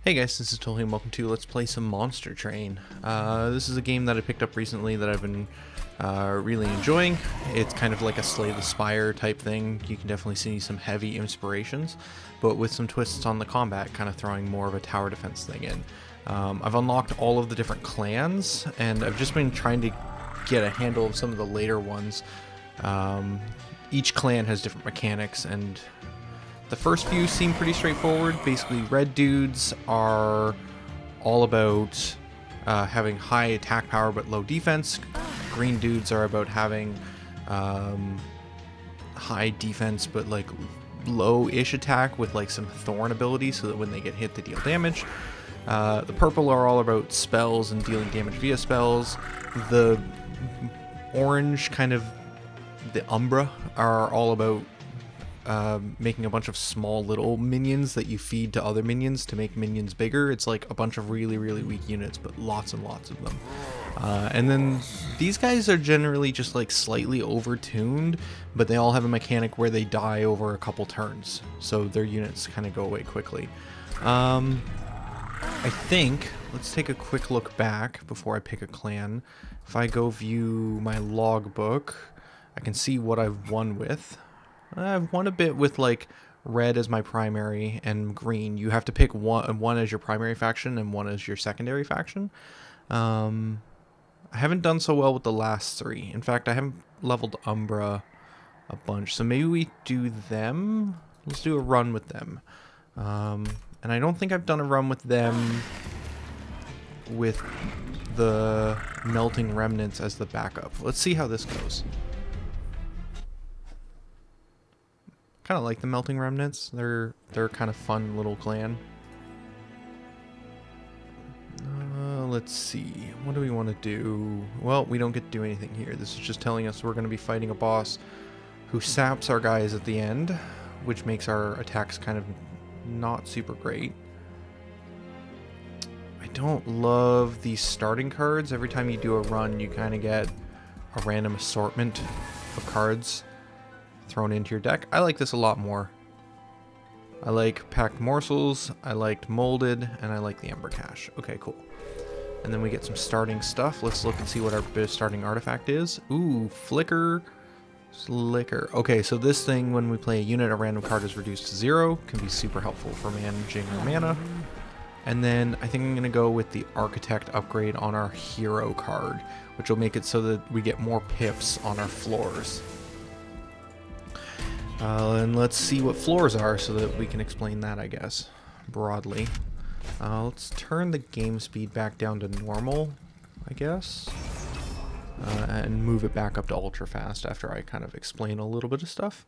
Hey guys, this is Tolly and welcome to Let's Play some Monster Train. This is a game that I picked up recently that I've been really enjoying. It's kind of like a Slay the Spire type thing. You can definitely see some heavy inspirations, but with some twists on the combat, kind of throwing more of a tower defense thing in. I've unlocked all of the different clans, and I've just been trying to get a handle of some of the later ones. Each clan has different mechanics, and the first few seem pretty straightforward. Basically, red dudes are all about having high attack power but low defense. Green dudes are about having high defense but like low-ish attack with like some thorn ability so that when they get hit they deal damage. The purple are all about spells and dealing damage via spells. The orange, kind of the Umbra, are all about making a bunch of small little minions that you feed to other minions to make minions bigger. It's like a bunch of really weak units, but lots and lots of them. And then these guys are generally just like slightly overtuned, but they all have a mechanic where they die over a couple turns, so their units kind of go away quickly. I think, let's take a quick look back before I pick a clan. If I go view my logbook, I can see what I've won with. I've won a bit with like red as my primary and green. You have to pick one as your primary faction and one as your secondary faction. I haven't done so well with the last three. In fact, I haven't leveled Umbra a bunch, so maybe we do them. Let's do a run with them. And I don't think I've done a run with them with the melting remnants as the backup. Let's see how this goes. Kind of like the melting remnants. They're kind of fun little clan. Let's see. What do we want to do? Well, we don't get to do anything here. This is just telling us we're going to be fighting a boss who saps our guys at the end, which makes our attacks kind of not super great. I don't love these starting cards. Every time you do a run, you kind of get a random assortment of cards thrown into your deck. I like this a lot more. I like Packed Morsels, I liked Molded, and I like the Ember Cache. Okay, cool. And then we get some starting stuff. Let's look and see what our starting artifact is. Ooh, Flicker Slicker. Okay, so this thing, when we play a unit, a random card is reduced to 0. Can be super helpful for managing our mana. And then I think I'm going to go with the Architect upgrade on our hero card, which will make it so that we get more pips on our floors. And let's see what floors are so that we can explain that, I guess, broadly. Let's turn the game speed back down to normal, I guess, and move it back up to ultra fast after I kind of explain a little bit of stuff.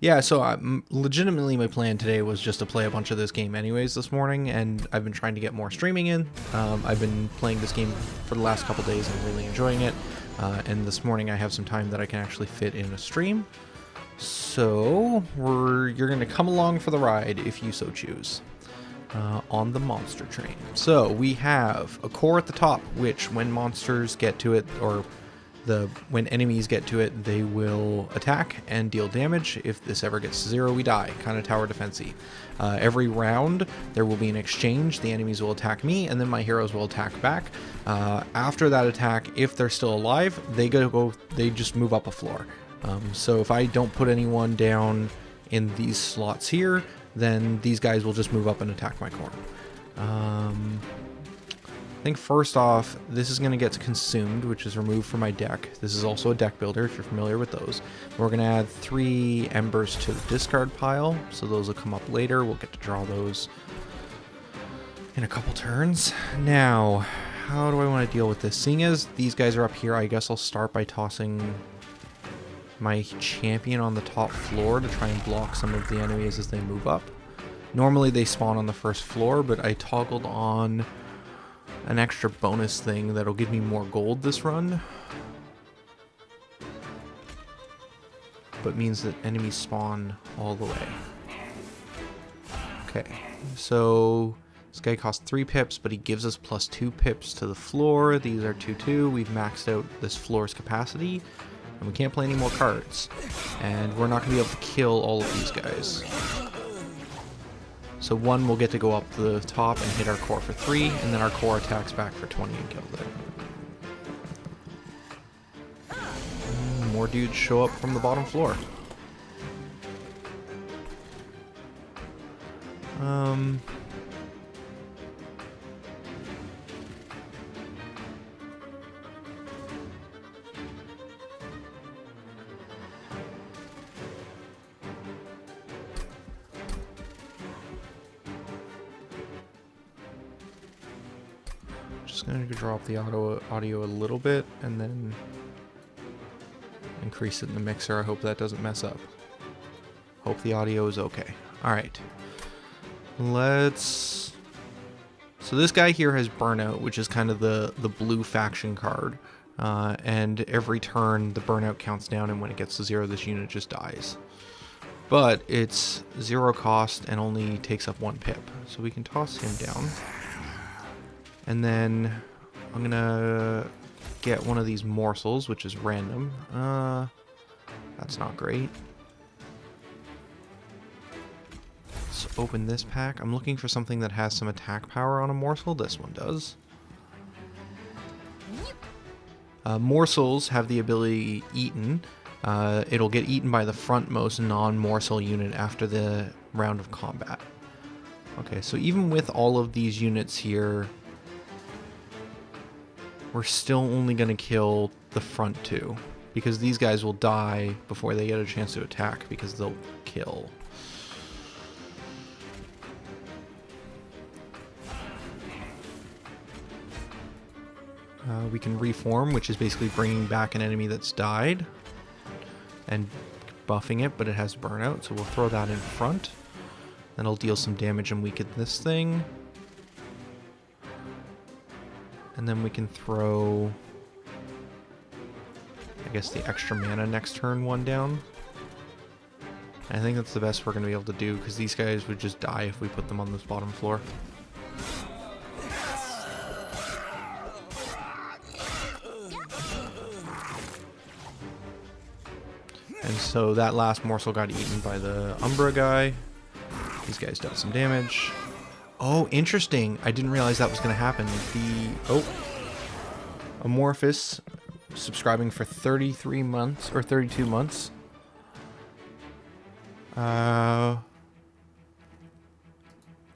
Yeah, so legitimately my plan today was just to play a bunch of this game anyways this morning, and I've been trying to get more streaming in. I've been playing this game for the last couple days and really enjoying it, and this morning I have some time that I can actually fit in a stream. So, you're going to come along for the ride if you so choose on the monster train. So, we have a core at the top, which when monsters get to it, or when enemies get to it, they will attack and deal damage. If this ever gets to 0, we die. Kind of tower defense-y. Every round, there will be an exchange. The enemies will attack me, and then my heroes will attack back. After that attack, if they're still alive, they just move up a floor. So if I don't put anyone down in these slots here, then these guys will just move up and attack my corner. I think first off, this is going to get consumed, which is removed from my deck. This is also a deck builder, if you're familiar with those. We're going to add 3 embers to the discard pile, so those will come up later. We'll get to draw those in a couple turns. Now, how do I want to deal with this? Seeing as these guys are up here, I guess I'll start by tossing my champion on the top floor to try and block some of the enemies as they move up. Normally they spawn on the first floor, but I toggled on an extra bonus thing that'll give me more gold this run, but means that enemies spawn all the way. Okay, so this guy costs 3 pips, but he gives us plus 2 pips to the floor. These are 2/2. We've maxed out this floor's capacity, and we can't play any more cards. And we're not going to be able to kill all of these guys. So 1 will get to go up the top and hit our core for 3, and then our core attacks back for 20 and kills it. More dudes show up from the bottom floor. Just going to drop the audio a little bit and then increase it in the mixer. I hope that doesn't mess up. Hope the audio is okay. Alright. So this guy here has Burnout, which is kind of the blue faction card. And every turn the Burnout counts down, and when it gets to 0, this unit just dies. But it's 0 cost and only takes up 1 pip. So we can toss him down. And then I'm gonna get one of these morsels, which is random. That's not great. Let's open this pack. I'm looking for something that has some attack power on a morsel. This one does. Morsels have the ability Eaten. It'll get eaten by the frontmost non-morsel unit after the round of combat. Okay, so even with all of these units here, we're still only going to kill the front 2, because these guys will die before they get a chance to attack, because they'll kill. We can reform, which is basically bringing back an enemy that's died and buffing it, but it has burnout, so we'll throw that in front. That'll deal some damage and weaken this thing. And then we can throw, I guess, the extra mana next turn 1 down. I think that's the best we're going to be able to do, because these guys would just die if we put them on this bottom floor. And so that last morsel got eaten by the Umbra guy. These guys dealt some damage. Oh, interesting. I didn't realize that was going to happen. Amorphous subscribing for 33 months or 32 months.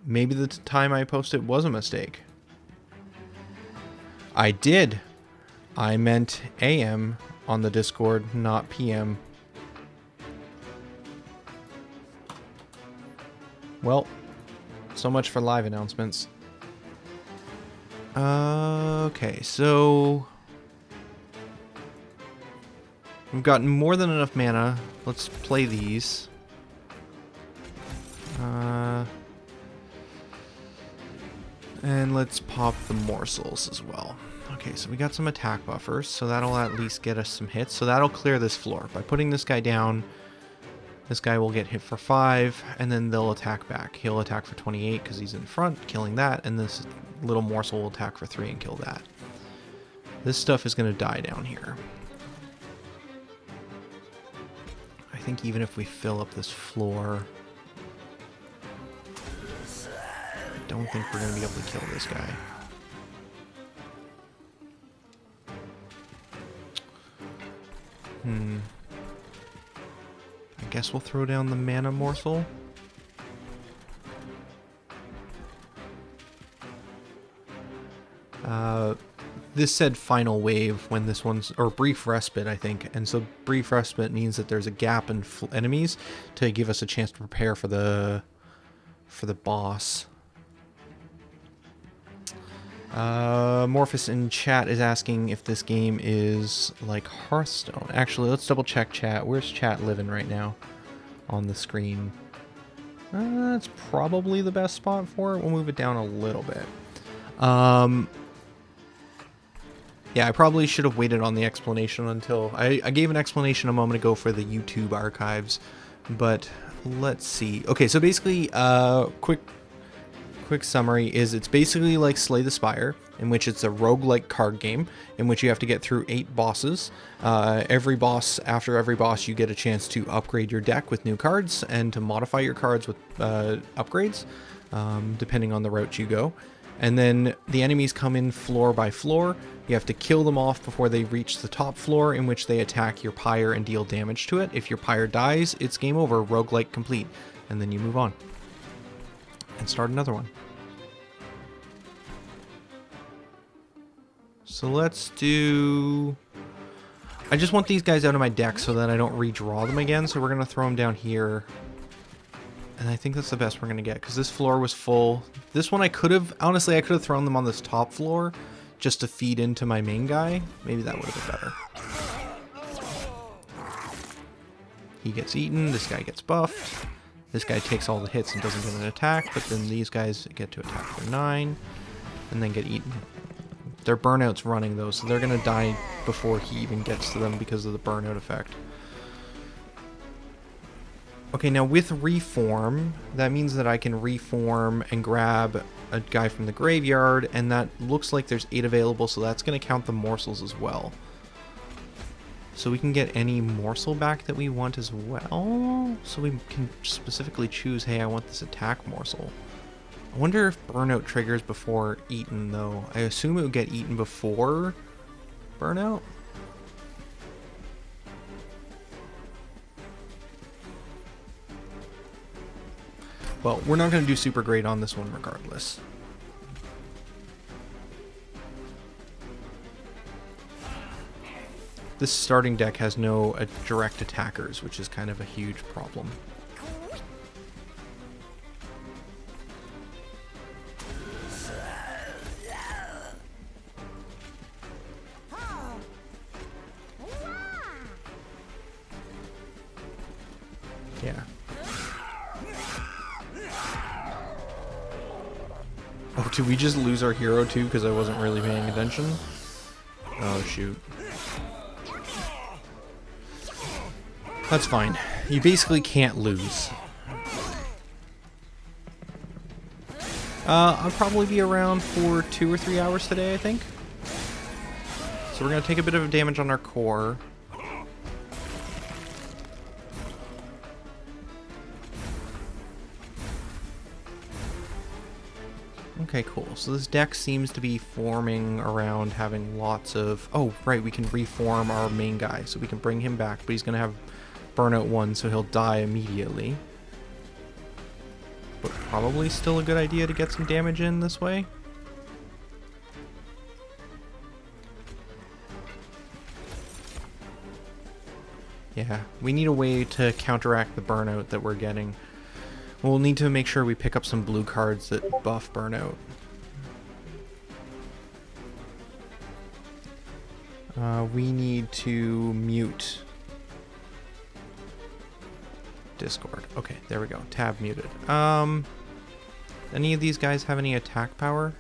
Maybe the time I posted was a mistake. I did. I meant AM on the Discord, not PM. Well, so much for live announcements. Okay, so we've gotten more than enough mana. Let's play these. And let's pop the morsels as well. Okay, so we got some attack buffers, so that'll at least get us some hits. So that'll clear this floor. By putting this guy down, this guy will get hit for 5, and then they'll attack back. He'll attack for 28 because he's in front, killing that, and this little morsel will attack for 3 and kill that. This stuff is going to die down here. I think even if we fill up this floor, I don't think we're going to be able to kill this guy. I guess we'll throw down the mana morsel. This said final wave when this one's, or brief respite, I think. And so brief respite means that there's a gap in enemies to give us a chance to prepare for the boss. Morphus in chat is asking if this game is like Hearthstone. Actually, let's double check chat. Where's chat living right now on the screen? That's probably the best spot for it. We'll move it down a little bit. Yeah, I probably should have waited on the explanation until... I gave an explanation a moment ago for the YouTube archives, but let's see. Okay, so basically, quick summary is it's basically like Slay the Spire, in which it's a roguelike card game in which you have to get through 8 bosses. After every boss, you get a chance to upgrade your deck with new cards and to modify your cards with upgrades, depending on the route you go. And then the enemies come in floor by floor. You have to kill them off before they reach the top floor, in which they attack your pyre and deal damage to it. If your pyre dies, it's game over, roguelike complete. And then you move on and start another one. So let's do... I just want these guys out of my deck so that I don't redraw them again, so we're going to throw them down here. And I think that's the best we're going to get, because this floor was full. This one I could have... Honestly, I could have thrown them on this top floor just to feed into my main guy. Maybe that would have been better. He gets eaten. This guy gets buffed. This guy takes all the hits and doesn't get an attack, but then these guys get to attack for 9 and then get eaten. Their burnout's running, though, so they're going to die before he even gets to them because of the burnout effect. Okay, now with reform, that means that I can reform and grab a guy from the graveyard, and that looks like there's 8 available, so that's going to count the morsels as well. So we can get any morsel back that we want as well. So we can specifically choose, hey, I want this attack morsel. I wonder if burnout triggers before eaten, though. I assume it would get eaten before burnout. Well, we're not going to do super great on this one regardless. This starting deck has no direct attackers, which is kind of a huge problem. Yeah. Oh, did we just lose our hero too because I wasn't really paying attention? Oh, shoot. That's fine. You basically can't lose. I'll probably be around for 2 or 3 hours today, I think. So we're going to take a bit of damage on our core. Okay, cool. So this deck seems to be forming around having lots of... Oh, right, we can reform our main guy, so we can bring him back, but he's going to have burnout 1, so he'll die immediately. But probably still a good idea to get some damage in this way. Yeah, we need a way to counteract the burnout that we're getting. We'll need to make sure we pick up some blue cards that buff burnout. We need to mute Discord. Okay, there we go. Tab muted. Any of these guys have any attack power?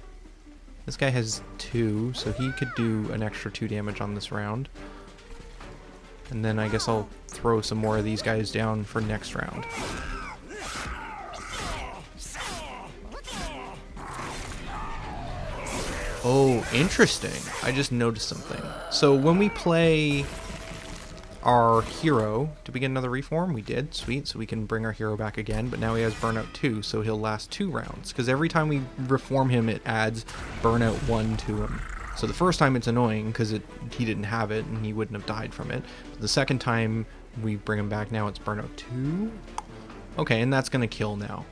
This guy has 2, so he could do an extra 2 damage on this round. And then I guess I'll throw some more of these guys down for next round. Oh, interesting. I just noticed something. So when we play our hero, did we get another reform? We did. Sweet. So we can bring our hero back again, but now he has burnout 2, so he'll last 2 rounds. Because every time we reform him, it adds burnout 1 to him. So the first time it's annoying because he didn't have it and he wouldn't have died from it. But the second time we bring him back, now it's burnout 2. Okay, and that's going to kill now.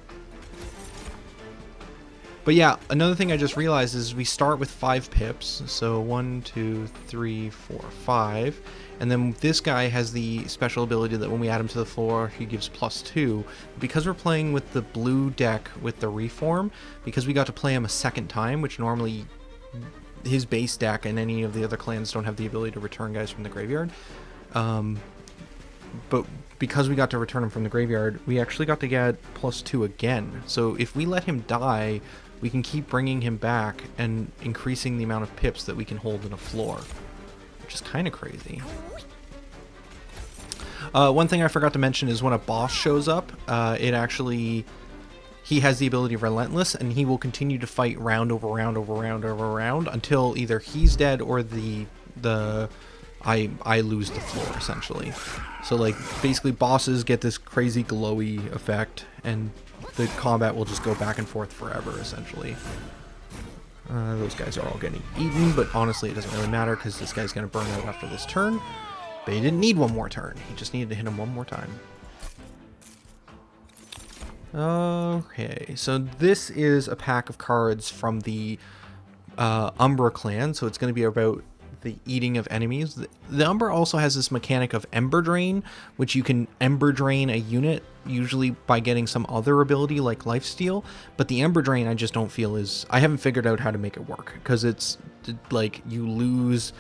But yeah, another thing I just realized is we start with 5 pips. So 1, 2, 3, 4, 5. And then this guy has the special ability that when we add him to the floor, he gives +2. Because we're playing with the blue deck with the reform, because we got to play him a second time, which normally his base deck and any of the other clans don't have the ability to return guys from the graveyard. But because we got to return him from the graveyard, we actually got to get +2 again. So if we let him die, we can keep bringing him back and increasing the amount of pips that we can hold in a floor, which is kind of crazy. One thing I forgot to mention is when a boss shows up, it actually he has the ability of Relentless, and he will continue to fight round over round over round over round until either he's dead or I lose the floor, essentially. So like basically bosses get this crazy glowy effect, and the combat will just go back and forth forever, essentially. Those guys are all getting eaten, but honestly it doesn't really matter because this guy's going to burn out after this turn. But he didn't need one more turn. He just needed to hit him one more time. Okay, so this is a pack of cards from the Umbra clan, so it's going to be about the eating of enemies. The Umbra also has this mechanic of Ember Drain, which you can Ember Drain a unit, usually by getting some other ability like Lifesteal, but the Ember Drain I just don't feel is... I haven't figured out how to make it work, because it's like you lose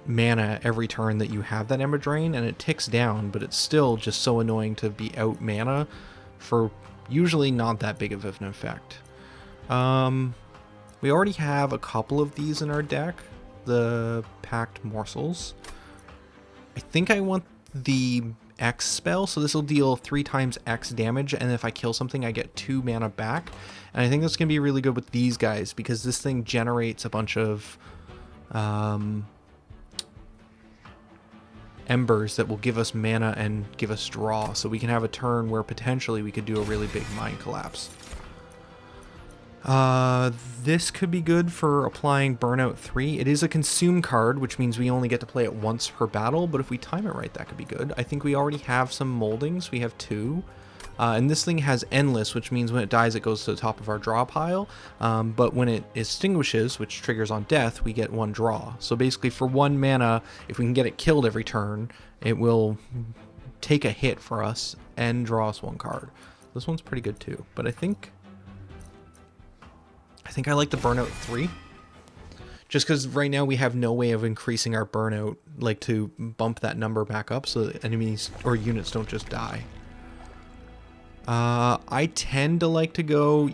mana every turn that you have that Ember Drain, and it ticks down, but it's still just so annoying to be out mana for usually not that big of an effect. We already have a couple of these in our deck, the Packed Morsels. I think I want the X spell, so this will deal 3 times X damage, and if I kill something I get 2 mana back. And I think that's going to be really good with these guys, because this thing generates a bunch of embers that will give us mana and give us draw, so we can have a turn where potentially we could do a really big Mind Collapse. This could be good for applying Burnout 3. It is a consume card, which means we only get to play it once per battle, but if we time it right, that could be good. I think we already have some moldings. We have 2. And this thing has Endless, which means when it dies, it goes to the top of our draw pile. But when it extinguishes, which triggers on death, we get 1 draw. So basically for 1 mana, if we can get it killed every turn, it will take a hit for us and draw us 1 card. This one's pretty good too, but I think I like the Burnout 3. Just because right now we have no way of increasing our burnout, like to bump that number back up so that enemies or units don't just die. I tend to like to go,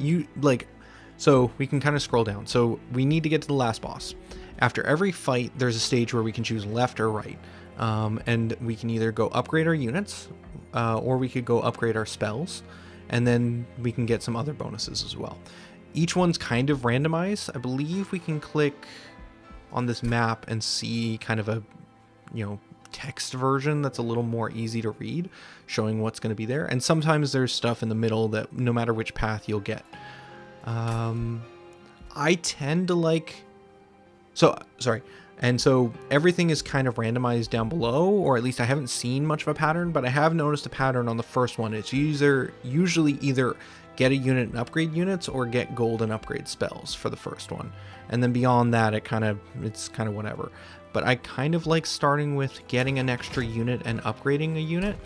so we can kind of scroll down. So we need to get to the last boss. After every fight, there's a stage where we can choose left or right. And we can either go upgrade our units, or we could go upgrade our spells, and then we can get some other bonuses as well. Each one's kind of randomized. I believe we can click on this map and see kind of a, text version that's a little more easy to read, showing what's going to be there. And sometimes there's stuff in the middle that no matter which path you'll get. I tend to like... And so everything is kind of randomized down below, or at least I haven't seen much of a pattern, but I have noticed a pattern on the first one. It's usually either get a unit and upgrade units or get gold and upgrade spells for the first one. And then beyond that, it's kind of whatever. But I kind of like starting with getting an extra unit and upgrading a unit.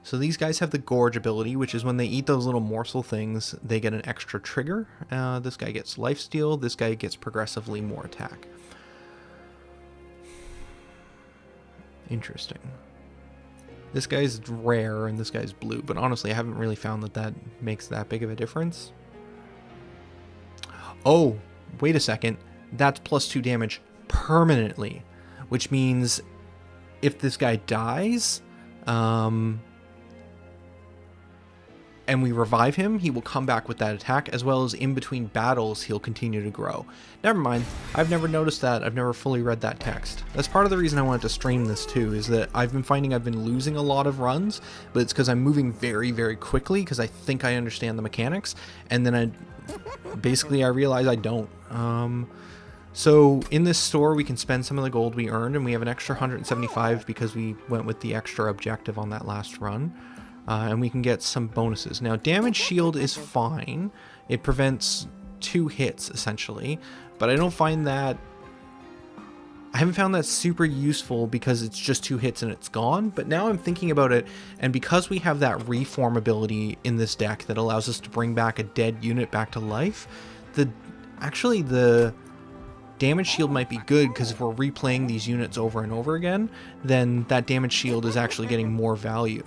So these guys have the Gorge ability, which is when they eat those little morsel things, they get an extra trigger. This guy gets lifesteal. This guy gets progressively more attack. Interesting. This guy's rare and this guy's blue, but honestly, I haven't really found that makes that big of a difference. Oh, wait a second. That's +2 damage permanently, which means if this guy dies, and we revive him, he will come back with that attack, as well as in between battles, he'll continue to grow. Never mind. I've never noticed that. I've never fully read that text. That's part of the reason I wanted to stream this too, is that I've been finding I've been losing a lot of runs, but it's because I'm moving very, very quickly because I think I understand the mechanics, and then I realize I don't. So in this store, we can spend some of the gold we earned, and we have an extra 175 because we went with the extra objective on that last run. And we can get some bonuses. Now, damage shield is fine. It prevents 2 hits, essentially. But I don't find that... I haven't found that super useful because it's just 2 hits and it's gone. But now I'm thinking about it, and because we have that reform ability in this deck that allows us to bring back a dead unit back to life, the damage shield might be good, because if we're replaying these units over and over again, then that damage shield is actually getting more value.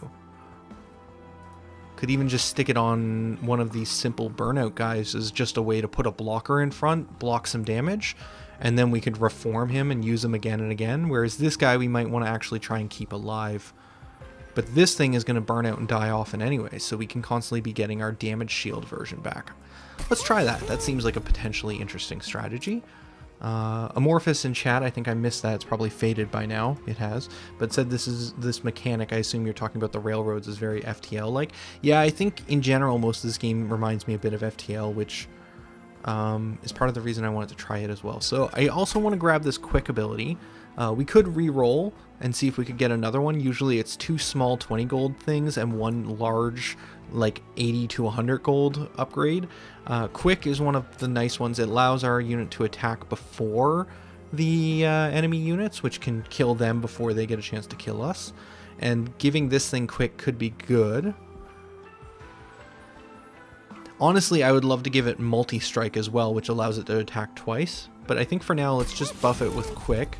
Could even just stick it on one of these simple burnout guys as just a way to put a blocker in front, block some damage, and then we could reform him and use him again and again, whereas this guy we might want to actually try and keep alive. But this thing is going to burn out and die often anyway, so we can constantly be getting our damage shield version back. Let's try that. That seems like a potentially interesting strategy. Amorphous in chat, I think I missed that. It's probably faded by now. It has. But said this mechanic, I assume you're talking about the railroads, is very FTL-like. Yeah, I think in general most of this game reminds me a bit of FTL, which is part of the reason I wanted to try it as well. So I also want to grab this quick ability. We could re-roll and see if we could get another one. Usually it's 2 small 20 gold things and 1 large like 80 to 100 gold upgrade. Quick is one of the nice ones. It allows our unit to attack before the enemy units, which can kill them before they get a chance to kill us. And giving this thing quick could be good. Honestly, I would love to give it multi-strike as well, which allows it to attack twice. But I think for now, let's just buff it with quick.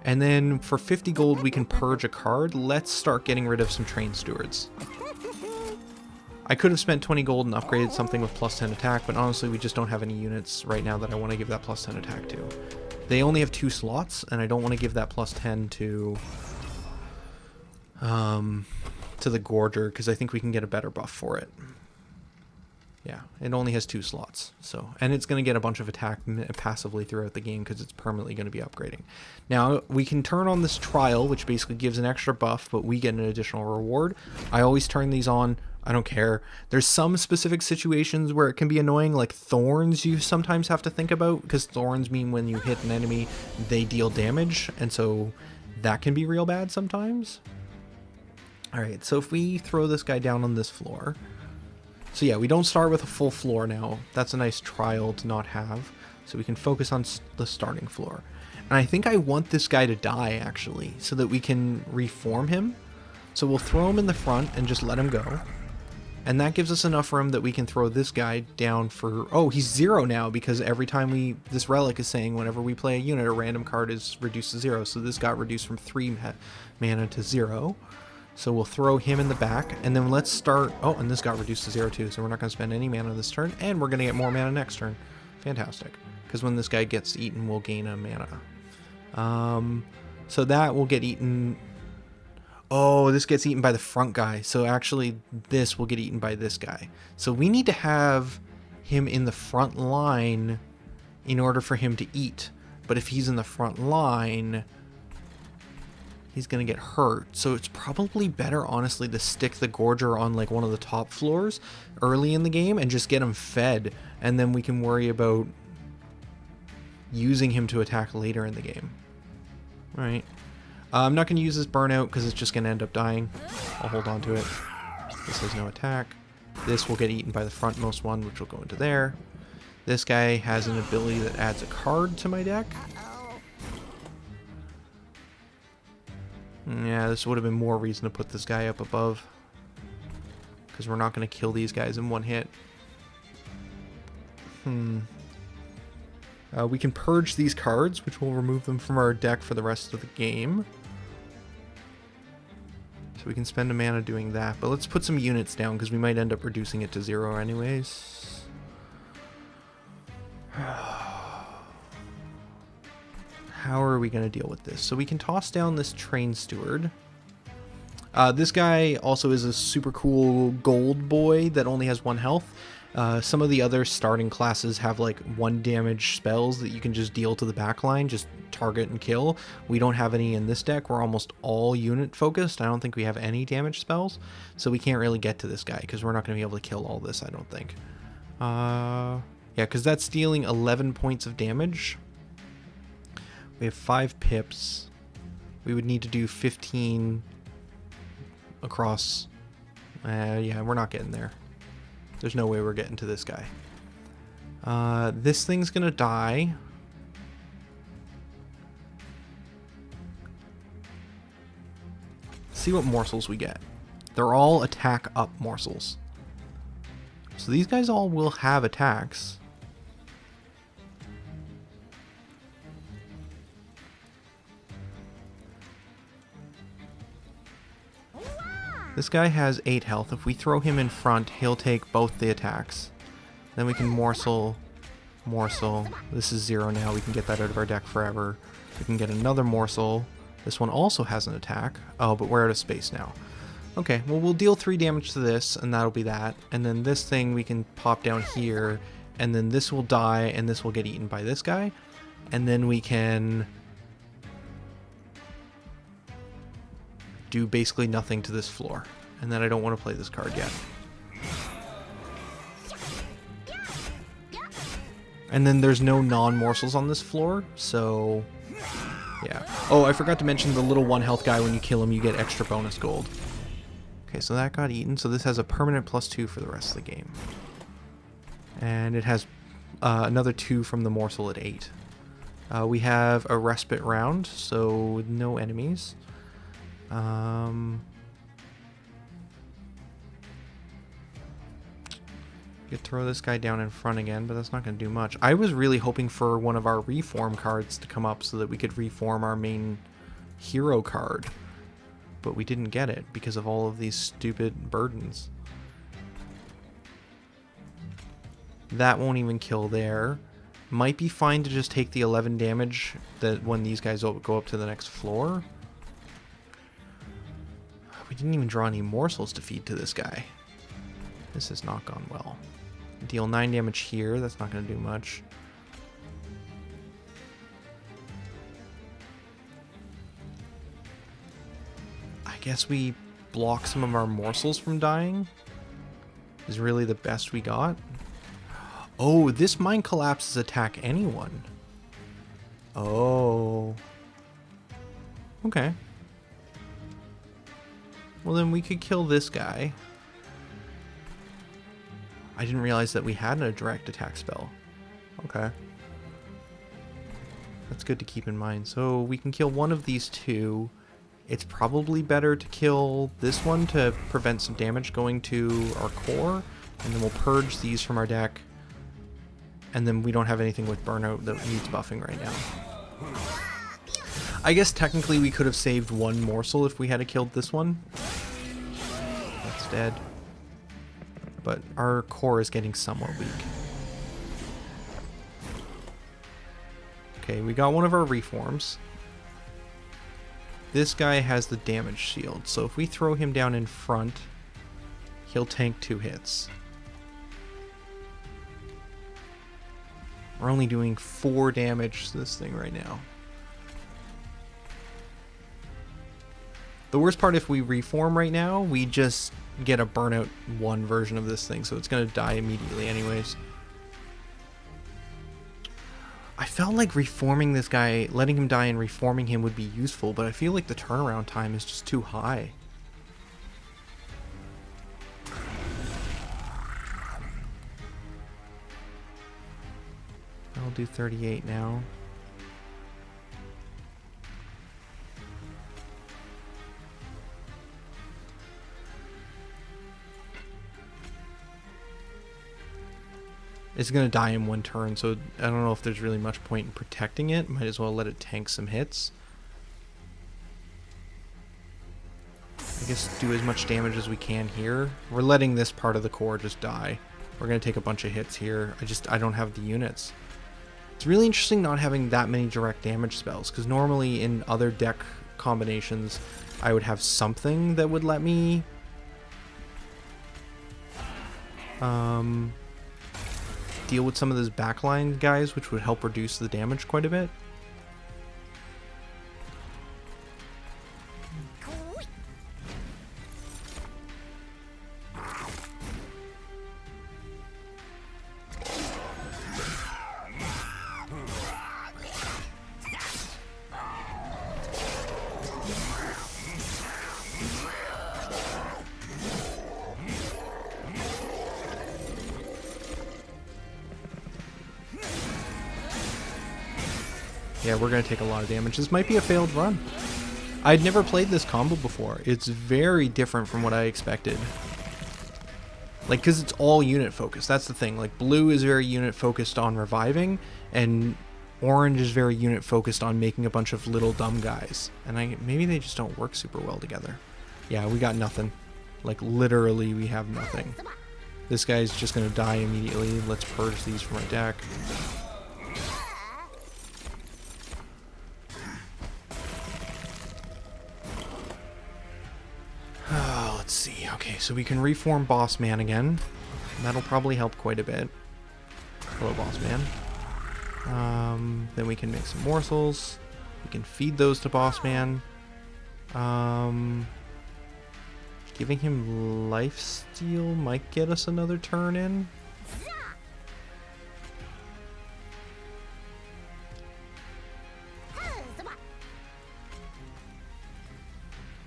And then for 50 gold, we can purge a card. Let's start getting rid of some train stewards. I could have spent 20 gold and upgraded something with plus 10 attack, but honestly, we just don't have any units right now that I want to give that plus 10 attack to. They only have 2 slots, and I don't want to give that plus 10 to the Gorger, because I think we can get a better buff for it. Yeah, it only has 2 slots, so, and it's going to get a bunch of attack passively throughout the game because it's permanently going to be upgrading. Now, we can turn on this trial, which basically gives an extra buff, but we get an additional reward. I always turn these on. I don't care. There's some specific situations where it can be annoying, like thorns you sometimes have to think about, because thorns mean when you hit an enemy, they deal damage, and so that can be real bad sometimes. Alright, so if we throw this guy down on this floor... So yeah, we don't start with a full floor now. That's a nice trial to not have. So we can focus on the starting floor. And I think I want this guy to die, actually, so that we can reform him. So we'll throw him in the front and just let him go. And that gives us enough room that we can throw this guy down for... Oh, he's 0 now, because every time we... This relic is saying whenever we play a unit, a random card is reduced to 0. So this got reduced from 3 mana to 0. So we'll throw him in the back, and then let's start... Oh, and this got reduced to 0 too, so we're not going to spend any mana this turn, and we're going to get more mana next turn. Fantastic. Because when this guy gets eaten, we'll gain a mana. So that will get eaten... Oh, this gets eaten by the front guy, so actually this will get eaten by this guy. So we need to have him in the front line in order for him to eat. But if he's in the front line... he's going to get hurt. So it's probably better, honestly, to stick the Gorger on like one of the top floors early in the game and just get him fed. And then we can worry about using him to attack later in the game. All right. I'm not going to use this burnout because it's just going to end up dying. I'll hold on to it. This has no attack. This will get eaten by the frontmost one, which will go into there. This guy has an ability that adds a card to my deck. Yeah, this would have been more reason to put this guy up above. Because we're not going to kill these guys in one hit. We can purge these cards, which will remove them from our deck for the rest of the game. So we can spend a mana doing that. But let's put some units down, because we might end up reducing it to 0 anyways. How are we going to deal with this? So we can toss down this train steward. This guy also is a super cool gold boy that only has 1 health. Some of the other starting classes have like 1 damage spells that you can just deal to the backline, just target and kill. We don't have any in this deck. We're almost all unit focused. I don't think we have any damage spells, so we can't really get to this guy because we're not going to be able to kill all this, I don't think. Yeah, because that's dealing 11 points of damage. We have 5 pips. We would need to do 15 across. Yeah, we're not getting there. There's no way we're getting to this guy. This thing's gonna die. See what morsels we get. They're all attack up morsels. So these guys all will have attacks. This guy has 8 health. If we throw him in front, he'll take both the attacks. Then we can morsel. This is 0 now. We can get that out of our deck forever. We can get another morsel. This one also has an attack. Oh, but we're out of space now. Okay, well, we'll deal 3 damage to this, and that'll be that. And then this thing we can pop down here, and then this will die, and this will get eaten by this guy. And then we can do basically nothing to this floor. And then I don't want to play this card yet. And then there's no non-morsels on this floor, so yeah. Oh, I forgot to mention the little 1 health guy, when you kill him, you get extra bonus gold. Okay, so that got eaten. So this has a permanent +2 for the rest of the game. And it has another 2 from the morsel at 8. We have a respite round, so no enemies. Could throw this guy down in front again, but that's not going to do much. I was really hoping for one of our reform cards to come up so that we could reform our main hero card. But we didn't get it because of all of these stupid burdens. That won't even kill there. Might be fine to just take the 11 damage that when these guys go up to the next floor. We didn't even draw any morsels to feed to this guy. This has not gone well. Deal 9 damage here. That's not going to do much. I guess we block some of our morsels from dying. Is really the best we got. Oh, this Mind Collapses attack anyone. Oh. Okay. Well, then we could kill this guy. I didn't realize that we had a direct attack spell. Okay. That's good to keep in mind. So we can kill one of these 2. It's probably better to kill this one to prevent some damage going to our core. And then we'll purge these from our deck. And then we don't have anything with burnout that needs buffing right now. I guess technically we could have saved 1 morsel if we had killed this one. That's dead. But our core is getting somewhat weak. Okay, we got one of our reforms. This guy has the damage shield, so if we throw him down in front, he'll tank 2 hits. We're only doing 4 damage to this thing right now. The worst part, if we reform right now, we just get a burnout 1 version of this thing, so it's going to die immediately anyways. I felt like reforming this guy, letting him die and reforming him would be useful, but I feel like the turnaround time is just too high. I'll do 38 now. It's going to die in 1 turn, so I don't know if there's really much point in protecting it. Might as well let it tank some hits. I guess do as much damage as we can here. We're letting this part of the core just die. We're going to take a bunch of hits here. I don't have the units. It's really interesting not having that many direct damage spells, because normally in other deck combinations, I would have something that would let me deal with some of those backline guys, which would help reduce the damage quite a bit. Yeah, we're going to take a lot of damage. This might be a failed run. I'd never played this combo before. It's very different from what I expected. Like, because it's all unit focused. That's the thing. Like, blue is very unit focused on reviving, and orange is very unit focused on making a bunch of little dumb guys. And maybe they just don't work super well together. Yeah, we got nothing. Like, literally, we have nothing. This guy's just going to die immediately. Let's purge these from our deck. Okay, so we can reform Boss Man again. That'll probably help quite a bit. Hello, Boss Man. Then we can make some morsels. We can feed those to Boss Man. Giving him lifesteal might get us another turn in.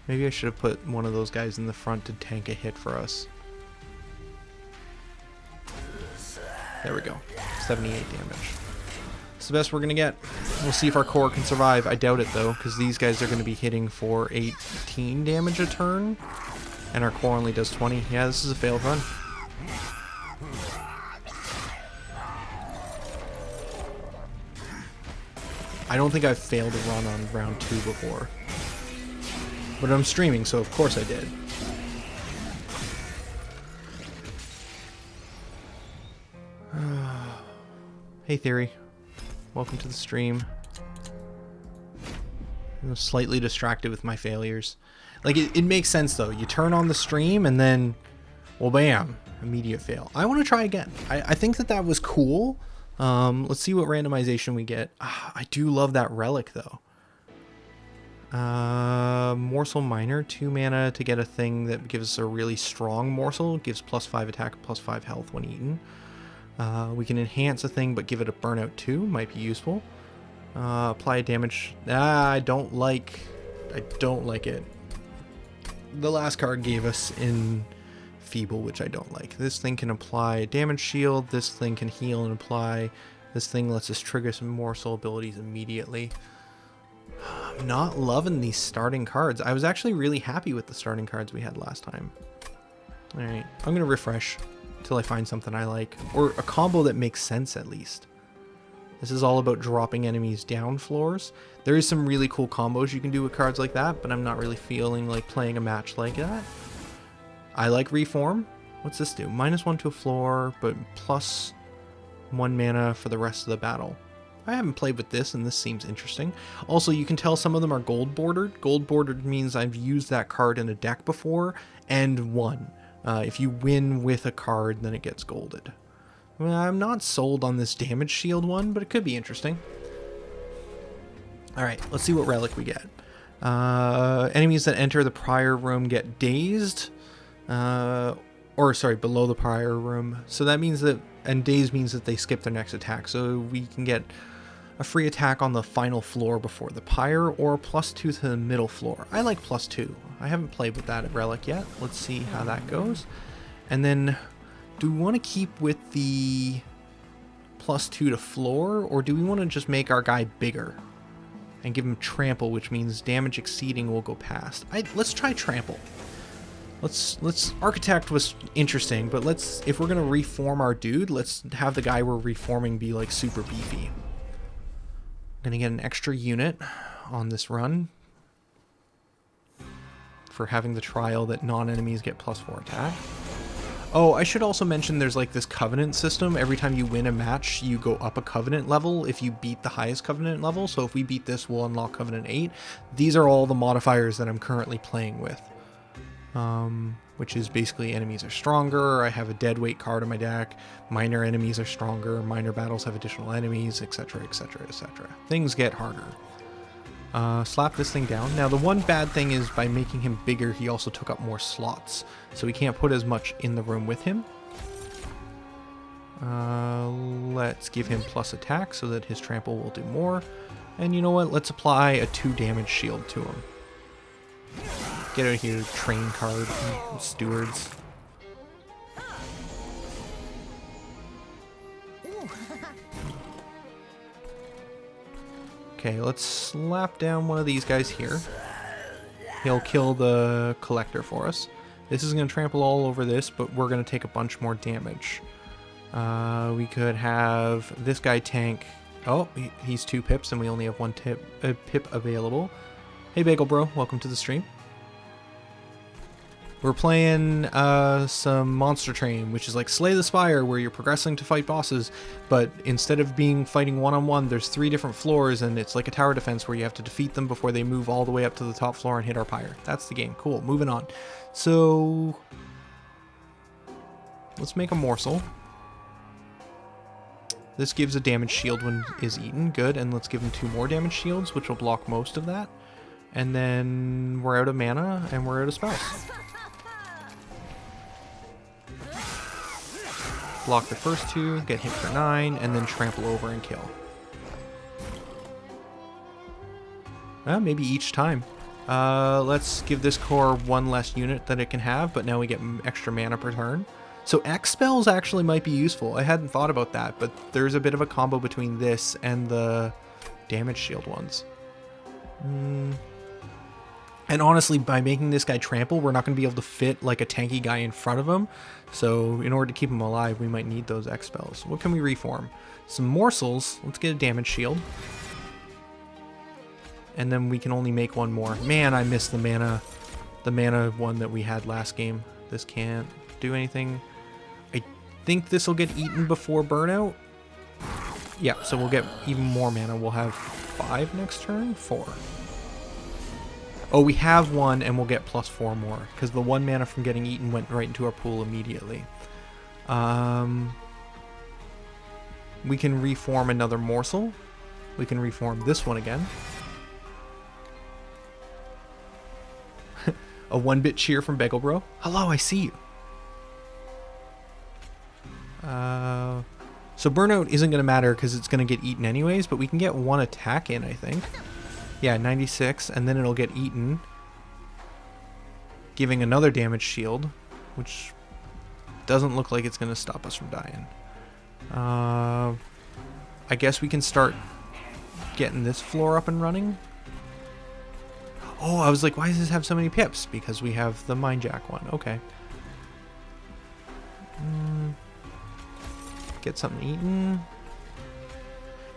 Maybe I should have put one of those guys in the front to tank a hit for us. There we go. 78 damage. It's the best we're going to get. We'll see if our core can survive. I doubt it, though, because these guys are going to be hitting for 18 damage a turn. And our core only does 20. Yeah, this is a failed run. I don't think I've failed a run on round 2 before. But I'm streaming, so of course I did. Hey Theory, welcome to the stream. I'm slightly distracted with my failures. Like, it makes sense though. You turn on the stream and then, well, bam, immediate fail. I want to try again. I think that was cool. Let's see what randomization we get. I do love that relic though. Morsel Miner, 2 mana to get a thing that gives us a really strong morsel. Gives +5 attack, +5 health when eaten. We can enhance a thing but give it a burnout 2, might be useful. Apply damage. I don't like it. The last card gave us Enfeeble, which I don't like. This thing can apply damage shield, this thing can heal and apply. This thing lets us trigger some morsel abilities immediately. I'm not loving these starting cards. I was actually really happy with the starting cards we had last time. Alright, I'm going to refresh until I find something I like. Or a combo that makes sense at least. This is all about dropping enemies down floors. There is some really cool combos you can do with cards like that, but I'm not really feeling like playing a match like that. I like Reform. What's this do? -1 to a floor, but +1 mana for the rest of the battle. I haven't played with this, and this seems interesting. Also, you can tell some of them are gold bordered. Gold bordered means I've used that card in a deck before and won. If you win with a card, then it gets golded. Well, I'm not sold on this damage shield one, but it could be interesting. Alright, let's see what relic we get. Enemies that enter the prior room get dazed. Below the prior room. So that means that, and dazed means that they skip their next attack. So we can get a free attack on the final floor before the pyre, or +2 to the middle floor. I like +2. I haven't played with that relic yet. Let's see how that goes. And then, do we want to keep with the +2 to floor, or do we want to just make our guy bigger and give him trample, which means damage exceeding will go past? Let's try trample. Let's architect was interesting, but if we're gonna reform our dude, let's have the guy we're reforming be like super beefy. I'm gonna get an extra unit on this run for having the trial that non-enemies get +4 attack. Oh, I should also mention there's like this covenant system. Every time you win a match, you go up a covenant level if you beat the highest covenant level. So if we beat this, we'll unlock covenant 8. These are all the modifiers that I'm currently playing with. Which is basically enemies are stronger, I have a dead weight card in my deck, minor enemies are stronger, minor battles have additional enemies, etc, etc, etc. Things get harder. Slap this thing down. Now the one bad thing is by making him bigger, he also took up more slots, so we can't put as much in the room with him. Let's give him plus attack so that his trample will do more. And you know what, let's apply a 2 damage shield to him. Get out of here, train card, stewards. Okay, let's slap down one of these guys here. He'll kill the collector for us. This is going to trample all over this, but we're going to take a bunch more damage. We could have this guy tank. Oh, he's 2 pips and we only have 1 pip available. Hey Bagel Bro, welcome to the stream. We're playing some Monster Train, which is like Slay the Spire, where you're progressing to fight bosses, but instead of fighting one-on-one, there's 3 different floors, and it's like a tower defense where you have to defeat them before they move all the way up to the top floor and hit our pyre. That's the game. Cool. Moving on. So let's make a morsel. This gives a damage shield when is eaten. Good. And let's give him 2 more damage shields, which will block most of that. And then we're out of mana and we're out of spells. Block the first 2, get hit for 9, and then trample over and kill. Maybe each time. Let's give this core 1 less unit that it can have, but now we get extra mana per turn. So X spells actually might be useful. I hadn't thought about that, but there's a bit of a combo between this and the damage shield ones. And honestly, by making this guy trample, we're not going to be able to fit like a tanky guy in front of him. So in order to keep him alive, we might need those X spells. What can we reform? Some morsels. Let's get a damage shield. And then we can only make 1 more. Man, I missed the mana one that we had last game. This can't do anything. I think this will get eaten before burnout. Yeah, so we'll get even more mana. We'll have 5 next turn? 4. Oh, we have 1 and we'll get +4 more. Because the 1 mana from getting eaten went right into our pool immediately. We can reform another morsel. We can reform this one again. A 1-bit cheer from Bagel Bro. Hello, I see you. So burnout isn't going to matter because it's going to get eaten anyways, but we can get 1 attack in, I think. Yeah, 96, and then it'll get eaten, giving another damage shield, which doesn't look like it's going to stop us from dying. I guess we can start getting this floor up and running. Oh, I was like, why does this have so many pips? Because we have the Mindjack one. Okay. Get something eaten.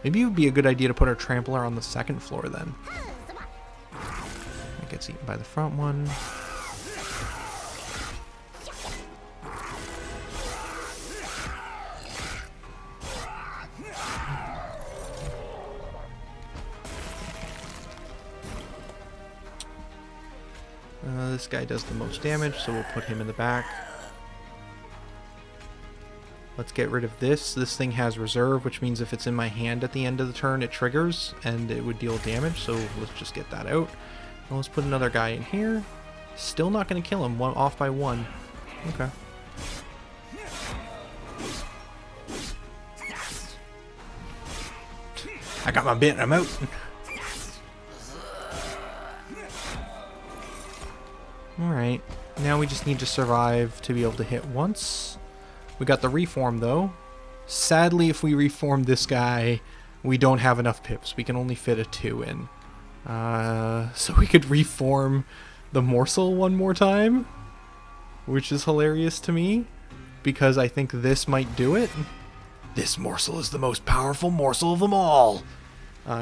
Maybe it would be a good idea to put our trampler on the 2nd floor then. It gets eaten by the front one. This guy does the most damage, so we'll put him in the back. Let's get rid of this. This thing has reserve, which means if it's in my hand at the end of the turn, it triggers, and it would deal damage, so let's just get that out. And let's put another guy in here. Still not going to kill him. Off by 1. Okay. I got my bit. I'm out. Alright, now we just need to survive to be able to hit once. We got the reform though. Sadly, if we reform this guy, we don't have enough pips. We can only fit a 2 in. So we could reform the morsel 1 more time, which is hilarious to me, because I think this might do it. This morsel is the most powerful morsel of them all.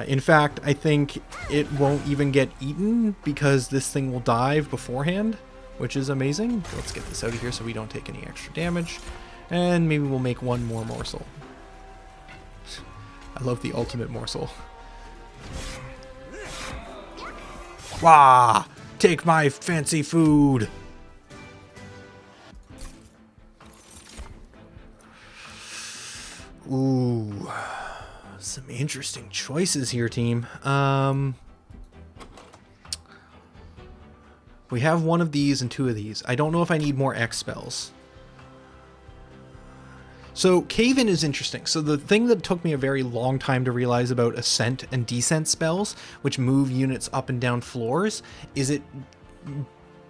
In fact, I think it won't even get eaten because this thing will dive beforehand, which is amazing. Let's get this out of here so we don't take any extra damage. And maybe we'll make 1 more morsel. I love the ultimate morsel. Wah! Take my fancy food! Ooh. Some interesting choices here, team. We have 1 of these and 2 of these. I don't know if I need more X spells. So Cave In is interesting. So the thing that took me a very long time to realize about Ascent and Descent spells, which move units up and down floors, is it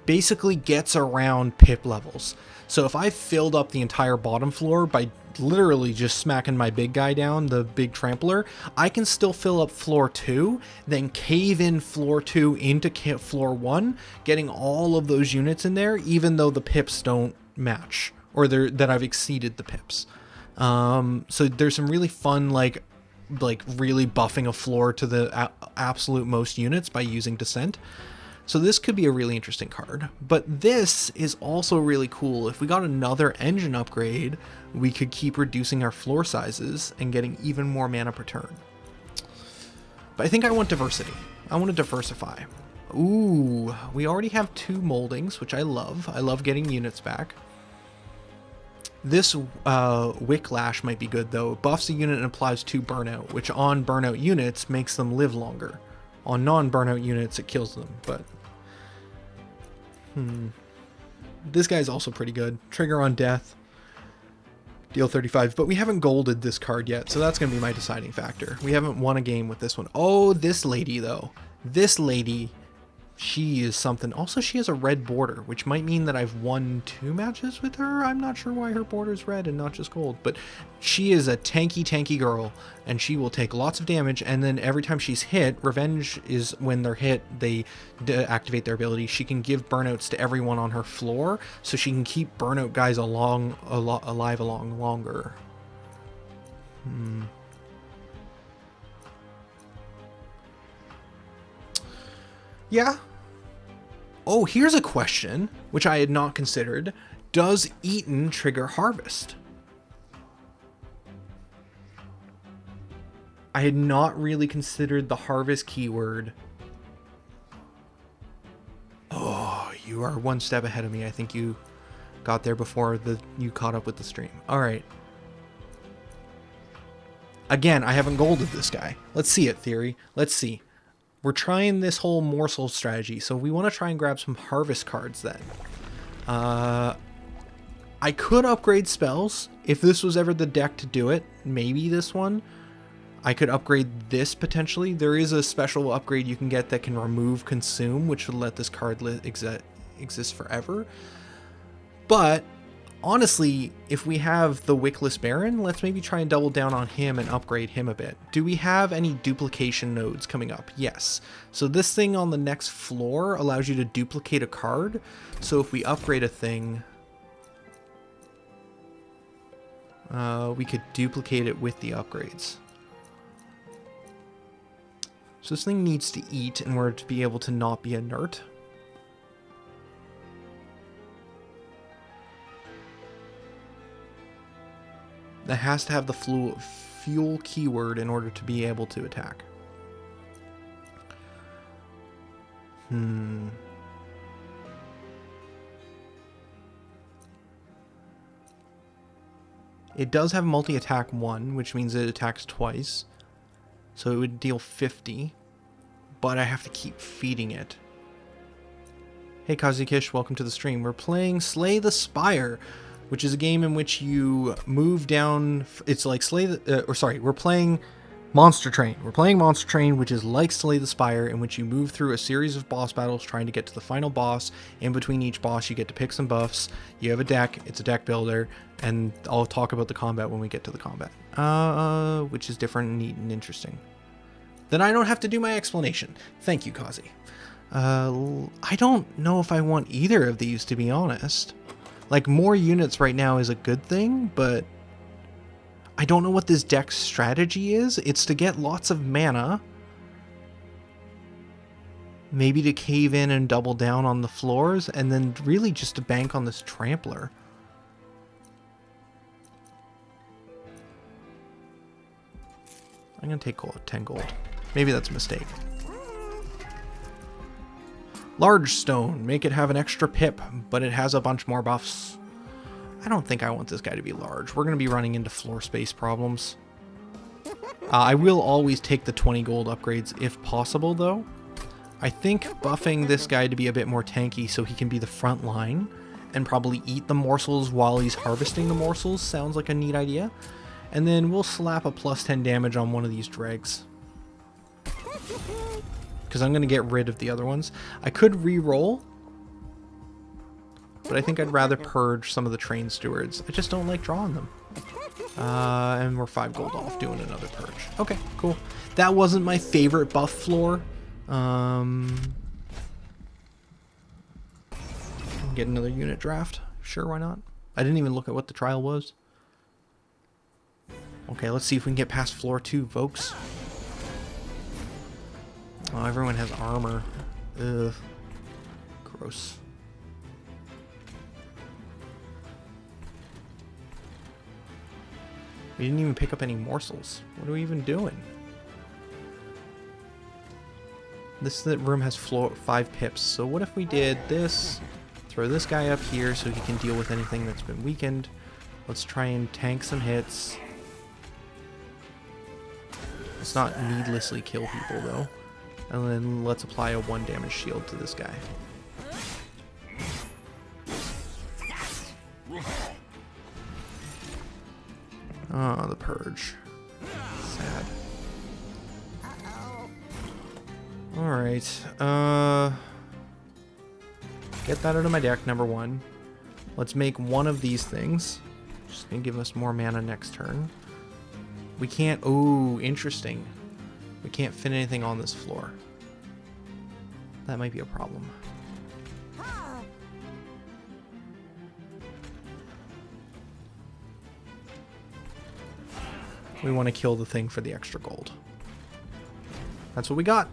basically gets around pip levels. So if I filled up the entire bottom floor by literally just smacking my big guy down, the big trampler, I can still fill up floor 2, then cave in floor 2 into floor 1, getting all of those units in there, even though the pips don't match, or that I've exceeded the pips. So there's some really fun, like really buffing a floor to the absolute most units by using Descent. So this could be a really interesting card, but this is also really cool. If we got another engine upgrade, we could keep reducing our floor sizes and getting even more mana per turn. But I think I want diversity. I want to diversify. Ooh, we already have 2 moldings, which I love. I love getting units back. This Whiplash might be good, though. It buffs a unit and applies 2 burnout, which on burnout units makes them live longer. On non-burnout units, it kills them, but... This guy's also pretty good. Trigger on death. Deal 35, but we haven't golded this card yet, so that's going to be my deciding factor. We haven't won a game with this one. Oh, this lady, though. This lady, she is something. Also, she has a red border, which might mean that I've won 2 matches with her. I'm not sure why her border is red and not just gold, but she is a tanky girl, and she will take lots of damage, and then every time she's hit, revenge is when they're hit, they activate their ability. She can give burnouts to everyone on her floor, so she can keep burnout guys alive longer. Yeah. Oh, here's a question, which I had not considered. Does Eaton trigger Harvest? I had not really considered the Harvest keyword. Oh, you are one step ahead of me. I think you got there before you caught up with the stream. All right. Again, I haven't golded this guy. Let's see it, Theory. Let's see. We're trying this whole morsel strategy, so we want to try and grab some harvest cards then. I could upgrade spells if this was ever the deck to do it. Maybe this one. I could upgrade this potentially. There is a special upgrade you can get that can remove consume, which would let this card exist forever. But honestly, if we have the Wickless Baron, let's maybe try and double down on him and upgrade him a bit. Do we have any duplication nodes coming up? Yes. So this thing on the next floor allows you to duplicate a card. So if we upgrade a thing, we could duplicate it with the upgrades. So this thing needs to eat in order to be able to not be inert. That has to have the fuel keyword in order to be able to attack. It does have multi-attack 1, which means it attacks twice. So it would deal 50. But I have to keep feeding it. Hey Kazukish, welcome to the stream. We're playing Slay the Spire, which is a game in which you move down. It's like we're playing Monster Train. We're playing Monster Train, which is like Slay the Spire, in which you move through a series of boss battles trying to get to the final boss. In between each boss, you get to pick some buffs. You have a deck. It's a deck builder, and I'll talk about the combat when we get to the combat, which is different and neat and interesting. Then I don't have to do my explanation. Thank you, Kazi. I don't know if I want either of these, to be honest. Like, more units right now is a good thing, but I don't know what this deck's strategy is. It's to get lots of mana. Maybe to cave in and double down on the floors, and then really just to bank on this Trampler. I'm going to take 10 gold. Maybe that's a mistake. Large Stone. Make it have an extra pip, but it has a bunch more buffs. I don't think I want this guy to be large. We're going to be running into floor space problems. I will always take the 20 gold upgrades if possible, though. I think buffing this guy to be a bit more tanky so he can be the front line and probably eat the morsels while he's harvesting the morsels sounds like a neat idea. And then we'll slap a plus 10 damage on one of these dregs, because I'm going to get rid of the other ones. I could re-roll, but I think I'd rather purge some of the train stewards. I just don't like drawing them. And we're 5 gold off doing another purge. Okay, cool. That wasn't my favorite buff floor. Get another unit draft. Sure, why not? I didn't even look at what the trial was. Okay, let's see if we can get past floor 2, folks. Oh, everyone has armor. Ugh. Gross. We didn't even pick up any morsels. What are we even doing? This room has 5 pips. So what if we did this? Throw this guy up here so he can deal with anything that's been weakened. Let's try and tank some hits. Let's not needlessly kill people, though. And then let's apply a 1 damage shield to this guy. Oh, the purge. Sad. Alright. Get that out of my deck, number 1. Let's make one of these things. Just gonna give us more mana next turn. We can't... Oh, interesting. We can't fit anything on this floor. That might be a problem. We want to kill the thing for the extra gold. That's what we got.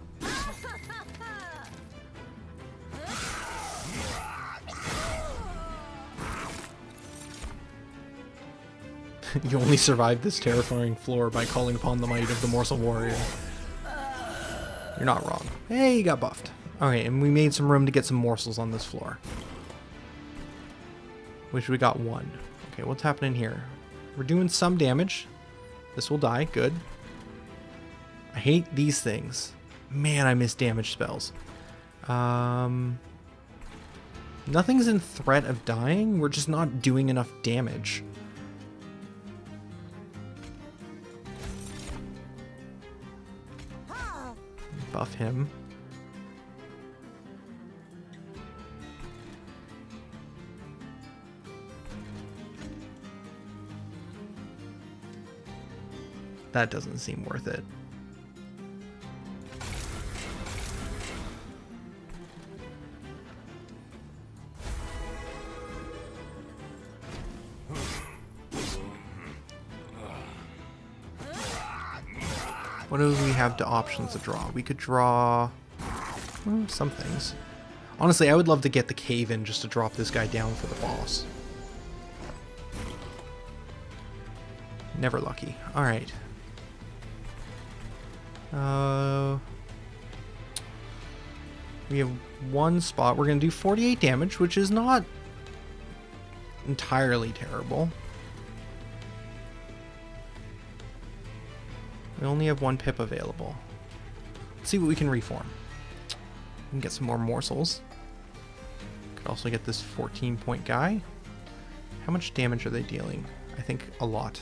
You only survived this terrifying floor by calling upon the might of the Morsel Warrior. You're not wrong. Hey, you got buffed. Okay, and we made some room to get some morsels on this floor. Which we got 1. Okay, what's happening here? We're doing some damage. This will die. Good. I hate these things. Man, I miss damage spells. Nothing's in threat of dying. We're just not doing enough damage. Buff him. That doesn't seem worth it. What do we have to options to draw? We could draw some things. Honestly, I would love to get the cave in just to drop this guy down for the boss. Never lucky. Alright. We have 1 spot. We're going to do 48 damage, which is not entirely terrible. We only have 1 pip available. Let's see what we can reform. We can get some more morsels. Could also get this 14-point guy. How much damage are they dealing? I think a lot.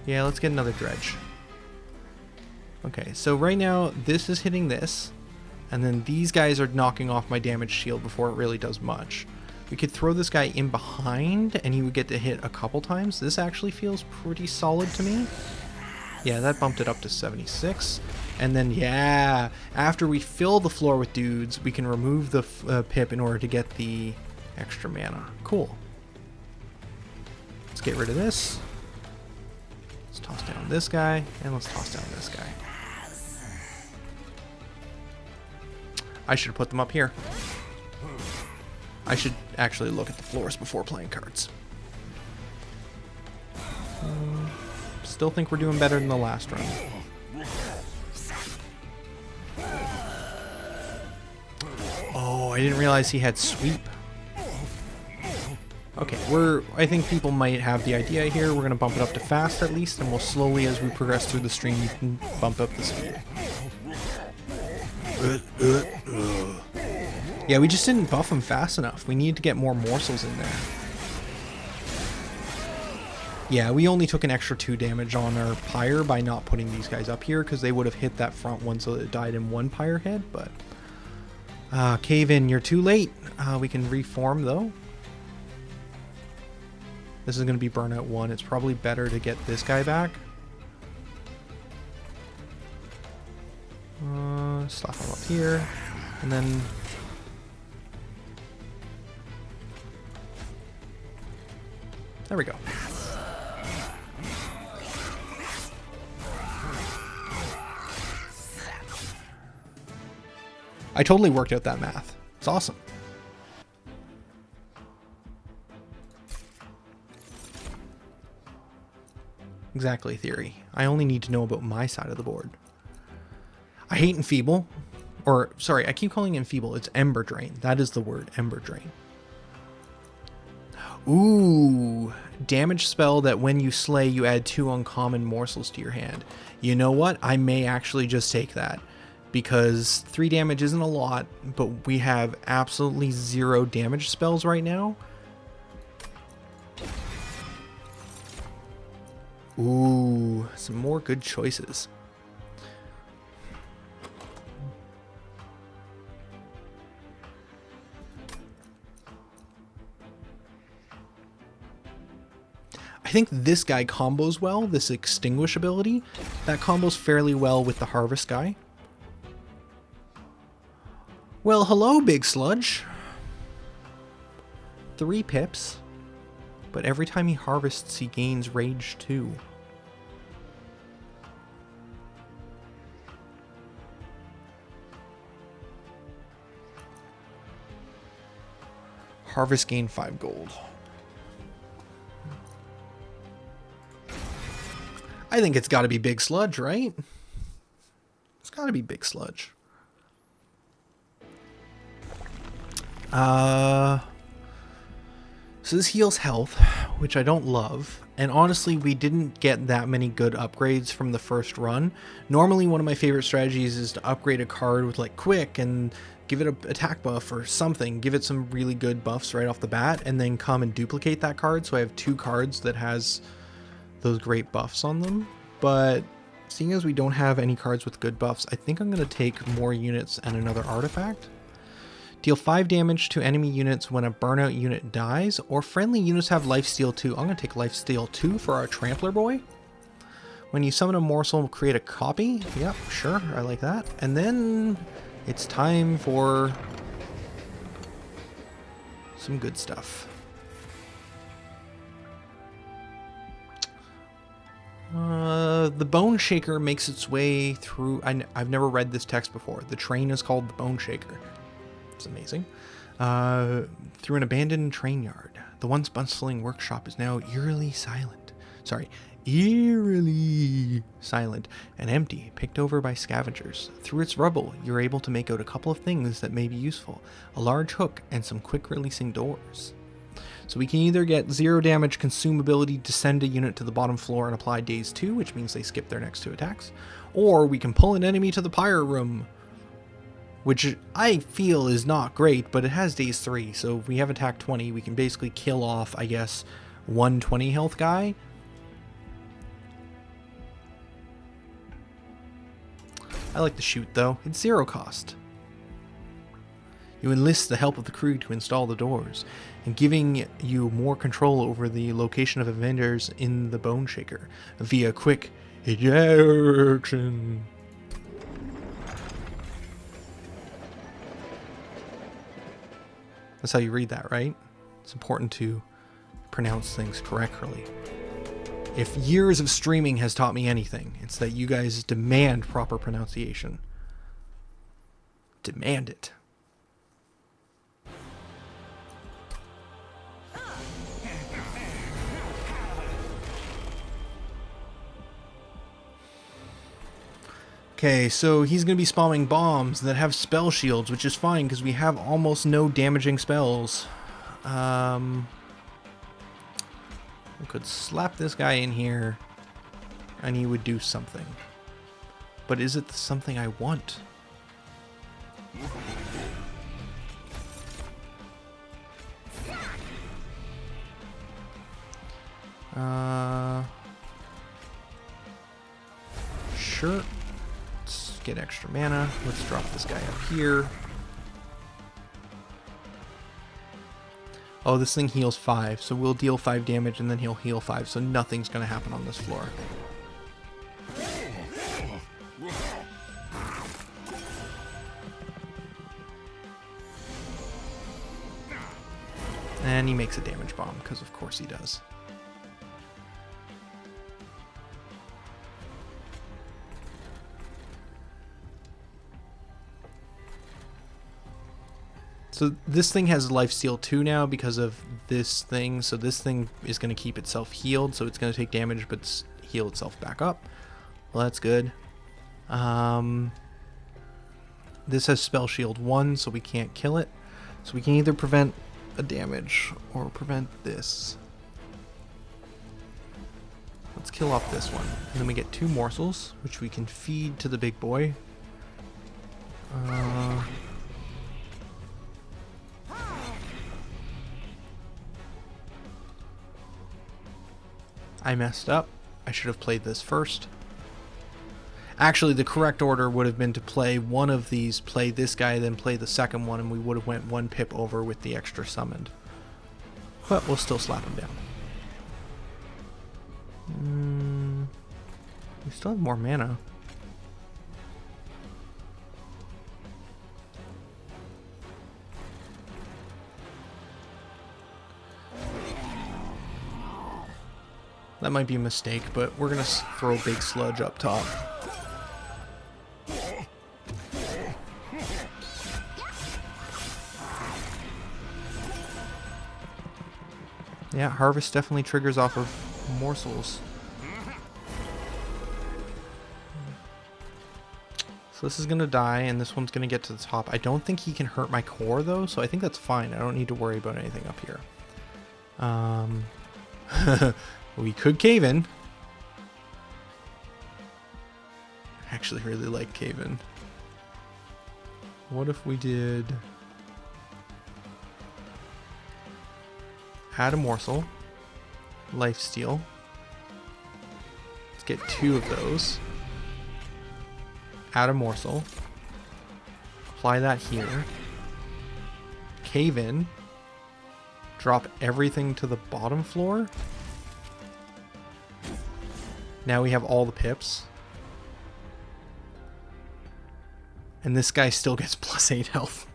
Yeah, let's get another dredge. Okay, so right now this is hitting this, and then these guys are knocking off my damage shield before it really does much. We could throw this guy in behind and he would get to hit a couple times. This actually feels pretty solid to me. Yeah, that bumped it up to 76. And then, yeah, after we fill the floor with dudes, we can remove the pip in order to get the extra mana. Cool. Let's get rid of this. Let's toss down this guy, and let's toss down this guy. I should have put them up here. I should actually look at the floors before playing cards. Still think we're doing better than the last run. Oh, I didn't realize he had sweep. Okay, I think people might have the idea here. We're going to bump it up to fast at least, and we'll slowly, as we progress through the stream, you can bump up the speed. Yeah, we just didn't buff him fast enough. We need to get more morsels in there. Yeah, we only took an extra 2 damage on our pyre by not putting these guys up here, because they would have hit that front one so that it died in 1 pyre head, but... cave in, you're too late. We can reform, though. This is going to be burnout 1. It's probably better to get this guy back. Slap him up here, and then... There we go. I totally worked out that math. It's awesome. Exactly, theory. I only need to know about my side of the board. I hate Enfeeble. Or, sorry, I keep calling it Enfeeble. It's Ember Drain. That is the word, Ember Drain. Ooh, damage spell that when you slay, you add 2 uncommon morsels to your hand. You know what? I may actually just take that, because 3 damage isn't a lot, but we have absolutely 0 damage spells right now. Ooh, some more good choices. I think this guy combos well, this extinguish ability. That combos fairly well with the harvest guy. Well, hello, Big Sludge. 3 pips. But every time he harvests, he gains Rage 2. Harvest gain 5 gold. I think it's got to be Big Sludge, right? It's got to be Big Sludge. So this heals health, which I don't love. And honestly, we didn't get that many good upgrades from the first run. Normally, one of my favorite strategies is to upgrade a card with like Quick and give it an attack buff or something. Give it some really good buffs right off the bat, and then come and duplicate that card. So I have 2 cards that has those great buffs on them. But seeing as we don't have any cards with good buffs, I think I'm going to take more units and another artifact. Deal 5 damage to enemy units when a burnout unit dies, or friendly units have lifesteal 2. I'm going to take lifesteal 2 for our Trampler boy. When you summon a morsel, create a copy. Yep, sure, I like that. And then it's time for some good stuff. The Bone Shaker makes its way through... I've never read this text before. The train is called the Bone Shaker. It's amazing. Through an abandoned train yard. The once bustling workshop is now eerily silent. Eerily silent and empty, picked over by scavengers. Through its rubble, you're able to make out a couple of things that may be useful. A large hook and some quick releasing doors. So we can either get 0 damage consume ability to send a unit to the bottom floor and apply daze 2, which means they skip their next 2 attacks. Or we can pull an enemy to the pyre room, which I feel is not great, but it has daze 3, so if we have attack 20, we can basically kill off, I guess, 120 health guy. I like the shoot, though. It's 0 cost. You enlist the help of the crew to install the doors, and giving you more control over the location of vendors in the Bone Shaker via quick ejection. That's how you read that, right? It's important to pronounce things correctly. If years of streaming has taught me anything, it's that you guys demand proper pronunciation. Demand it. Okay, so he's going to be spamming bombs that have spell shields, which is fine because we have almost no damaging spells. We could slap this guy in here and he would do something. But is it something I want? Sure. Let's get extra mana. Let's drop this guy up here. Oh, this thing heals 5, so we'll deal 5 damage and then he'll heal 5, so nothing's going to happen on this floor. And he makes a damage bomb, because of course he does. So this thing has lifesteal 2 now because of this thing. So this thing is going to keep itself healed. So it's going to take damage but heal itself back up. Well, that's good. This has spell shield 1, so we can't kill it. So we can either prevent a damage or prevent this. Let's kill off this one. And then we get 2 morsels, which we can feed to the big boy. I messed up. I should have played this first. Actually, the correct order would have been to play one of these, play this guy, then play the second one, and we would have went 1 pip over with the extra summoned. But we'll still slap him down. We still have more mana. That might be a mistake, but we're going to throw Big Sludge up top. Yeah, Harvest definitely triggers off of morsels. So this is going to die, and this one's going to get to the top. I don't think he can hurt my core, though, so I think that's fine. I don't need to worry about anything up here. We could cave in. I actually really like cave in. What if we did... add a morsel. Lifesteal. Let's get 2 of those. Add a morsel. Apply that here. Cave in. Drop everything to the bottom floor. Now we have all the pips. And this guy still gets +8 health.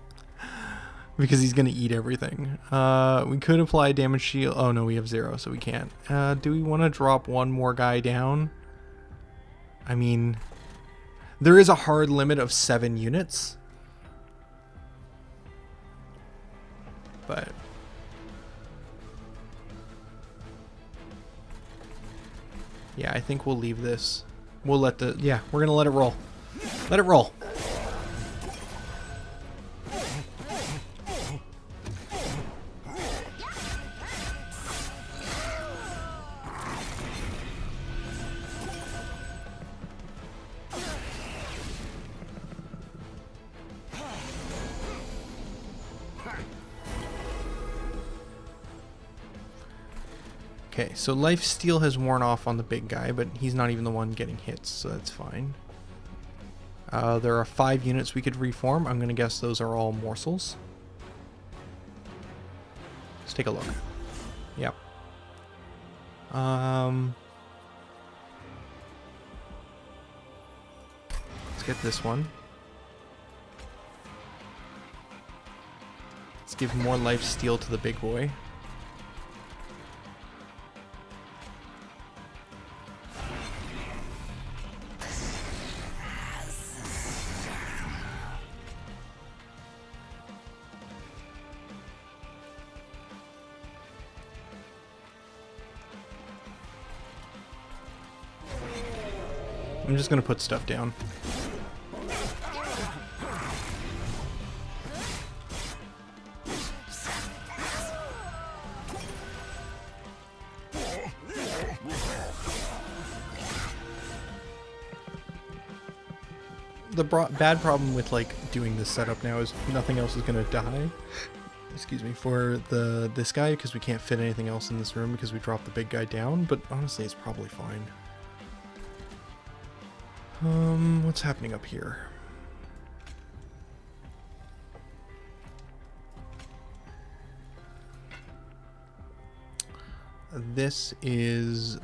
Because he's going to eat everything. We could apply damage shield. Oh no, we have 0, so we can't. Do we want to drop 1 more guy down? I mean, there is a hard limit of 7 units. But... yeah, I think we'll leave this. We'll let the... yeah, we're going to let it roll. Let it roll. Okay, so lifesteal has worn off on the big guy, but he's not even the one getting hits, so that's fine. There are 5 units we could reform. I'm going to guess those are all morsels. Let's take a look. Yep. Let's get this one. Let's give more lifesteal to the big boy. I'm just going to put stuff down. The bad problem with like doing this setup now is nothing else is going to die. Excuse me, for this guy, because we can't fit anything else in this room because we dropped the big guy down, but honestly it's probably fine. What's happening up here? This is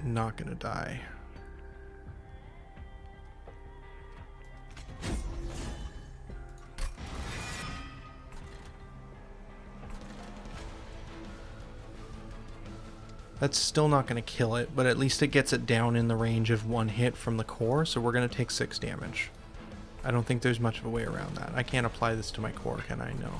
not gonna die. That's still not going to kill it, but at least it gets it down in the range of 1 hit from the core, so we're going to take 6 damage. I don't think there's much of a way around that. I can't apply this to my core, can I? No.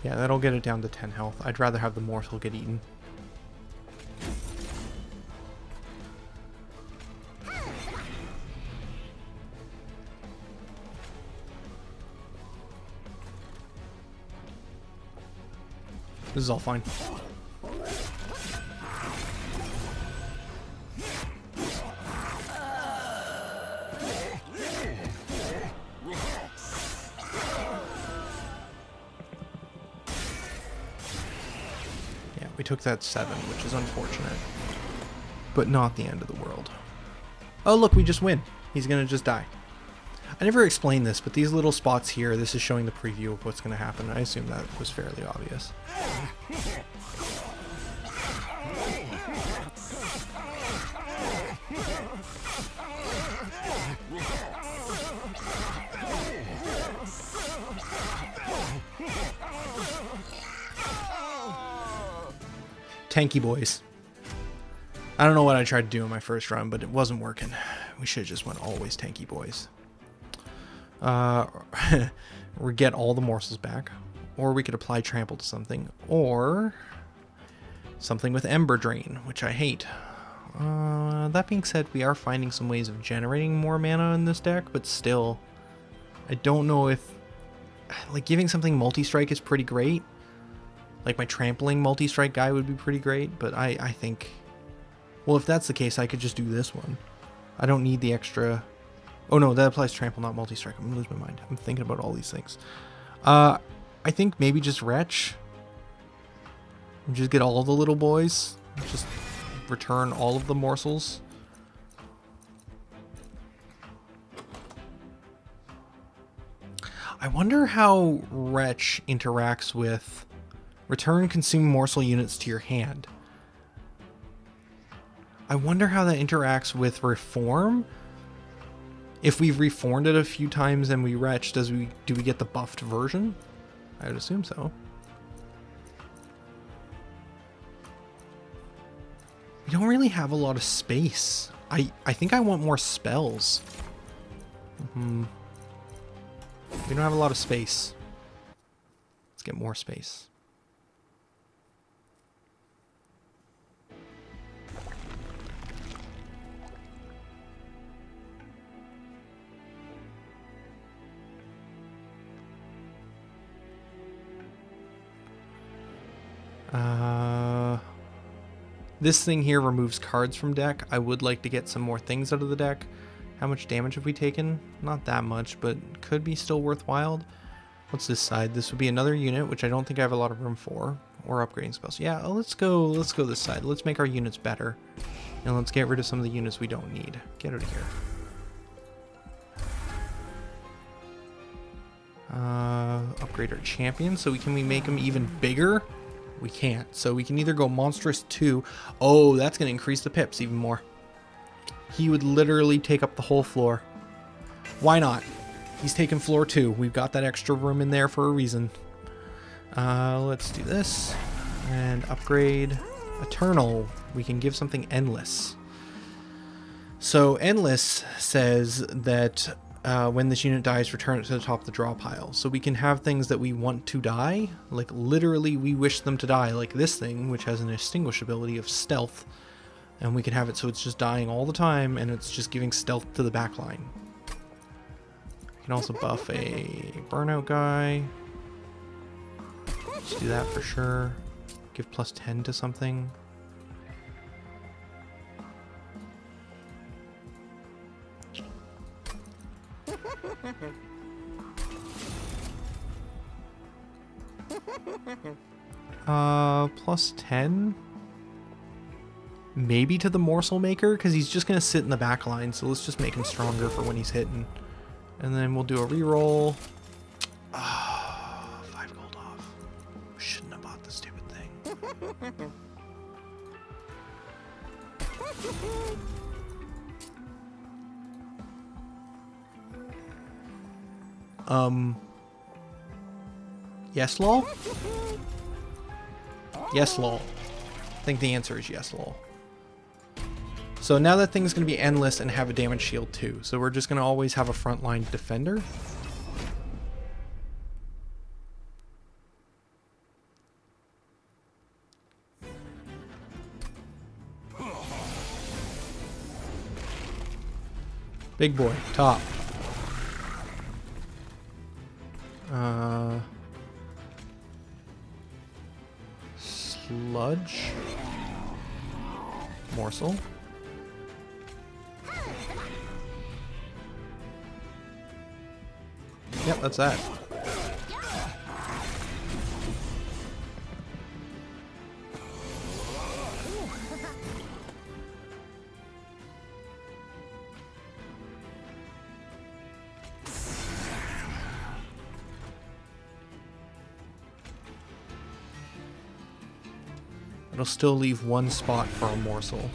Yeah, that'll get it down to 10 health. I'd rather have the morsel get eaten. This is all fine. Yeah, we took that 7, which is unfortunate. But not the end of the world. Oh, look, we just win. He's going to just die. I never explained this, but these little spots here, this is showing the preview of what's going to happen. I assume that was fairly obvious. Tanky boys. I don't know what I tried to do in my first run, but it wasn't working. We should have just went always tanky boys. We get all the morsels back, or we could apply trample to something, or something with Ember Drain, which I hate. That being said, we are finding some ways of generating more mana in this deck, but still, I don't know if, like, giving something multi-strike is pretty great. Like, my trampling multi-strike guy would be pretty great, but I think, well, if that's the case, I could just do this one. I don't need the extra. Oh no, that applies trample, not multi-strike. I'm gonna lose my mind. I'm thinking about all these things. I think maybe just Wretch. Just get all the little boys. Just return all of the morsels. I wonder how Wretch interacts with return consume morsel units to your hand. I wonder how that interacts with Reform. If we've reformed it a few times and we Wretch, do we get the buffed version? I would assume so. We don't really have a lot of space. I think I want more spells. We don't have a lot of space. Let's get more space. This thing here removes cards from deck. I would like to get some more things out of the deck. How much damage have we taken? Not that much, but could be still worthwhile. What's this side? This would be another unit, which I don't think I have a lot of room for. Or upgrading spells. Yeah, let's go this side. Let's make our units better. And let's get rid of some of the units we don't need. Get out of here. Upgrade our champion. So can we make them even bigger? We can't. So we can either go Monstrous 2. Oh, that's going to increase the pips even more. He would literally take up the whole floor. Why not? He's taking floor 2. We've got that extra room in there for a reason. Let's do this. And upgrade Eternal. We can give something Endless. So Endless says that when this unit dies, return it to the top of the draw pile. So we can have things that we want to die, like literally we wish them to die, like this thing, which has an extinguish ability of stealth, and we can have it so it's just dying all the time, and it's just giving stealth to the back line. We can also buff a burnout guy. Let's do that for sure. Give plus 10 to something. Plus 10? Maybe to the Morsel Maker, because he's just going to sit in the back line, so let's just make him stronger for when he's hitting. And then we'll do a reroll. 5 gold off. Shouldn't have bought the stupid thing. Yes, lol? Yes, lol. I think the answer is yes, lol. So now that thing's going to be endless and have a damage shield too. So we're just going to always have a frontline defender. Big boy, top. Sludge. Morsel. Yep, that's that. It'll still leave one spot for a morsel.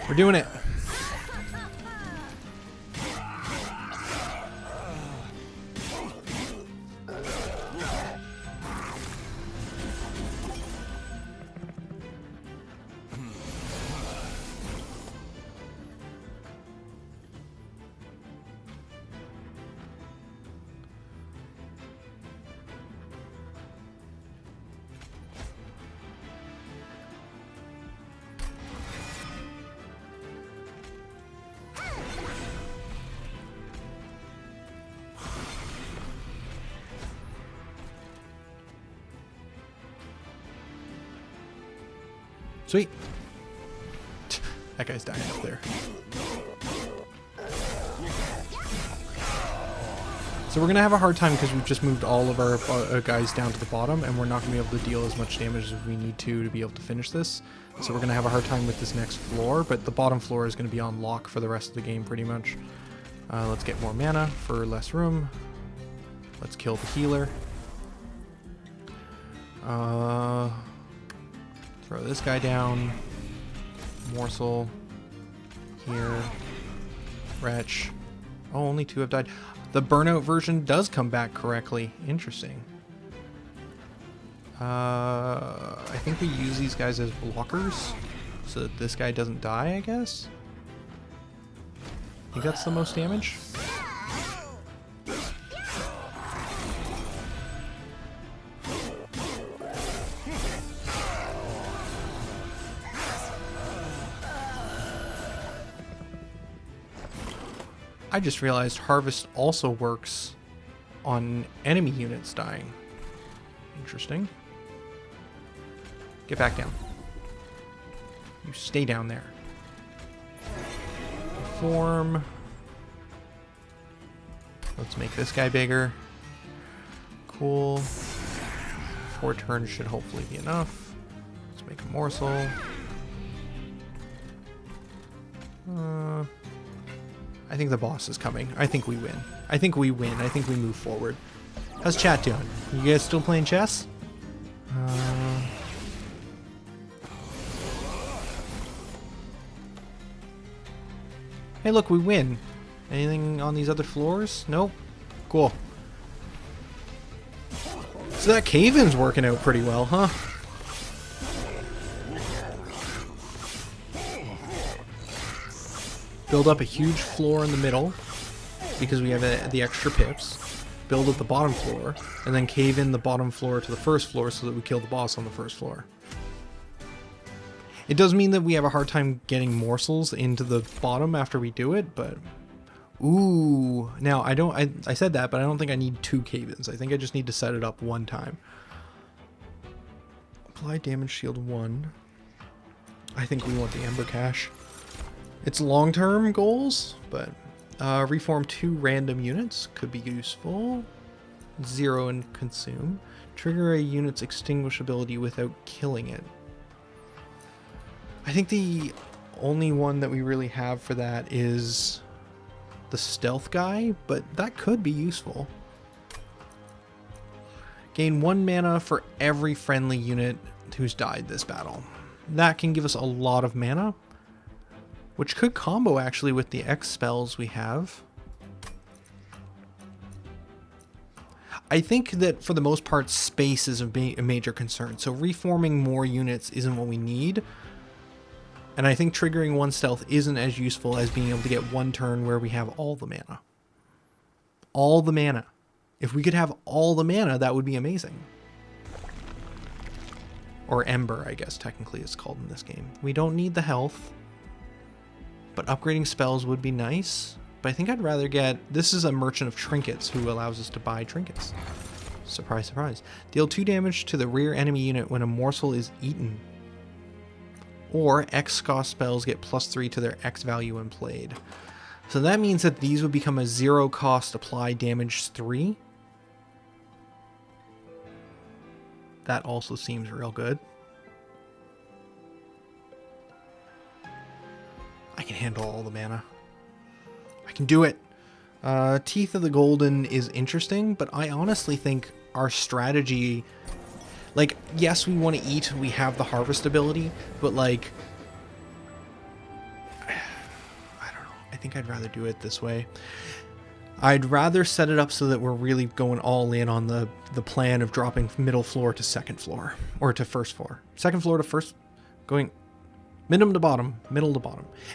We're doing it. Sweet. That guy's dying up there. So we're going to have a hard time because we've just moved all of our guys down to the bottom, and we're not going to be able to deal as much damage as we need to be able to finish this. So we're going to have a hard time with this next floor, but the bottom floor is going to be on lock for the rest of the game pretty much. Let's get more mana for less room. Let's kill the healer. Throw this guy down. Morsel. Here. Wretch. Oh, only 2 have died. The burnout version does come back correctly. Interesting. I think we use these guys as blockers so that this guy doesn't die, I guess. He gets the most damage. I just realized Harvest also works on enemy units dying. Interesting. Get back down. You stay down there. Form. Let's make this guy bigger. Cool. 4 turns should hopefully be enough. Let's make a morsel. I think the boss is coming. I think we win. I think we win. I think we move forward. How's chat doing? You guys still playing chess? Hey, look, we win. Anything on these other floors? Nope. Cool. So that cave-in's working out pretty well, huh? Build up a huge floor in the middle because we have the extra pips. Build up the bottom floor, and then cave in the bottom floor to the first floor so that we kill the boss on the first floor. It does mean that we have a hard time getting morsels into the bottom after we do it, but... Ooh. Now, I said that, but I don't think I need 2 cave-ins. I think I just need to set it up 1 time. Apply damage shield 1. I think we want the Ember Cache. It's long-term goals, but reform 2 random units could be useful. 0 and consume. Trigger a unit's extinguishability without killing it. I think the only one that we really have for that is the stealth guy, but that could be useful. Gain 1 mana for every friendly unit who's died this battle. That can give us a lot of mana, which could combo actually with the X spells we have. I think that for the most part, space is a major concern. So reforming more units isn't what we need. And I think triggering 1 stealth isn't as useful as being able to get 1 turn where we have all the mana. All the mana. If we could have all the mana, that would be amazing. Or Ember, I guess technically it's called in this game. We don't need the health. but upgrading spells would be nice. But I think I'd rather get... This is a Merchant of Trinkets who allows us to buy trinkets. Surprise, surprise. Deal 2 damage to the rear enemy unit when a morsel is eaten. Or X cost spells get +3 to their X value when played. So that means that these would become a 0 cost apply damage 3. That also seems real good. I can handle all the mana. I can do it. Teeth of the Golden is interesting, but I honestly think our strategy... Like, yes, we want to eat, we have the harvest ability, but like... I don't know. I think I'd rather do it this way. I'd rather set it up so that we're really going all in on the plan of dropping middle floor to second floor. Or to first floor. Second floor to first... Going... Middle to bottom.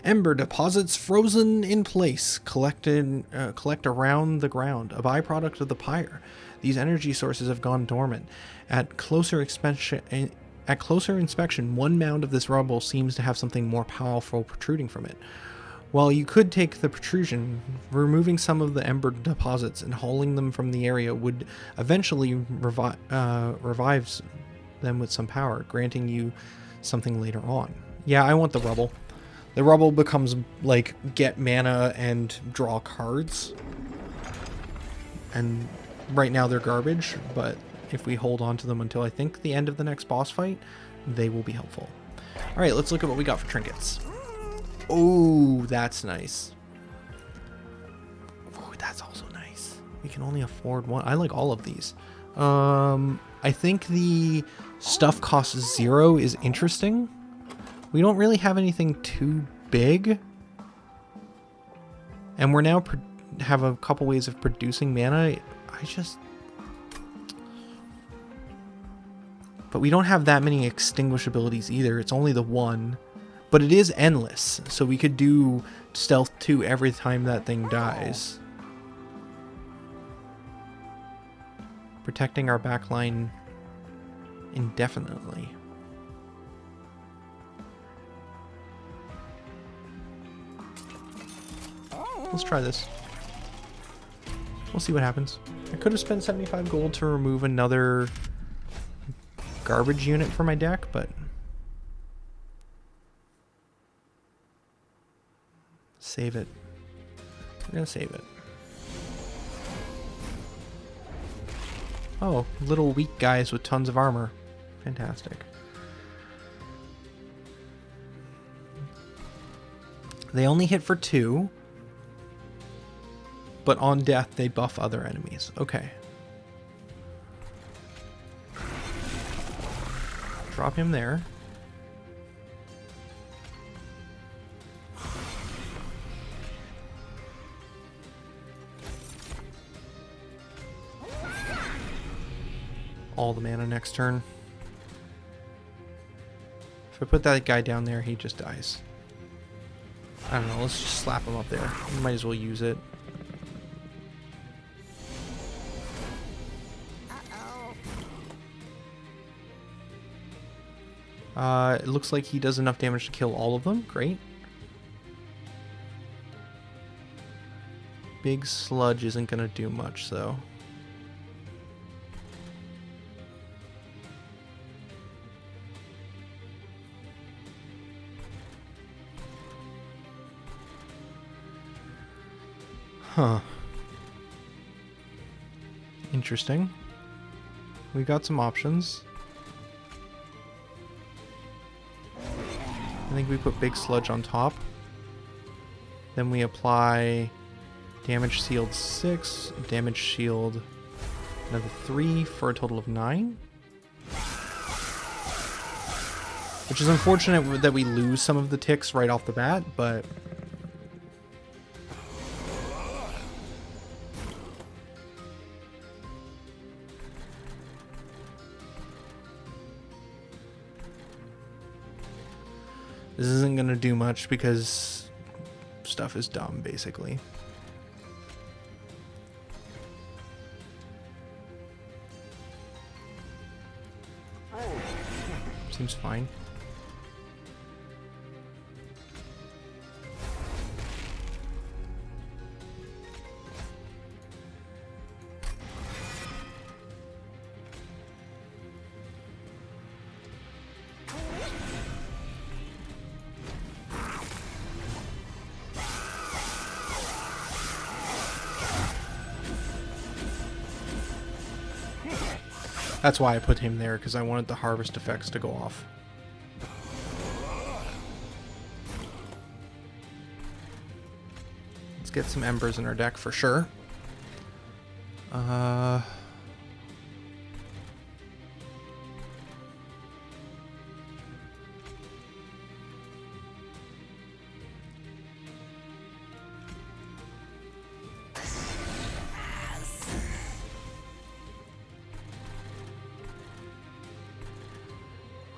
Ember deposits frozen in place. Collect around the ground. A byproduct of the pyre. These energy sources have gone dormant. At closer inspection, one mound of this rubble seems to have something more powerful protruding from it. While you could take the protrusion, removing some of the ember deposits and hauling them from the area would eventually revive them with some power, granting you something later on. Yeah, I want the rubble. The rubble becomes like get mana and draw cards. And right now they're garbage, but if we hold on to them until I think the end of the next boss fight, they will be helpful. Alright, let's look at what we got for trinkets. Oh, that's nice. Oh, that's also nice. We can only afford one. I like all of these. I think the stuff costs 0 is interesting. We don't really have anything too big. And we're now have a couple ways of producing mana. But we don't have that many extinguish abilities either. It's only the one. But it is endless. So we could do stealth 2 every time that thing dies. Protecting our backline indefinitely. Let's try this. We'll see what happens. I could have spent 75 gold to remove another garbage unit for my deck, but save it. We're gonna save it. Oh, little weak guys with tons of armor. Fantastic. They only hit for 2. But on death, they buff other enemies. Okay. Drop him there. All the mana next turn. If I put that guy down there, he just dies. I don't know, let's just slap him up there. We might as well use it. It looks like he does enough damage to kill all of them. Great. Big sludge isn't going to do much, though. Huh. Interesting. We got some options. I think we put Big Sludge on top. Then we apply Damage Shield 6, Damage Shield another 3 for a total of 9. Which is unfortunate that we lose some of the ticks right off the bat, but this isn't going to do much because stuff is dumb, basically. Seems fine. That's why I put him there, because I wanted the harvest effects to go off. Let's get some embers in our deck for sure.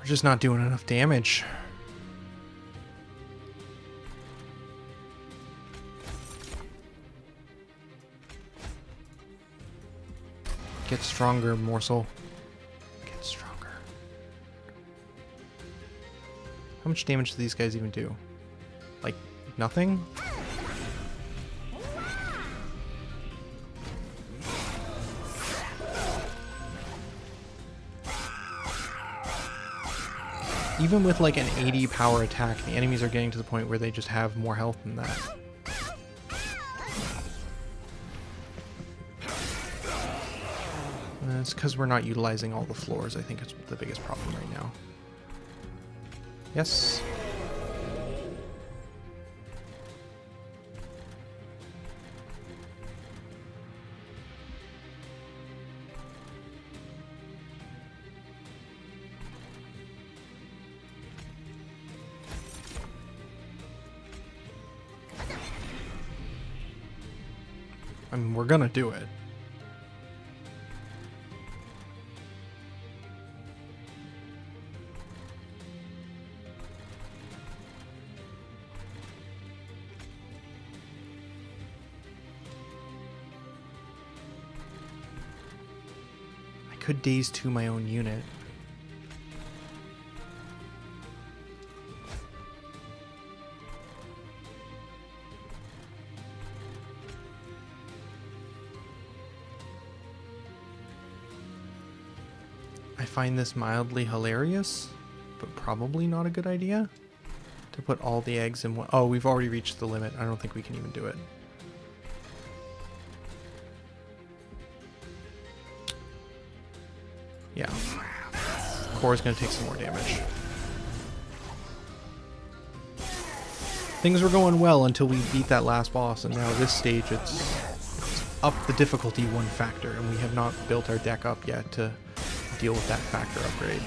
Just not doing enough damage. Get stronger, morsel. Get stronger. How much damage do these guys even do? Like, nothing? Even with like an 80 power attack, the enemies are getting to the point where they just have more health than that. It's because we're not utilizing all the floors. I think it's the biggest problem right now. Yes. I mean, we're gonna do it. I could daze to my own unit. I find this mildly hilarious, but probably not a good idea to put all the eggs in one. Oh, we've already reached the limit. I don't think we can even do it. Yeah. Core is going to take some more damage. Things were going well until we beat that last boss, and now this stage it's up the difficulty one factor, and we have not built our deck up yet to deal with that factor upgrade.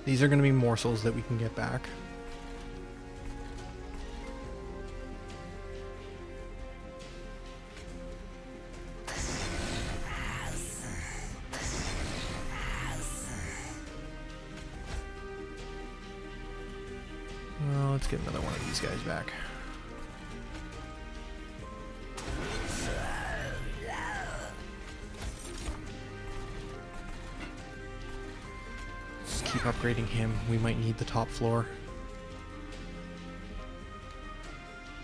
These are going to be morsels that we can get back. Well, let's get another one of these guys back. Keep upgrading him. We might need the top floor.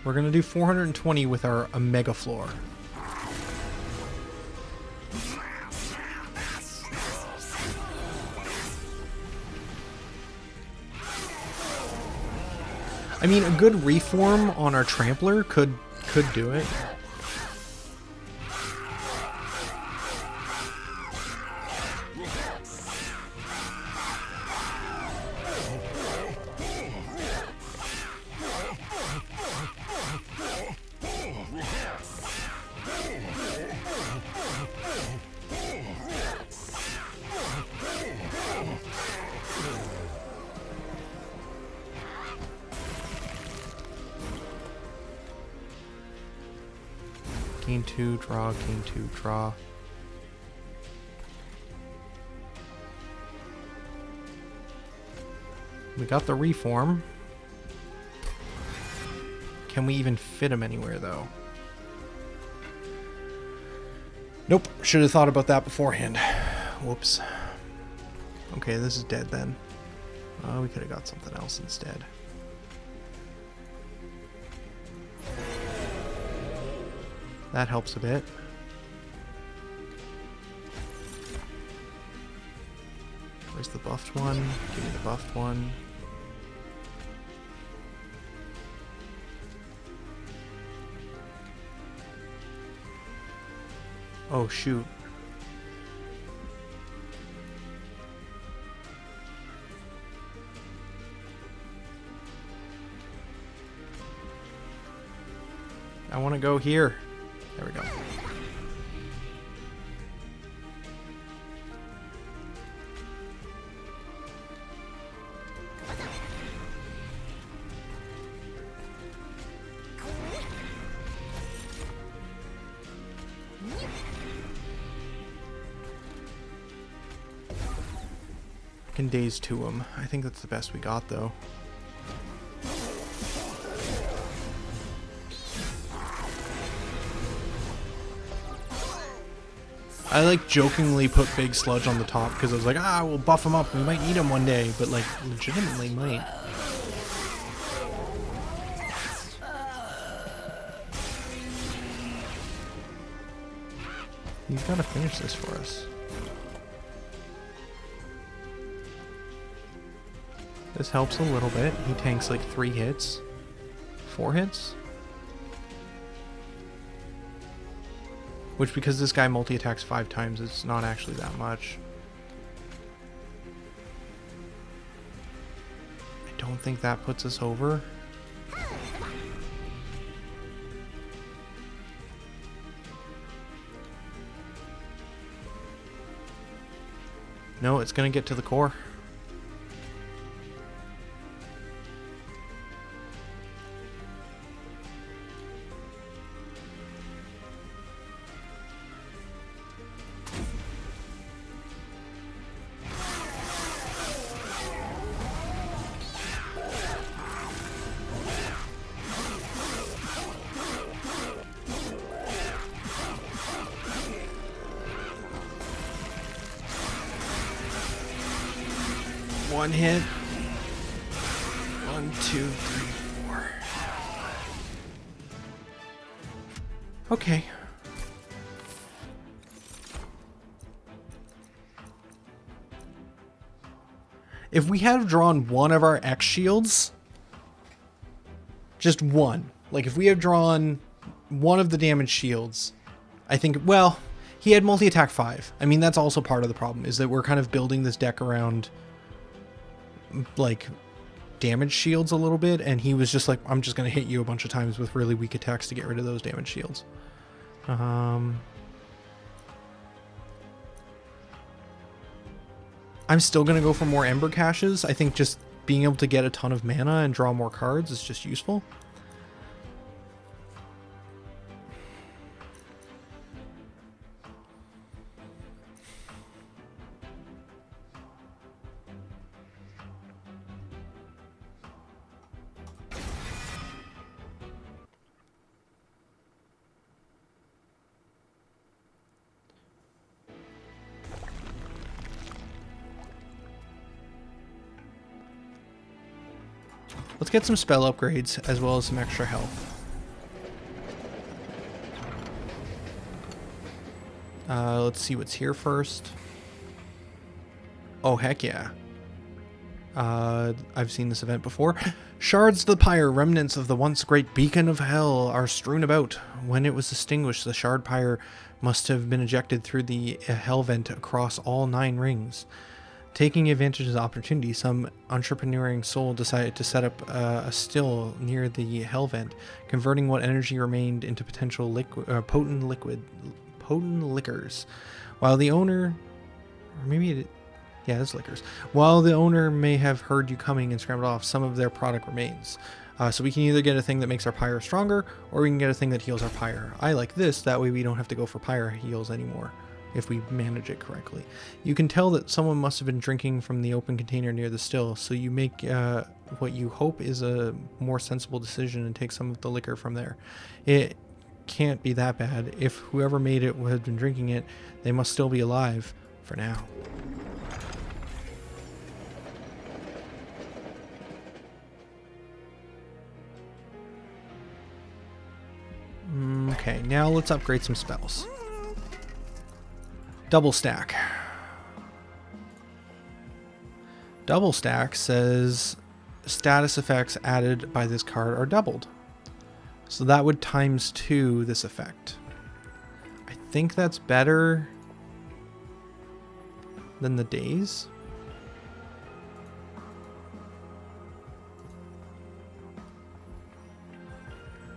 We're gonna do 420 with our Omega floor. I mean, a good reform on our Trampler could do it. Gain 2, draw, gain 2, draw. We got the reform. Can we even fit him anywhere, though? Nope. Should have thought about that beforehand. Whoops. Okay, this is dead then. We could have got something else instead. That helps a bit. Where's the buffed one? Give me the buffed one. Oh, shoot. I want to go here. There we go. Can daze to him. I think that's the best we got, though. I like jokingly put Big Sludge on the top because I was like, we'll buff him up. We might need him one day, but like legitimately might. He's got to finish this for us. This helps a little bit. He tanks like 3 hits. 4 hits? Which, because this guy multi-attacks 5 times, it's not actually that much. I don't think that puts us over. No, it's gonna get to the core. One hit. 1, 2, 3, 4. Okay. If we had drawn one of our X shields, just one, like if we have drawn one of the damage shields, I think, well, he had multi-attack 5. I mean, that's also part of the problem, is that we're kind of building this deck around like damage shields a little bit, and he was just like, I'm just gonna hit you a bunch of times with really weak attacks to get rid of those damage shields. I'm still gonna go for more Ember caches. I think just being able to get a ton of mana and draw more cards is just useful. Let's get some spell upgrades as well as some extra health. Let's see what's here first. Oh, heck yeah. I've seen this event before. Shards of the pyre, remnants of the once great beacon of hell, are strewn about. When it was extinguished, the shard pyre must have been ejected through the hell vent across all 9 rings. Taking advantage of the opportunity, some entrepreneuring soul decided to set up a still near the hell vent, converting what energy remained into potential potent liquors. While the owner, or maybe yeah, it's liquors. While the owner may have heard you coming and scrambled off, some of their product remains. So we can either get a thing that makes our pyre stronger, or we can get a thing that heals our pyre. I like this, that way we don't have to go for pyre heals anymore, if we manage it correctly. You can tell that someone must have been drinking from the open container near the still, so you make what you hope is a more sensible decision and take some of the liquor from there. It can't be that bad. If whoever made it had been drinking it, they must still be alive for now. Okay, now let's upgrade some spells. Double stack. Double stack says status effects added by this card are doubled. So that would times 2 this effect. I think that's better than the days.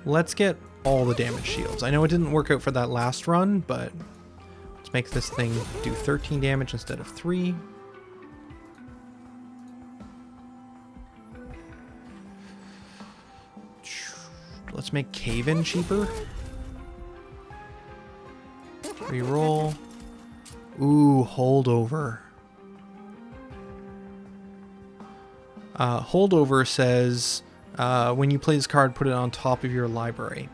Let's get all the damage shields. I know it didn't work out for that last run, but let's make this thing do 13 damage instead of 3. Let's make Cave-In cheaper. Reroll. Ooh, Holdover. Holdover says, when you play this card, put it on top of your library.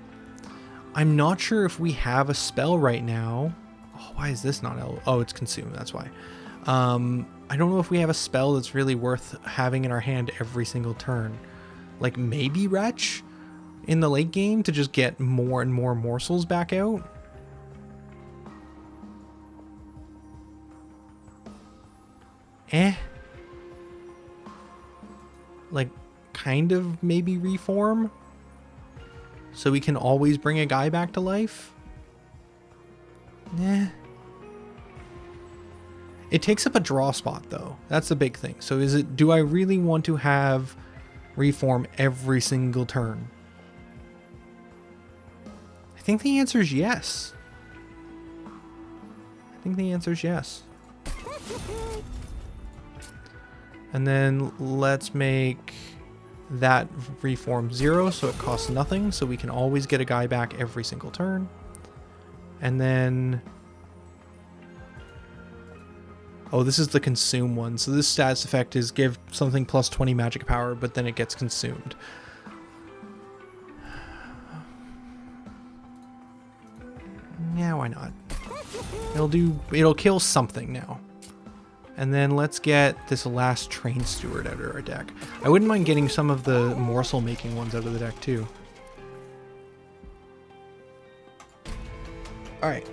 I'm not sure if we have a spell right now. Oh, why is this not... Oh, it's Consume, that's why. I don't know if we have a spell that's really worth having in our hand every single turn. Like maybe Retch in the late game to just get more and more morsels back out. Like kind of maybe Reform so we can always bring a guy back to life. It takes up a draw spot though. That's the big thing. So do I really want to have Reform every single turn? I think the answer is yes. And then let's make that Reform 0 so it costs nothing, so we can always get a guy back every single turn. And then... Oh, this is the Consume one. So this status effect is give something plus 20 magic power, but then it gets consumed. Yeah, why not? It'll kill something now. And then let's get this last Train Steward out of our deck. I wouldn't mind getting some of the morsel making ones out of the deck too. Alright.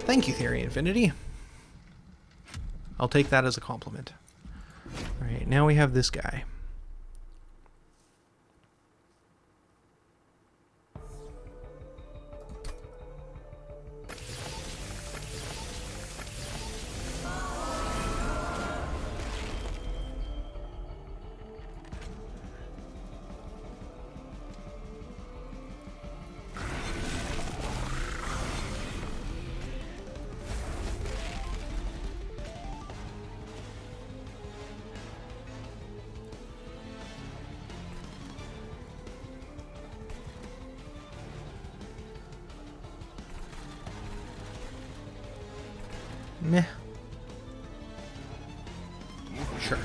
Thank you, Theory Infinity. I'll take that as a compliment. Alright, now we have this guy. Meh. Sure.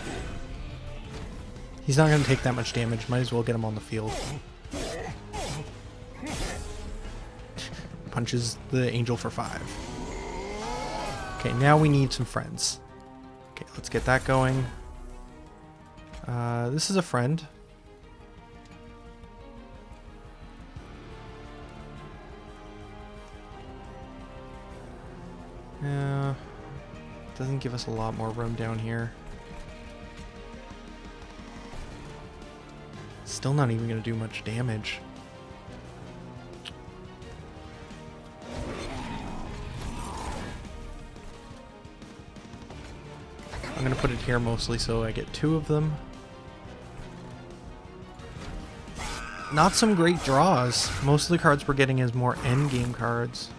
He's not going to take that much damage. Might as well get him on the field. Punches the angel for 5. Okay, now we need some friends. Okay, let's get that going. This is a friend. Yeah. Doesn't give us a lot more room down here. Still not even going to do much damage. I'm going to put it here mostly so I get 2 of them. Not some great draws. Most of the cards we're getting is more endgame cards.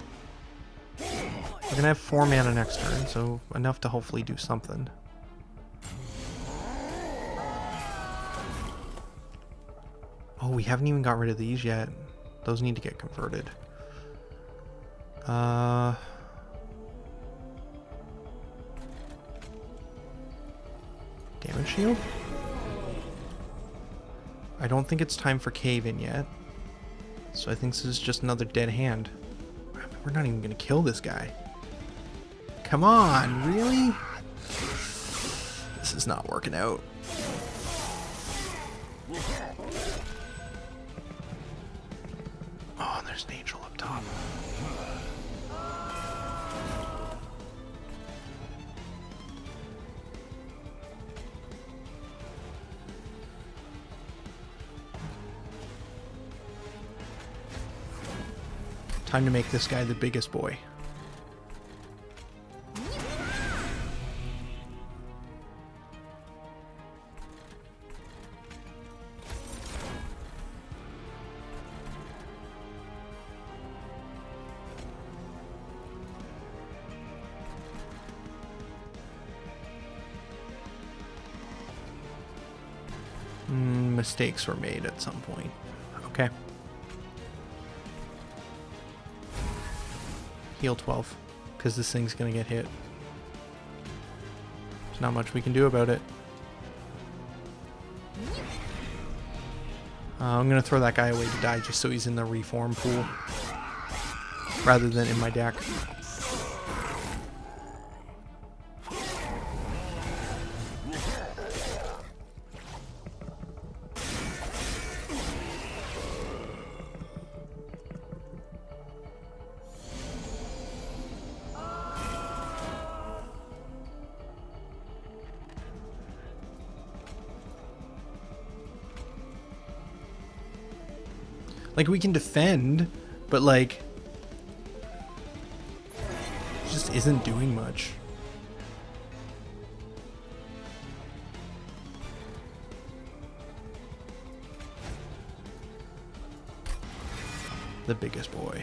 We're gonna have 4 mana next turn, so enough to hopefully do something. Oh, we haven't even got rid of these yet. Those need to get converted. Damage shield? I don't think it's time for Cave-In yet. So I think this is just another dead hand. We're not even gonna kill this guy. Come on, really? This is not working out. Oh, and there's an angel up top. Time to make this guy the biggest boy. mistakes were made at some point. Okay. Heal 12, because this thing's going to get hit. There's not much we can do about it. I'm going to throw that guy away to die just so he's in the reform pool rather than in my deck. Like, we can defend, but, like, it just isn't doing much. The biggest boy.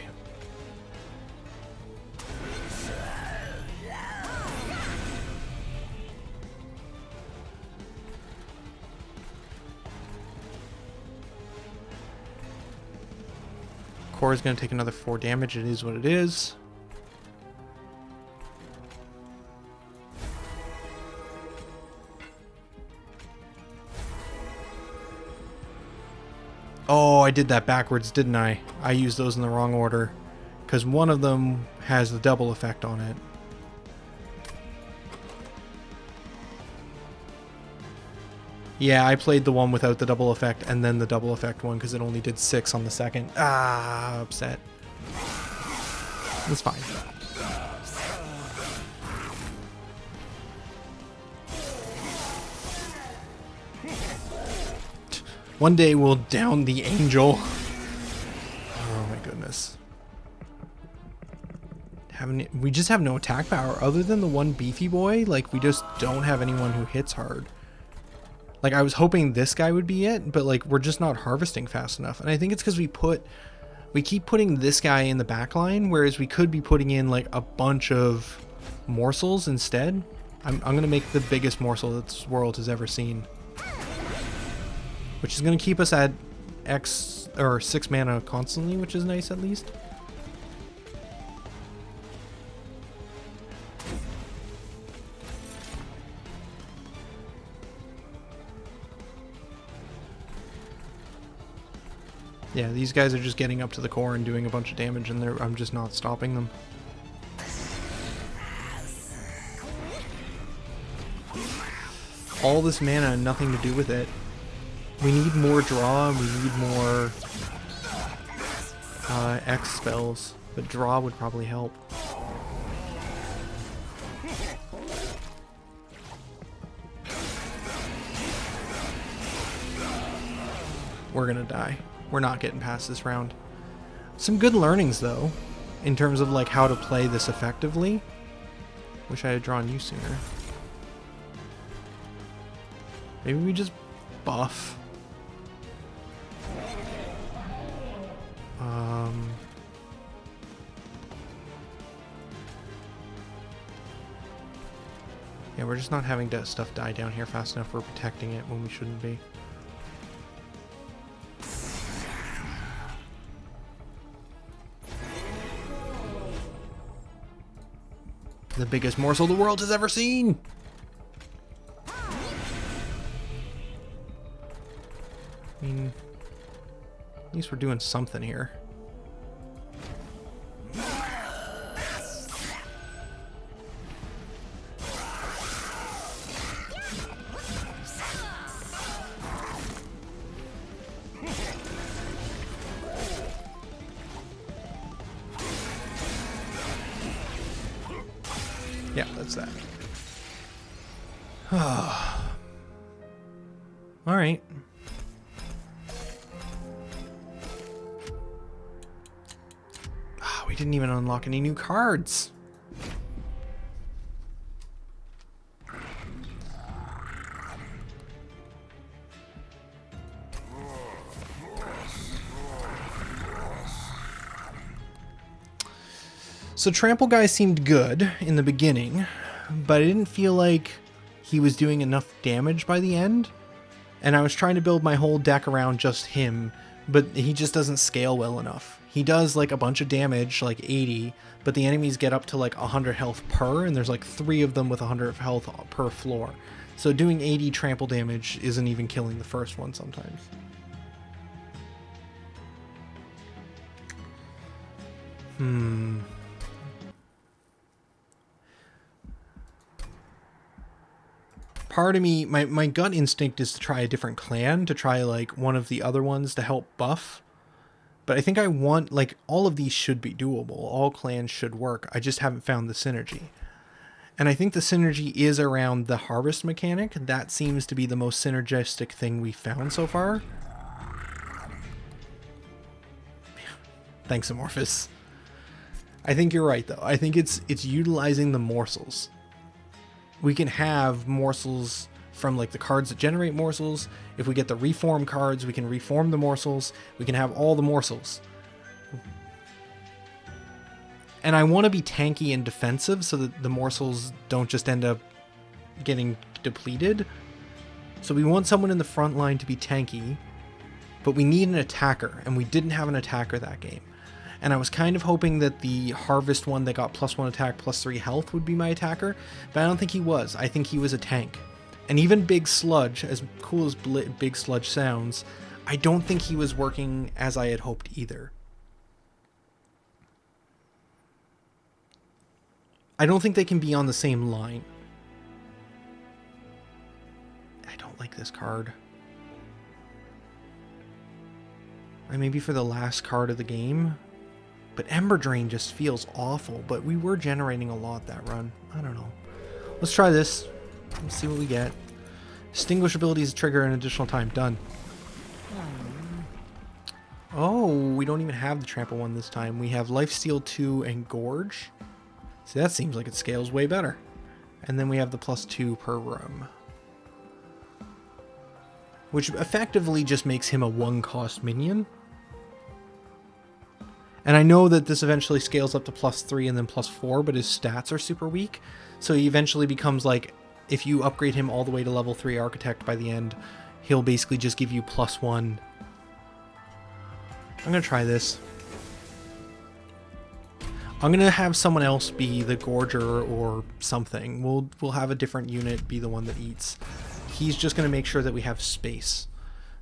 Core is going to take another 4 damage. It is what it is. Oh, I did that backwards, didn't I? I used those in the wrong order, because one of them has the double effect on it. Yeah, I played the one without the double effect and then the double effect one because it only did 6 on the second. Ah, upset. It's fine. One day we'll down the angel. Oh my goodness. We just have no attack power other than the one beefy boy. Like, we just don't have anyone who hits hard. Like, I was hoping this guy would be it, but, like, we're just not harvesting fast enough. And I think it's because we keep putting this guy in the back line, whereas we could be putting in, like, a bunch of morsels instead. I'm going to make the biggest morsel that this world has ever seen. Which is going to keep us at 6 mana constantly, which is nice at least. Yeah, these guys are just getting up to the core and doing a bunch of damage, and I'm just not stopping them. All this mana and nothing to do with it. We need more draw, and we need more X spells, but draw would probably help. We're gonna die. We're not getting past this round. Some good learnings, though, in terms of, like, how to play this effectively. Wish I had drawn you sooner. Maybe we just buff. Yeah, we're just not having stuff die down here fast enough. We're protecting it when we shouldn't be. The biggest morsel the world has ever seen. I mean, at least we're doing something here. Yeah, that's that. All right. We didn't even unlock any new cards. So Trample Guy seemed good in the beginning, but I didn't feel like he was doing enough damage by the end. And I was trying to build my whole deck around just him, but he just doesn't scale well enough. He does like a bunch of damage, like 80, but the enemies get up to like 100 health per, and there's like 3 of them with 100 health per floor. So doing 80 trample damage isn't even killing the first one sometimes. Part of me, my gut instinct is to try a different clan, to try like one of the other ones to help buff. But I think I want, like, all of these should be doable. All clans should work. I just haven't found the synergy. And I think the synergy is around the harvest mechanic. That seems to be the most synergistic thing we've found so far. Thanks, Amorphous. I think you're right, though. I think it's utilizing the morsels. We can have morsels from like the cards that generate morsels. If we get the reform cards, we can reform the morsels. We can have all the morsels. And I want to be tanky and defensive so that the morsels don't just end up getting depleted. So we want someone in the front line to be tanky, but we need an attacker, and we didn't have an attacker that game. And I was kind of hoping that the harvest one that got +1 attack, +3 health would be my attacker, but I don't think he was. I think he was a tank. And even Big Sludge, as cool as Big Sludge sounds, I don't think he was working as I had hoped either. I don't think they can be on the same line. I don't like this card. Maybe for the last card of the game. But Ember Drain just feels awful, but we were generating a lot that run. I don't know. Let's try this. Let's see what we get. Extinguish abilities trigger an additional time. Done. Oh, we don't even have the trample one this time. We have Lifesteal 2 and Gorge. See, that seems like it scales way better. And then we have the +2 per room, which effectively just makes him a 1-cost minion. And I know that this eventually scales up to +3 and then +4, but his stats are super weak. So he eventually becomes like, if you upgrade him all the way to level 3 Architect by the end, he'll basically just give you +1. I'm going to try this. I'm going to have someone else be the Gorger or something. We'll have a different unit be the one that eats. He's just going to make sure that we have space.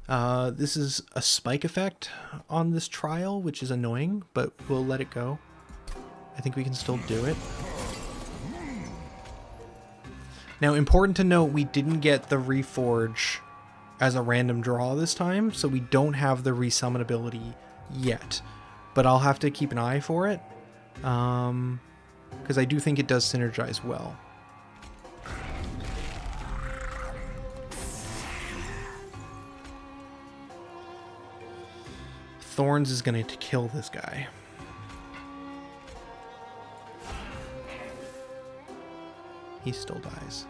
This is a spike effect on this trial, which is annoying, but we'll let it go. I think we can still do it. Now, important to note, we didn't get the Reforge as a random draw this time, so we don't have the resummon ability yet. But I'll have to keep an eye for it, because I do think it does synergize well. Thorns is going to kill this guy. He still dies.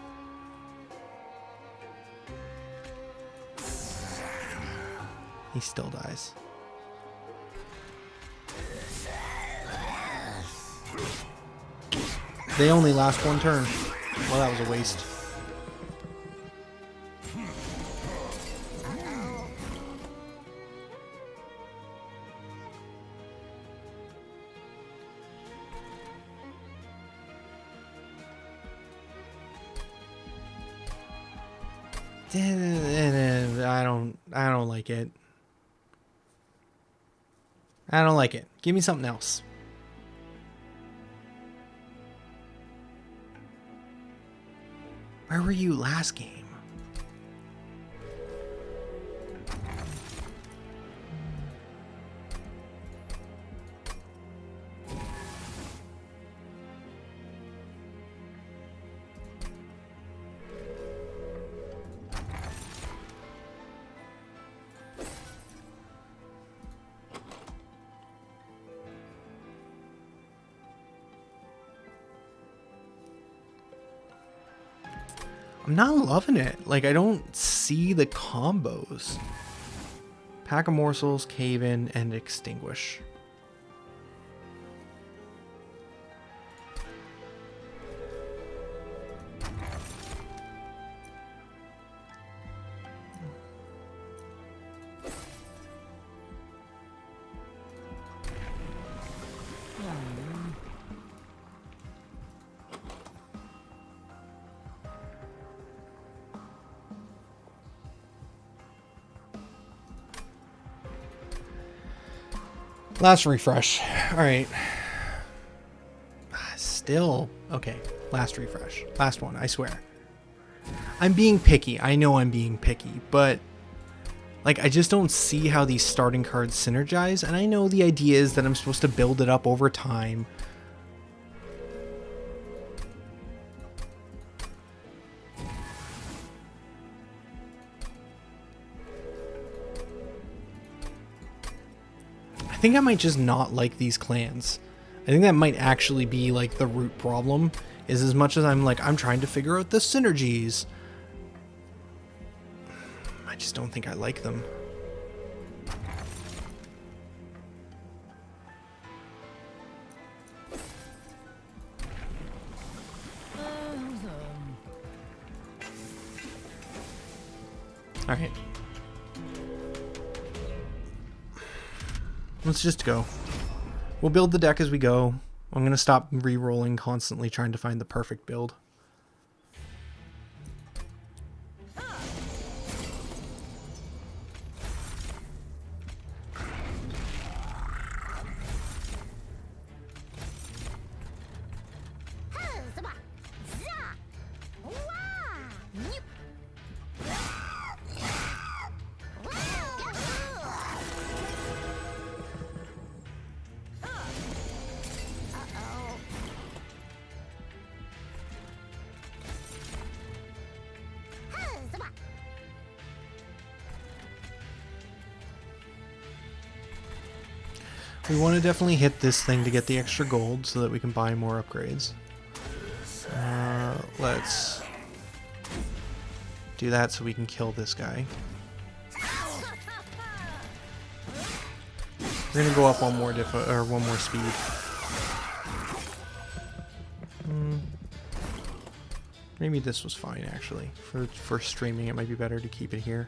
He still dies. They only last 1 turn. Well, that was a waste. I don't like it. I don't like it. Give me something else. Where were you last game? I'm not loving it. Like, I don't see the combos. Pack of Morsels, Cave In, and Extinguish. Last refresh. Alright. Still. Okay. Last refresh. Last one, I swear. I'm being picky. I know I'm being picky, but like, I just don't see how these starting cards synergize, and I know the idea is that I'm supposed to build it up over time. I think I might just not like these clans. I think that might actually be like the root problem, is as much as I'm like, I'm trying to figure out the synergies, I just don't think I like them. Alright. Let's just go. We'll build the deck as we go. I'm going to stop re-rolling constantly trying to find the perfect build. We want to definitely hit this thing to get the extra gold so that we can buy more upgrades. Let's do that so we can kill this guy. We're gonna go up one more speed. Maybe this was fine actually. For streaming, it might be better to keep it here.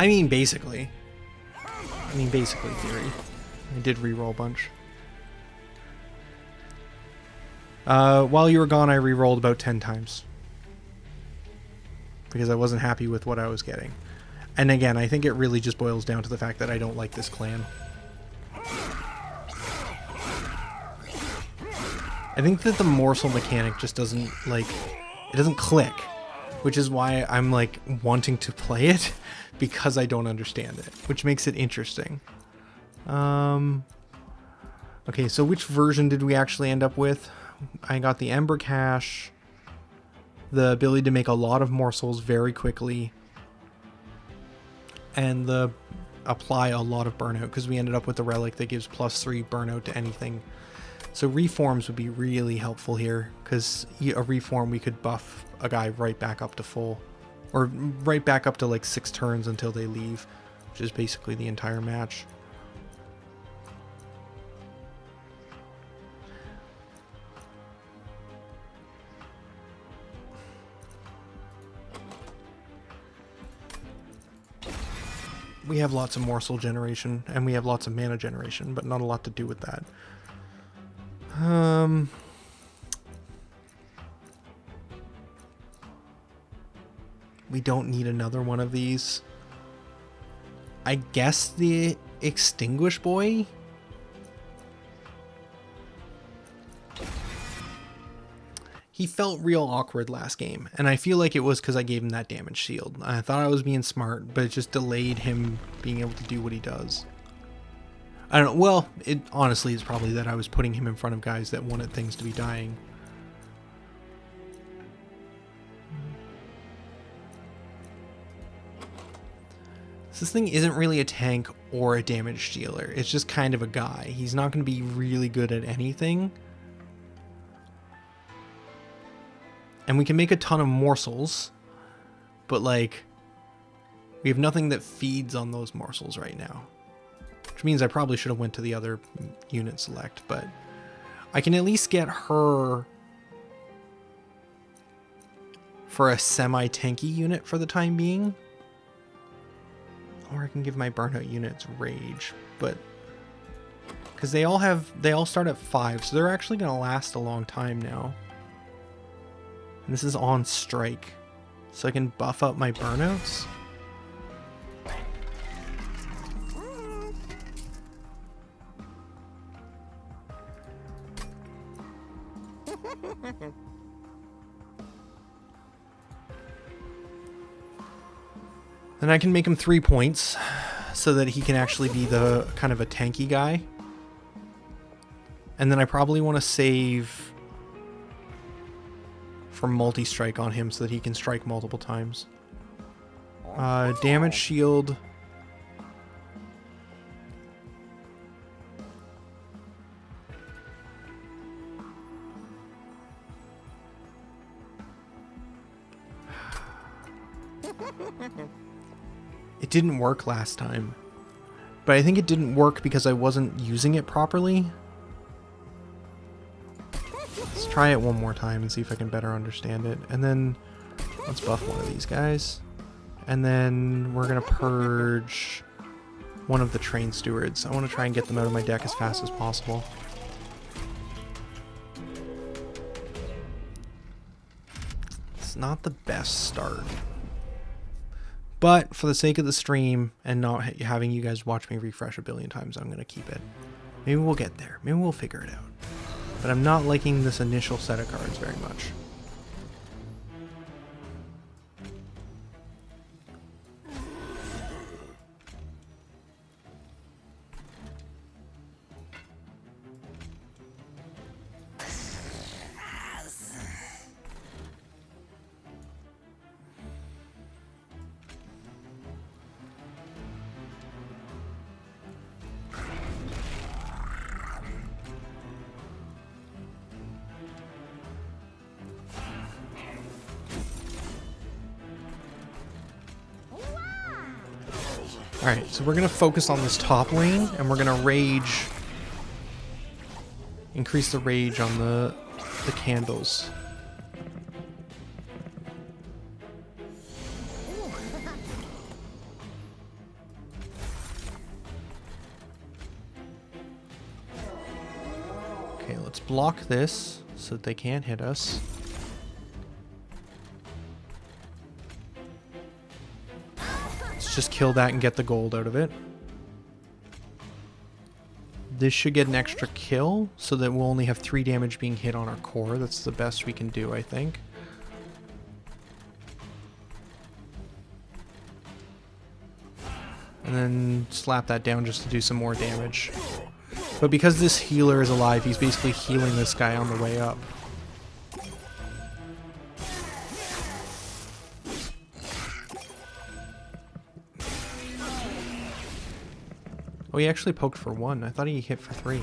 I mean, basically theory. I did reroll a bunch. While you were gone, I rerolled about 10 times. Because I wasn't happy with what I was getting. And again, I think it really just boils down to the fact that I don't like this clan. I think that the morsel mechanic just doesn't, like, it doesn't click. Which is why I'm, like, wanting to play it, because I don't understand it. Which makes it interesting. Okay, so which version did we actually end up with? I got the Ember Cache, the ability to make a lot of morsels very quickly, and the apply a lot of burnout, because we ended up with the relic that gives +3 burnout to anything. So reforms would be really helpful here, because a reform we could buff a guy right back up to full, or right back up to like 6 turns until they leave, which is basically the entire match. We have lots of morsel generation, and we have lots of mana generation, but not a lot to do with that. We don't need another one of these. I guess the Extinguish Boy? He felt real awkward last game, and I feel like it was because I gave him that damage shield. I thought I was being smart, but it just delayed him being able to do what he does. I don't know, well, it honestly is probably that I was putting him in front of guys that wanted things to be dying. So this thing isn't really a tank or a damage dealer, it's just kind of a guy. He's not going to be really good at anything. And we can make a ton of morsels, but like, we have nothing that feeds on those morsels right now. which means I probably should have went to the other unit select, but I can at least get her for a semi-tanky unit for the time being. Or I can give my burnout units rage, but because they all start at 5, so they're actually going to last a long time now. And this is on strike, so I can buff up my burnouts. Then I can make him 3 points so that he can actually be the kind of a tanky guy. And then I probably want to save for multi-strike on him so that he can strike multiple times. Damage shield. It didn't work last time, but I think it didn't work because I wasn't using it properly. Let's try it one more time and see if I can better understand it. And then let's buff one of these guys. And then we're going to purge one of the train stewards. I want to try and get them out of my deck as fast as possible. It's not the best start. But for the sake of the stream and not having you guys watch me refresh a billion times, I'm going to keep it. Maybe we'll get there. Maybe we'll figure it out. But I'm not liking this initial set of cards very much. Alright, so we're going to focus on this top lane, and we're going to rage, increase the rage on the candles. Okay, let's block this so that they can't hit us. Just kill that and get the gold out of it. This should get an extra kill so that we'll only have 3 damage being hit on our core. That's the best we can do, I think. And then slap that down just to do some more damage. But because this healer is alive, he's basically healing this guy on the way up. Oh, he actually poked for 1. I thought he hit for 3.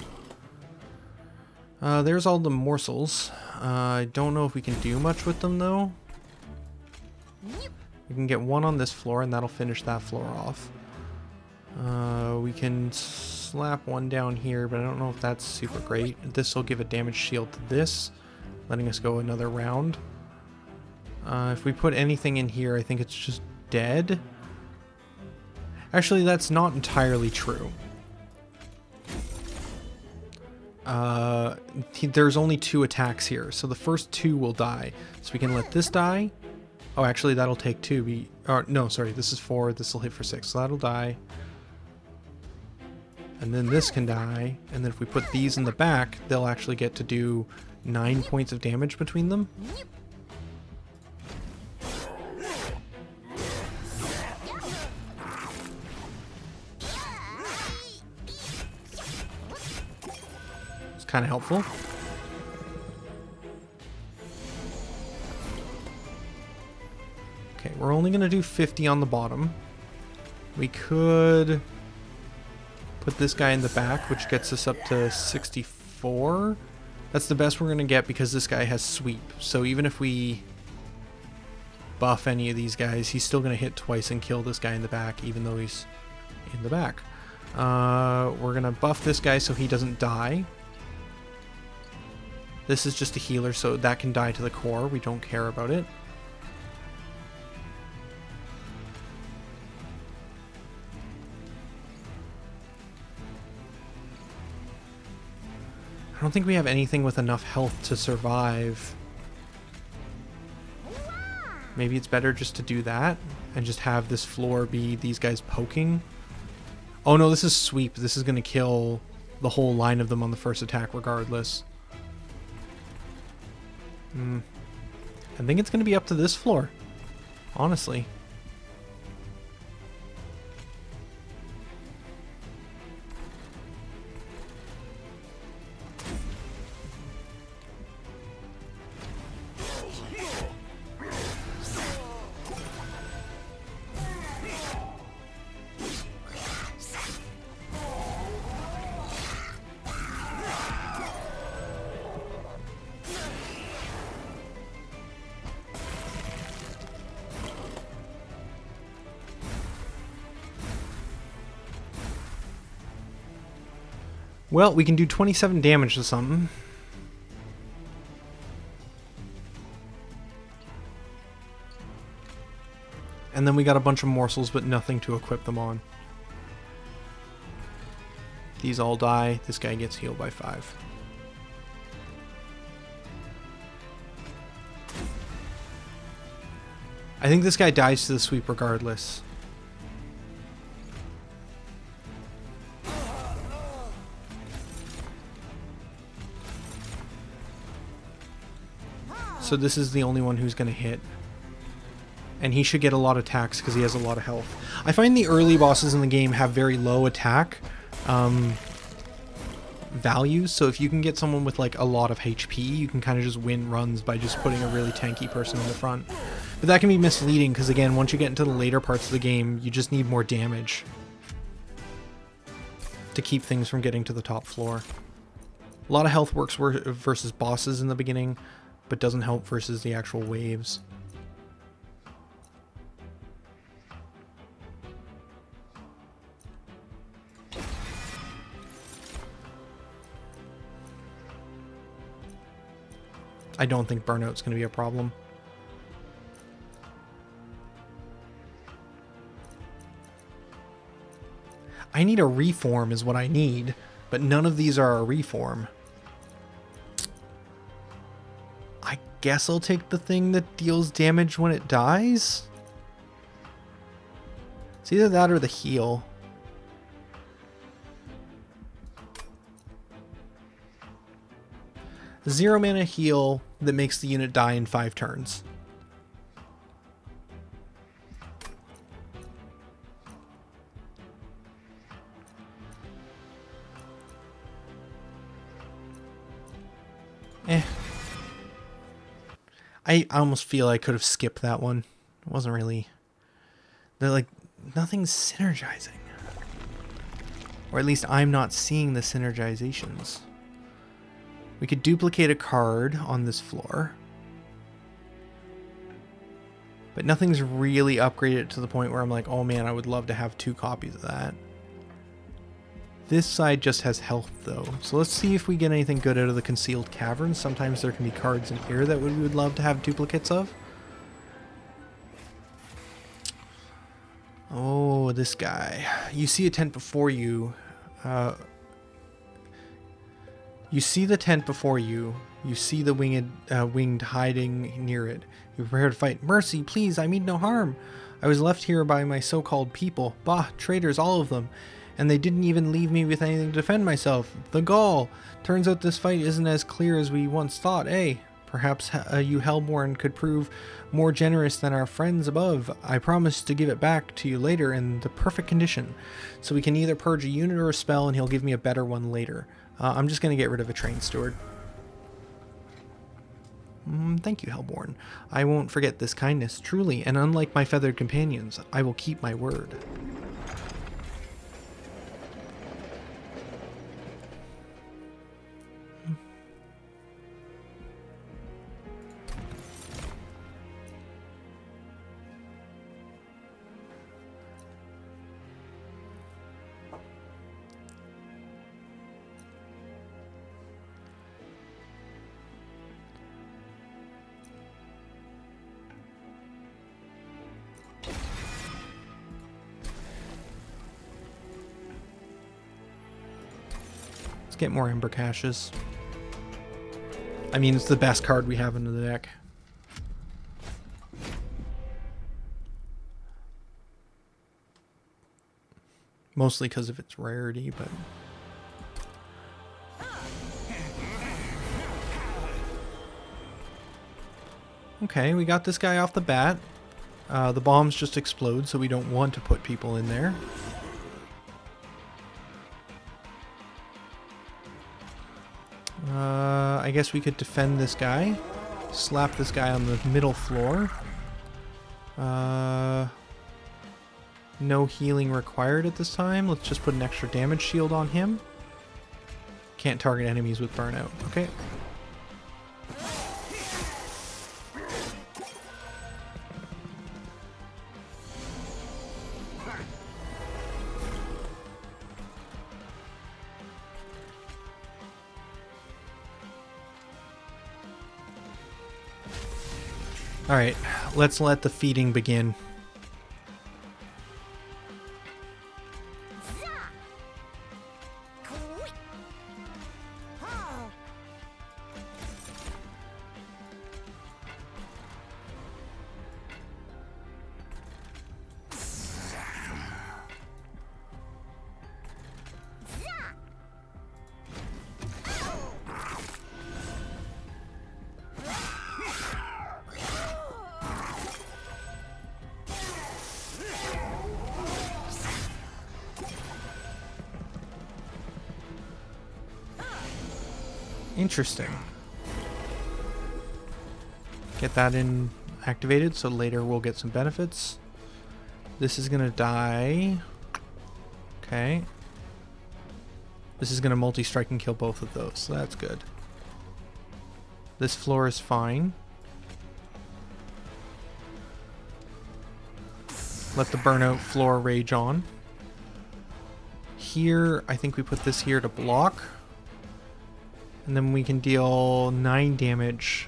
There's all the morsels. I don't know if we can do much with them, though. We can get 1 on this floor, and that'll finish that floor off. We can slap 1 down here, but I don't know if that's super great. This will give a damage shield to this, letting us go another round. If we put anything in here, I think it's just dead. Actually, that's not entirely true. There's only 2 attacks here, so the first 2 will die. So we can let this die. Oh, actually, that'll take 2. No, sorry, this is 4. This will hit for 6, so that'll die. And then this can die. And then if we put these in the back, they'll actually get to do 9 points of damage between them. Kind of helpful. Okay, we're only going to do 50 on the bottom. We could put this guy in the back, which gets us up to 64. That's the best we're going to get because this guy has sweep. So even if we buff any of these guys, he's still going to hit twice and kill this guy in the back, even though he's in the back. We're gonna buff this guy so he doesn't die. This is just a healer, so that can die to the core. We don't care about it. I don't think we have anything with enough health to survive. Maybe it's better just to do that and just have this floor be these guys poking. Oh no, this is sweep. This is going to kill the whole line of them on the first attack regardless. I think it's going to be up to this floor, honestly. Well, we can do 27 damage to something. And then we got a bunch of morsels, but nothing to equip them on. These all die. This guy gets healed by 5. I think this guy dies to the sweep regardless. So this is the only one who's going to hit. And he should get a lot of attacks because he has a lot of health. I find the early bosses in the game have very low attack values. So if you can get someone with like a lot of HP, you can kind of just win runs by just putting a really tanky person in the front. But that can be misleading because again, once you get into the later parts of the game, you just need more damage to keep things from getting to the top floor. A lot of health works versus bosses in the beginning, but doesn't help versus the actual waves. I don't think burnout's going to be a problem. I need a reform is what I need, but none of these are a reform. I guess I'll take the thing that deals damage when it dies. It's either that or the heal. A 0 mana heal that makes the unit die in 5 turns. I almost feel I could have skipped that one. It wasn't really... They're like, nothing's synergizing. Or at least I'm not seeing the synergizations. We could duplicate a card on this floor. But nothing's really upgraded to the point where I'm like, oh man, I would love to have 2 copies of that. This side just has health though. So let's see if we get anything good out of the concealed caverns. Sometimes there can be cards in here that we would love to have duplicates of. Oh, this guy. You see a tent before you. You see the tent before you. You see the winged hiding near it. You prepare to fight. Mercy, please, I mean no harm. I was left here by my so-called people. Bah, traitors, all of them. And they didn't even leave me with anything to defend myself. The gall! Turns out this fight isn't as clear as we once thought, eh? Perhaps you Hellborn could prove more generous than our friends above. I promise to give it back to you later in the perfect condition. So we can either purge a unit or a spell and he'll give me a better one later. I'm just going to get rid of a train steward. Thank you, Hellborn. I won't forget this kindness, truly, and unlike my feathered companions, I will keep my word. Let's get more Ember Caches. I mean, it's the best card we have in the deck. Mostly because of its rarity, but... Okay, we got this guy off the bat. The bombs just explode, so we don't want to put people in there. I guess we could defend this guy. Slap this guy on the middle floor. No healing required at this time. Let's just put an extra damage shield on him. Can't target enemies with burnout. Okay. Alright, let's let the feeding begin. Interesting. Get that in activated so later we'll get some benefits. This is gonna die. Okay. This is gonna multi-strike and kill both of those, so that's good. This floor is fine. Let the burnout floor rage on. Here, I think we put this here to block. And then we can deal 9 damage.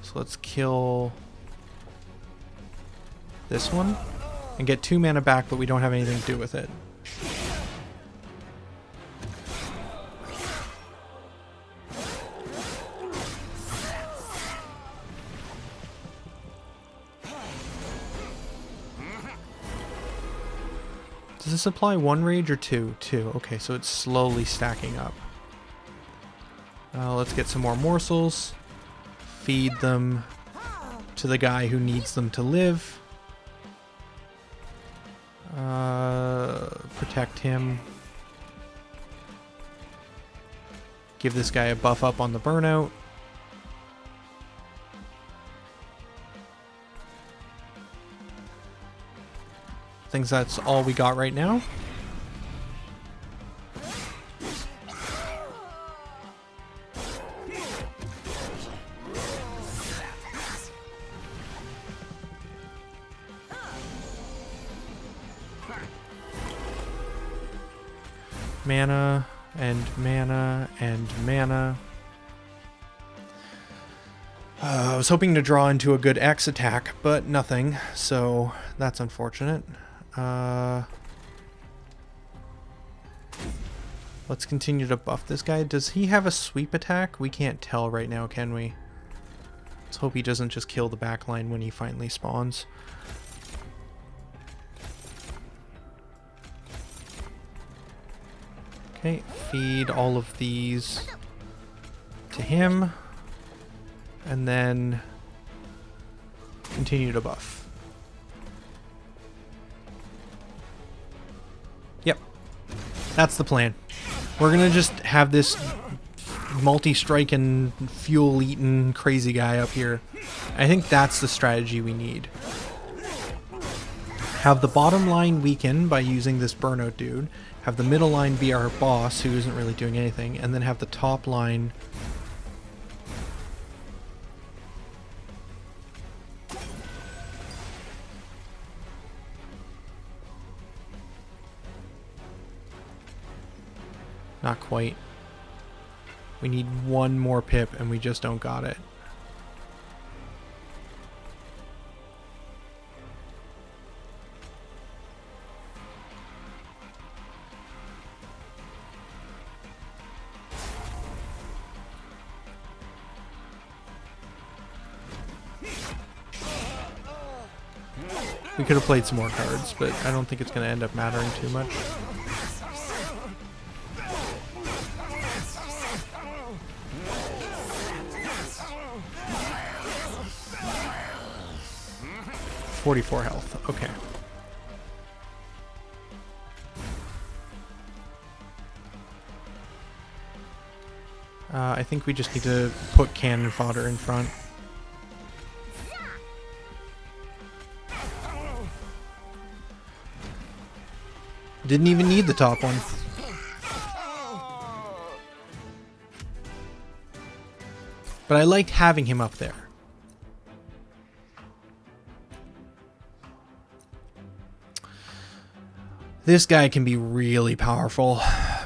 So let's kill this one. And get 2 mana back, but we don't have anything to do with it. Does this apply 1 rage or 2? 2. Okay, so it's slowly stacking up. Let's get some more morsels. Feed them to the guy who needs them to live. Protect him. Give this guy a buff up on the burnout. I think that's all we got right now. Mana, and mana, and mana. I was hoping to draw into a good X attack, but nothing, so that's unfortunate. Let's continue to buff this guy. Does he have a sweep attack? We can't tell right now, can we? Let's hope he doesn't just kill the backline when he finally spawns. Okay, feed all of these to him, and then continue to buff. Yep, that's the plan. We're gonna just have this multi-strike and fuel-eaten crazy guy up here. I think that's the strategy we need. Have the bottom line weaken by using this burnout dude. Have the middle line be our boss, who isn't really doing anything, and then have the top line not quite. We need 1 more pip and we just don't got it. We could have played some more cards, but I don't think it's going to end up mattering too much. .44 health. Okay. I think we just need to put cannon fodder in front. Didn't even need the top one. But I liked having him up there. This guy can be really powerful.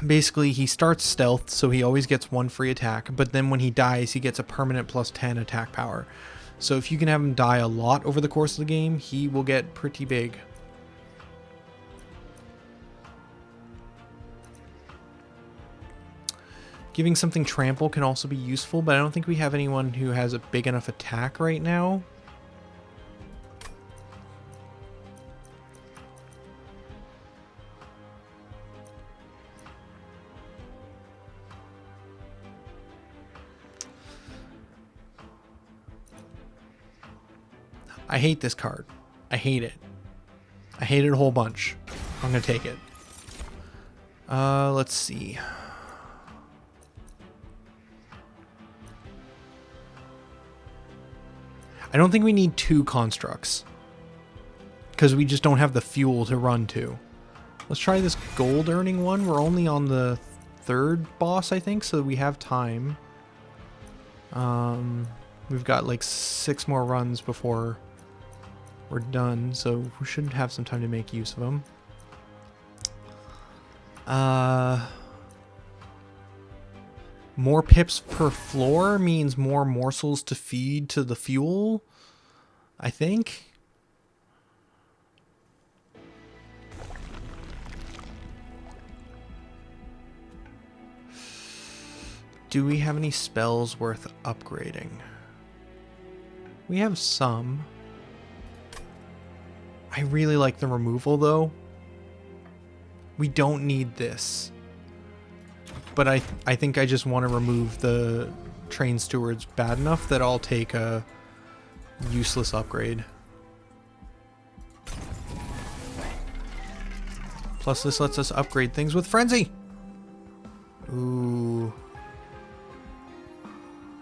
Basically, he starts stealth, so he always gets one free attack, but then when he dies, he gets a permanent plus 10 attack power. So if you can have him die a lot over the course of the game, he will get pretty big. Giving something trample can also be useful, but I don't think we have anyone who has a big enough attack right now. I hate this card. I hate it. I hate it a whole bunch. I'm gonna take it. Let's see. I don't think we need 2 constructs, because we just don't have the fuel to run 2. Let's try this gold earning one. We're only on the 3rd boss, I think, so we have time. We've got like 6 more runs before we're done, so we should have some time to make use of them. More pips per floor means more morsels to feed to the fuel, I think. Do we have any spells worth upgrading? We have some. I really like the removal though. We don't need this. But I think I just want to remove the train stewards bad enough that I'll take a useless upgrade. Plus this lets us upgrade things with Frenzy. Ooh.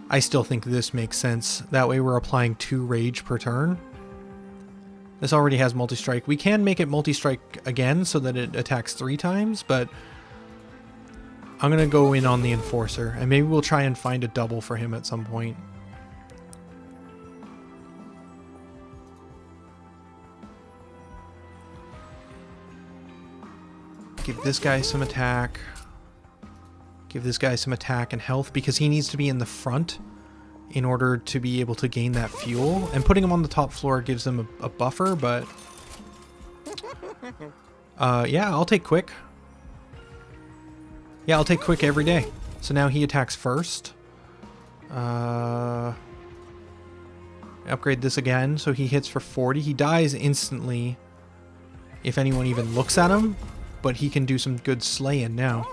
I still think this makes sense. That way we're applying 2 rage per turn. This already has multi-strike. We can make it multi-strike again so that it attacks 3 times, but I'm going to go in on the Enforcer, and maybe we'll try and find a double for him at some point. Give this guy some attack. Give this guy some attack and health, because he needs to be in the front in order to be able to gain that fuel. And putting him on the top floor gives him a buffer, but yeah, I'll take quick. Yeah, I'll take quick every day. So now he attacks first. Upgrade this again, so he hits for 40. He dies instantly if anyone even looks at him, but he can do some good slaying now.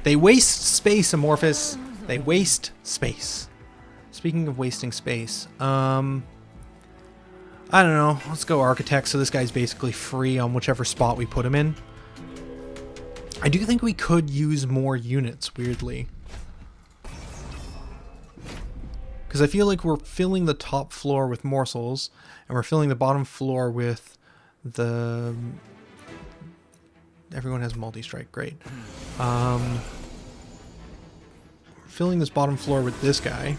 They waste space, Amorphous. They waste space. Speaking of wasting space, I don't know. Let's go Architect, so this guy's basically free on whichever spot we put him in. I do think we could use more units, weirdly. Because I feel like we're filling the top floor with morsels, and we're filling the bottom floor with the... Everyone has multi-strike, great. Filling this bottom floor with this guy.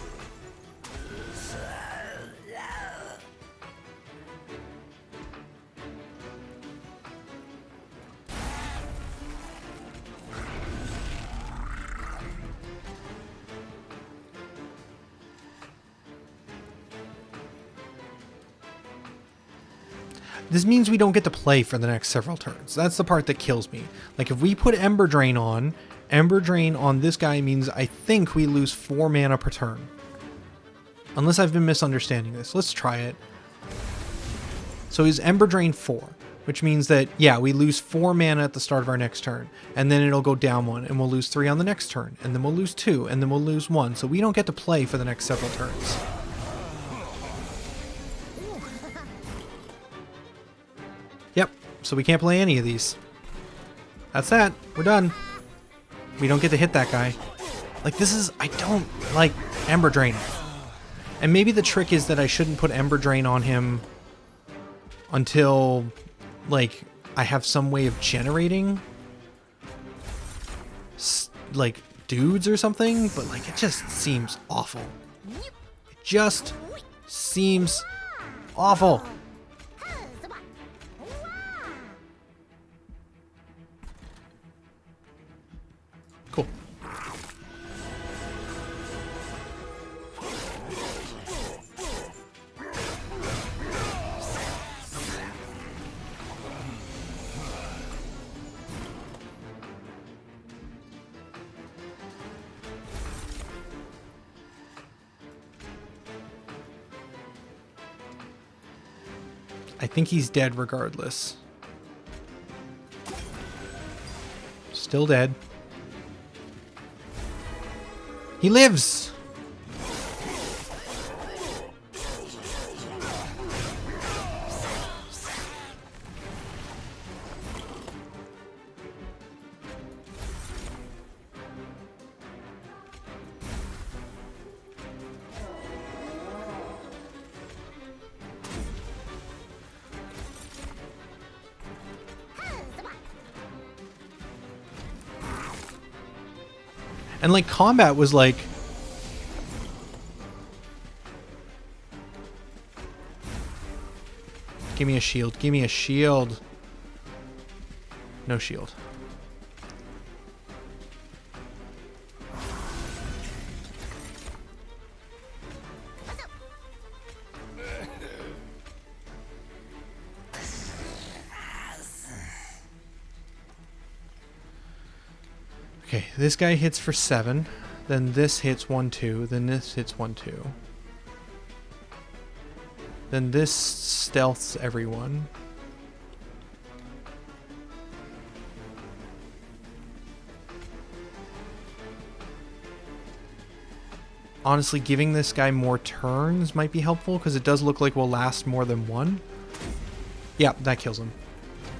This means we don't get to play for the next several turns. That's the part that kills me. Like, if we put Ember Drain on, Ember Drain on this guy means I think we lose 4 mana per turn. Unless I've been misunderstanding this. Let's try it. So he's Ember Drain 4, which means that, yeah, we lose 4 mana at the start of our next turn. And then it'll go down 1, and we'll lose 3 on the next turn. And then we'll lose 2, and then we'll lose 1. So we don't get to play for the next several turns. Yep, so we can't play any of these. That's that. We're done. We don't get to hit that guy. Like, this is... I don't like Ember Drain. And maybe the trick is that I shouldn't put Ember Drain on him until, like, I have some way of generating, like, dudes or something. But, like, it just seems awful. It just seems awful. Cool. I think he's dead regardless. Still dead. He lives! And, like, combat was like... Give me a shield. Give me a shield. No shield. Okay, this guy hits for 7, then this hits 1, 2, then this hits 1, 2. Then this stealths everyone. Honestly, giving this guy more turns might be helpful, because it does look like we'll last more than 1. Yeah, that kills him.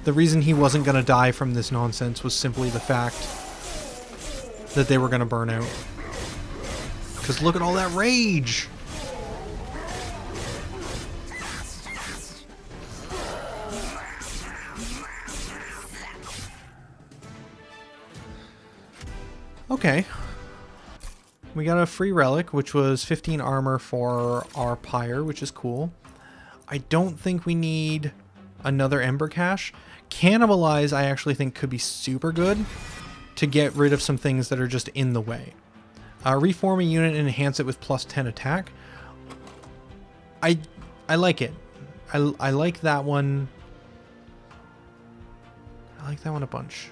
The reason he wasn't going to die from this nonsense was simply the fact that they were going to burn out. Because look at all that rage! Okay. We got a free relic, which was 15 armor for our pyre, which is cool. I don't think we need another Ember Cache. Cannibalize, I actually think, could be super good to get rid of some things that are just in the way. Reform a unit and enhance it with plus 10 attack. I like it. I like that one. I like that one a bunch.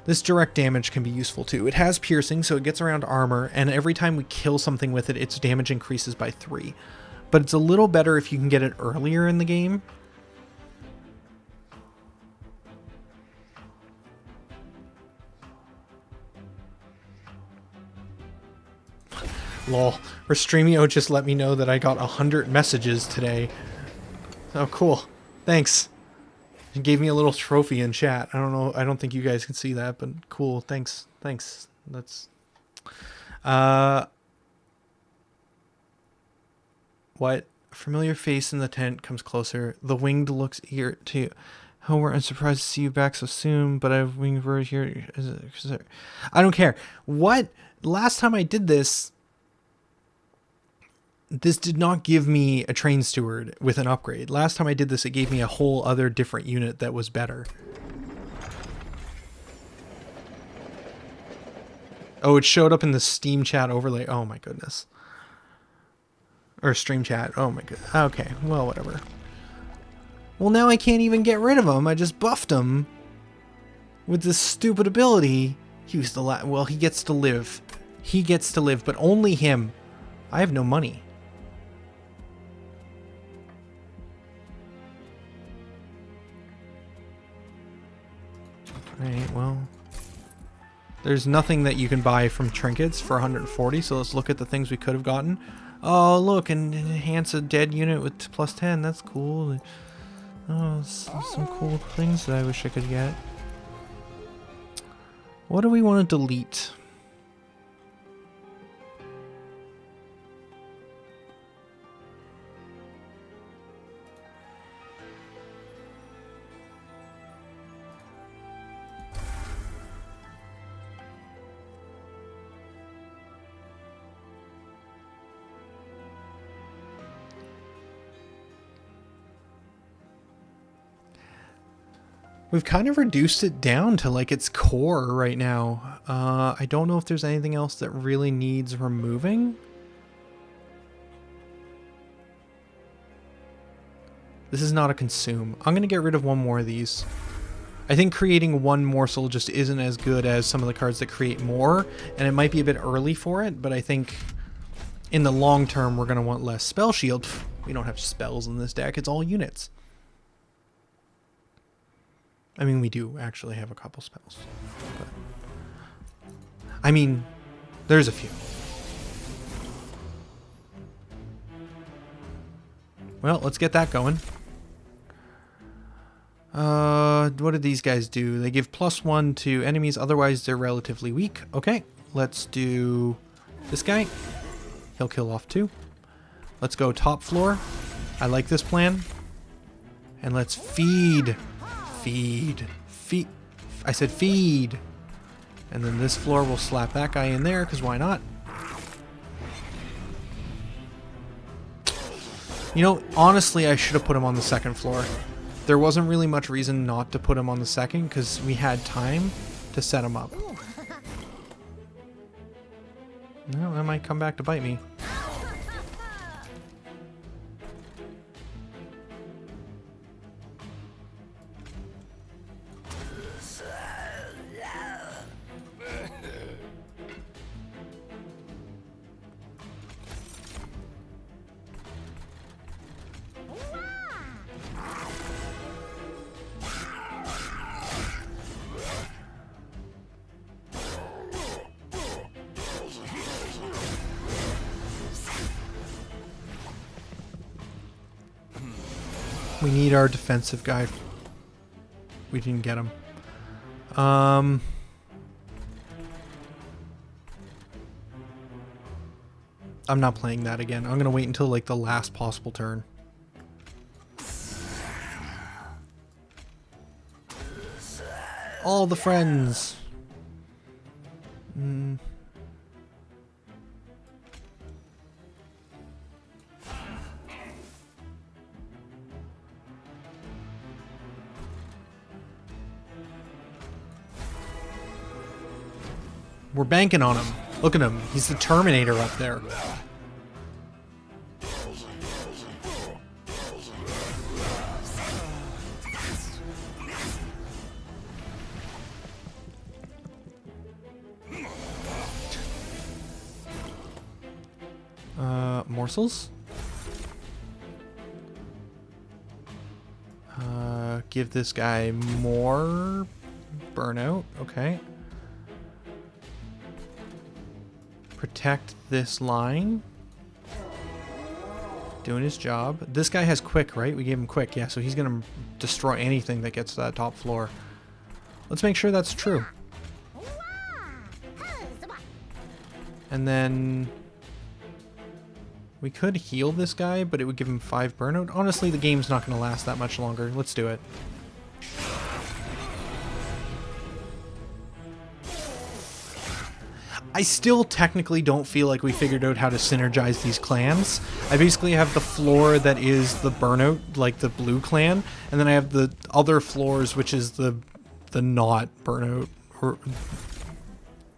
This direct damage can be useful too. It has piercing, so it gets around armor, and every time we kill something with it, its damage increases by 3. But it's a little better if you can get it earlier in the game. Lol. Restreamio just let me know that I got 100 messages today. Oh, cool. Thanks. He gave me a little trophy in chat. I don't know. I don't think you guys can see that, but cool. Thanks. Thanks. That's... What? A familiar face in the tent comes closer. The winged looks eager to... Homer, I'm surprised to see you back so soon, but I've winged bird here. I don't care. What? Last time I did this... This did not give me a train steward with an upgrade. Last time I did this, it gave me a whole other different unit that was better. Oh, it showed up in the Steam chat overlay. Oh my goodness. Or stream chat. Oh my god. Okay, well, whatever. Well, now I can't even get rid of him. I just buffed him with this stupid ability. He was the well, he gets to live. He gets to live, but only him. I have no money. Alright, well. There's nothing that you can buy from trinkets for 140, so let's look at the things we could have gotten. Oh, look, and enhance a dead unit with +10. That's cool. Oh, some cool things that I wish I could get. What do we want to delete? We've kind of reduced it down to like its core right now. I don't know if there's anything else that really needs removing. This is not a consume. I'm going to get rid of one more of these. I think creating one morsel just isn't as good as some of the cards that create more, and it might be a bit early for it, but I think in the long term we're going to want less spell shield. We don't have spells in this deck, it's all units. I mean, we do actually have a couple spells. But, I mean, there's a few. Well, let's get that going. What did these guys do? They give +1 to enemies, otherwise they're relatively weak. Okay, let's do this guy. He'll kill off 2. Let's go top floor. I like this plan. And let's feed. Feed. I said feed. And then this floor will slap that guy in there, because why not? You know, honestly, I should have put him on the second floor. There wasn't really much reason not to put him on the second, because we had time to set him up. No, that might come back to bite me. We need our defensive guy. We didn't get him. I'm not playing that again. I'm gonna wait until like the last possible turn. All the friends. We're banking on him. Look at him. He's the Terminator up there. Morsels? Give this guy more burnout. Okay. Protect this line. Doing his job. This guy has quick, right? We gave him quick. Yeah, so he's going to destroy anything that gets to that top floor. Let's make sure that's true. And then we could heal this guy, but it would give him 5 burnout. Honestly, the game's not going to last that much longer. Let's do it. I still technically don't feel like we figured out how to synergize these clans. I basically have the floor that is the burnout, like the blue clan, and then I have the other floors, which is the not burnout, or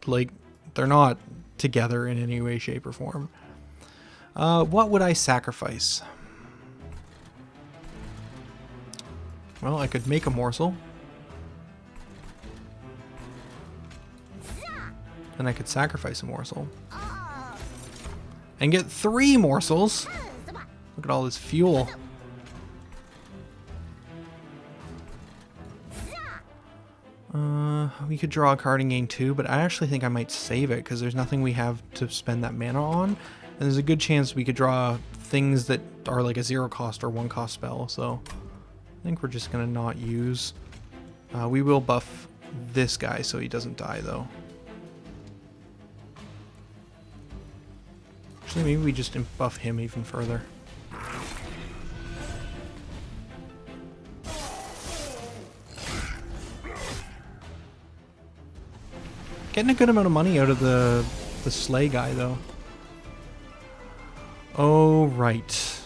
like they're not together in any way, shape, or form. What would I sacrifice? Well, I could make a morsel. And I could sacrifice a morsel. And get 3 morsels. Look at all this fuel. We could draw a card and gain 2, but I actually think I might save it because there's nothing we have to spend that mana on. And there's a good chance we could draw things that are like a 0 cost or 1 cost spell. So I think we're just going to not use. We will buff this guy so he doesn't die though. Actually, maybe we just buff him even further. Getting a good amount of money out of the sleigh guy, though. Oh, right.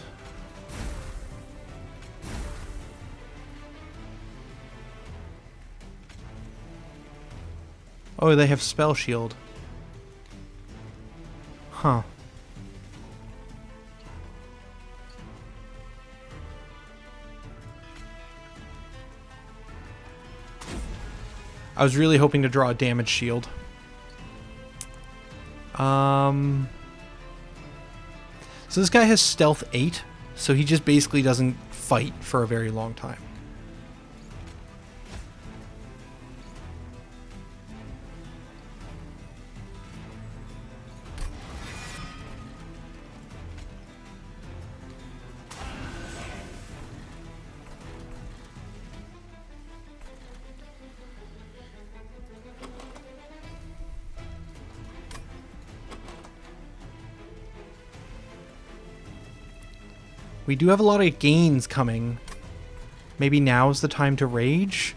Oh, they have spell shield. Huh. I was really hoping to draw a damage shield. So this guy has stealth 8, so he just basically doesn't fight for a very long time. We do have a lot of gains coming. Maybe now's the time to rage.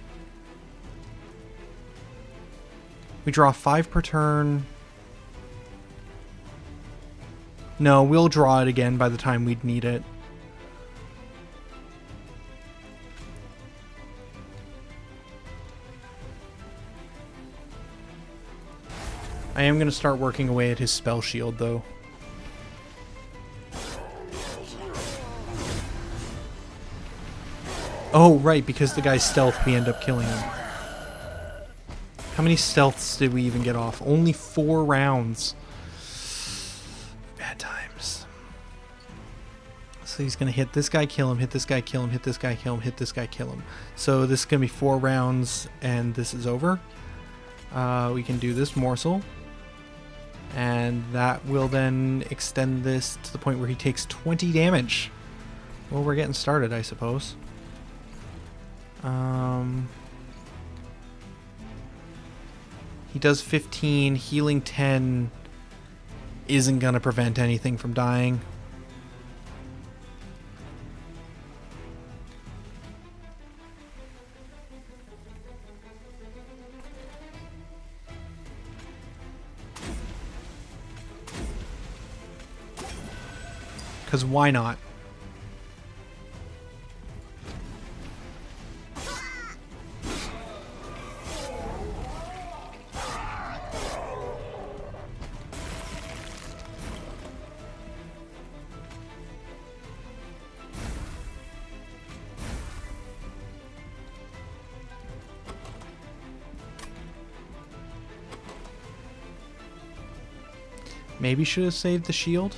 We draw 5 per turn. No, we'll draw it again by the time we'd need it. I am going to start working away at his spell shield, though. Oh, right, because the guy's stealth, we end up killing him. How many stealths did we even get off? Only 4 rounds. Bad times. So he's going to hit this guy, kill him, hit this guy, kill him, hit this guy, kill him, hit this guy, kill him. So this is going to be 4 rounds, and this is over. We can do this morsel. And that will then extend this to the point where he takes 20 damage. Well, we're getting started, I suppose. He does 15, healing 10 isn't gonna prevent anything from dying. Because why not? Maybe should have saved the shield.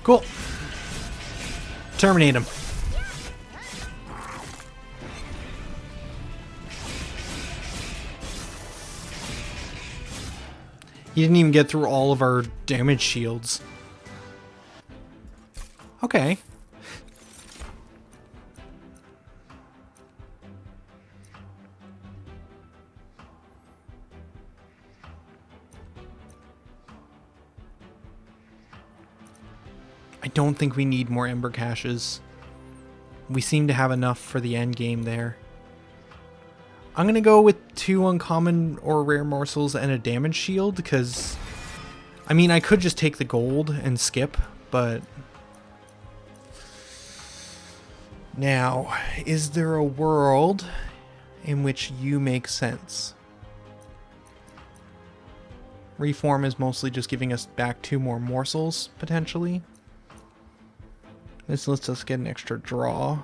Cool. Terminate him. He didn't even get through all of our damage shields. Okay. I don't think we need more Ember Caches. We seem to have enough for the end game there. I'm going to go with 2 uncommon or rare morsels and a damage shield because, I mean, I could just take the gold and skip, but Now, is there a world in which you make sense? Reform is mostly just giving us back 2 more morsels, potentially. This lets us get an extra draw.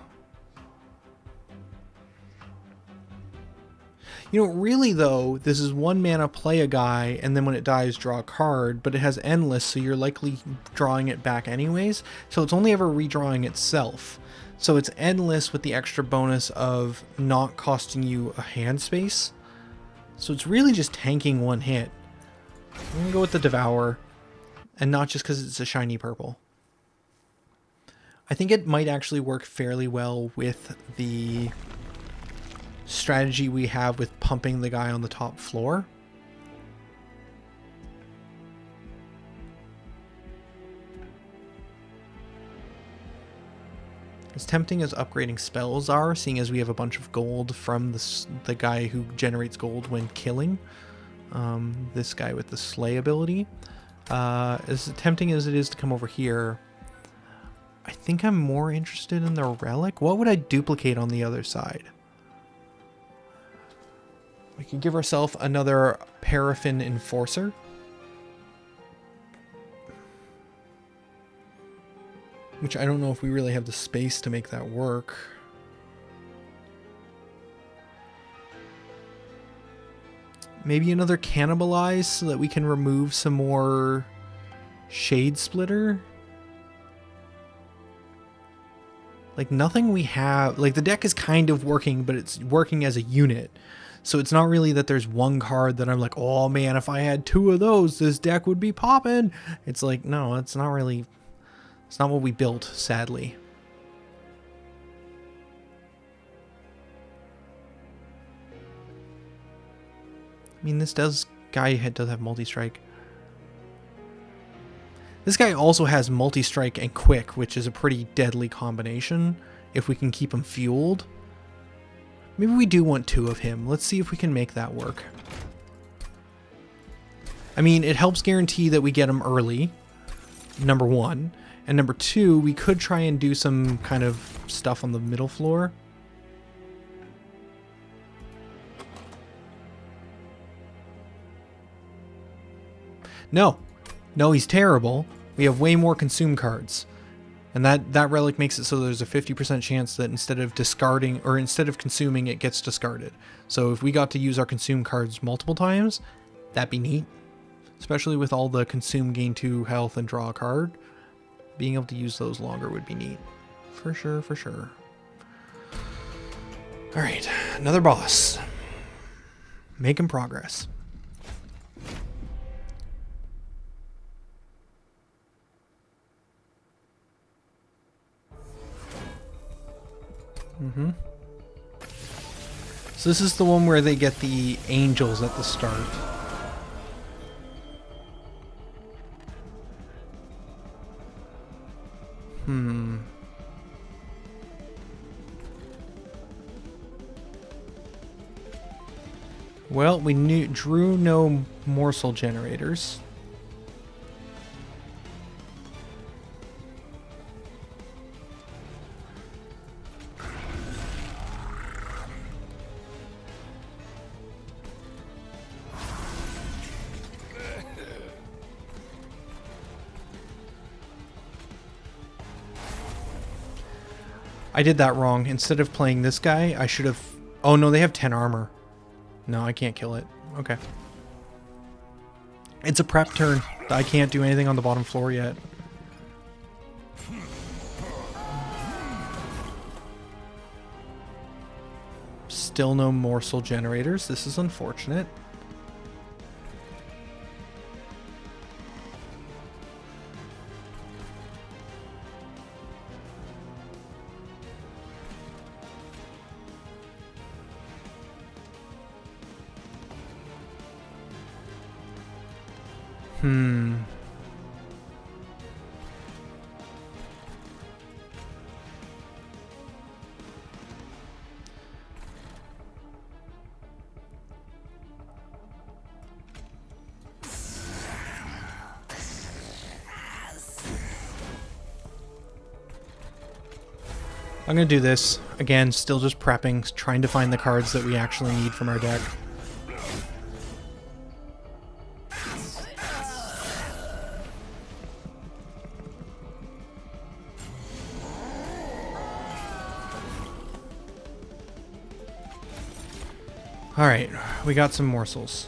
You know, really though, this is 1 mana, play a guy, and then when it dies, draw a card, but it has endless, so you're likely drawing it back anyways, so it's only ever redrawing itself. So it's endless with the extra bonus of not costing you a hand space. So it's really just tanking 1 hit. I'm gonna go with the Devour, and not just because it's a shiny purple. I think it might actually work fairly well with the strategy we have with pumping the guy on the top floor. As tempting as upgrading spells are, seeing as we have a bunch of gold from the guy who generates gold when killing, this guy with the slay ability, as tempting as it is to come over here, I think I'm more interested in the relic. What would I duplicate on the other side? We can give ourselves another Paraffin Enforcer. Which I don't know if we really have the space to make that work. Maybe another Cannibalize so that we can remove some more Shade Splitter. Like nothing we have, like the deck is kind of working, but it's working as a unit. So it's not really that there's 1 card that I'm like, oh man, if I had 2 of those, this deck would be popping. It's like, no, it's not really, it's not what we built, sadly. I mean, this guy does have multi-strike. This guy also has multi-strike and quick, which is a pretty deadly combination if we can keep him fueled. Maybe we do want 2 of him. Let's see if we can make that work. I mean, it helps guarantee that we get him early, number 1. And number 2, we could try and do some kind of stuff on the middle floor. No. No, he's terrible. We have way more consume cards. And that relic makes it so there's a 50% chance that instead of discarding, or instead of consuming, it gets discarded. So if we got to use our consume cards multiple times, that'd be neat. Especially with all the consume, gain 2 health, and draw a card. Being able to use those longer would be neat. For sure, for sure. Alright, another boss. Making progress. So this is the one where they get the angels at the start. Well, we drew no morsel generators. I did that wrong. Instead of playing this guy, I should have... Oh no, they have 10 armor. No, I can't kill it. Okay. It's a prep turn. I can't do anything on the bottom floor yet. Still no morsel generators. This is unfortunate. I'm going to do this. Again, still just prepping, trying to find the cards that we actually need from our deck. Alright, we got some morsels.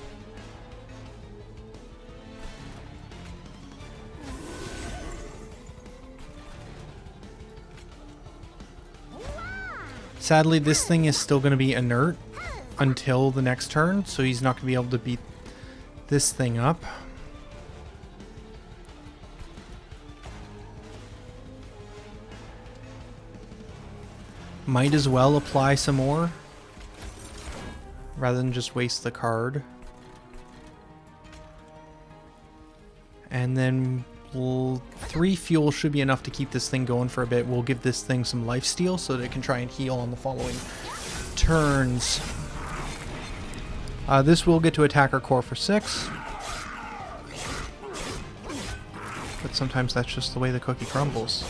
Sadly, this thing is still going to be inert until the next turn, so he's not going to be able to beat this thing up. Might as well apply some more, rather than just waste the card. And then 3 fuel should be enough to keep this thing going for a bit. We'll give this thing some lifesteal so that it can try and heal on the following turns. This will get to attacker core for 6. But sometimes that's just the way the cookie crumbles.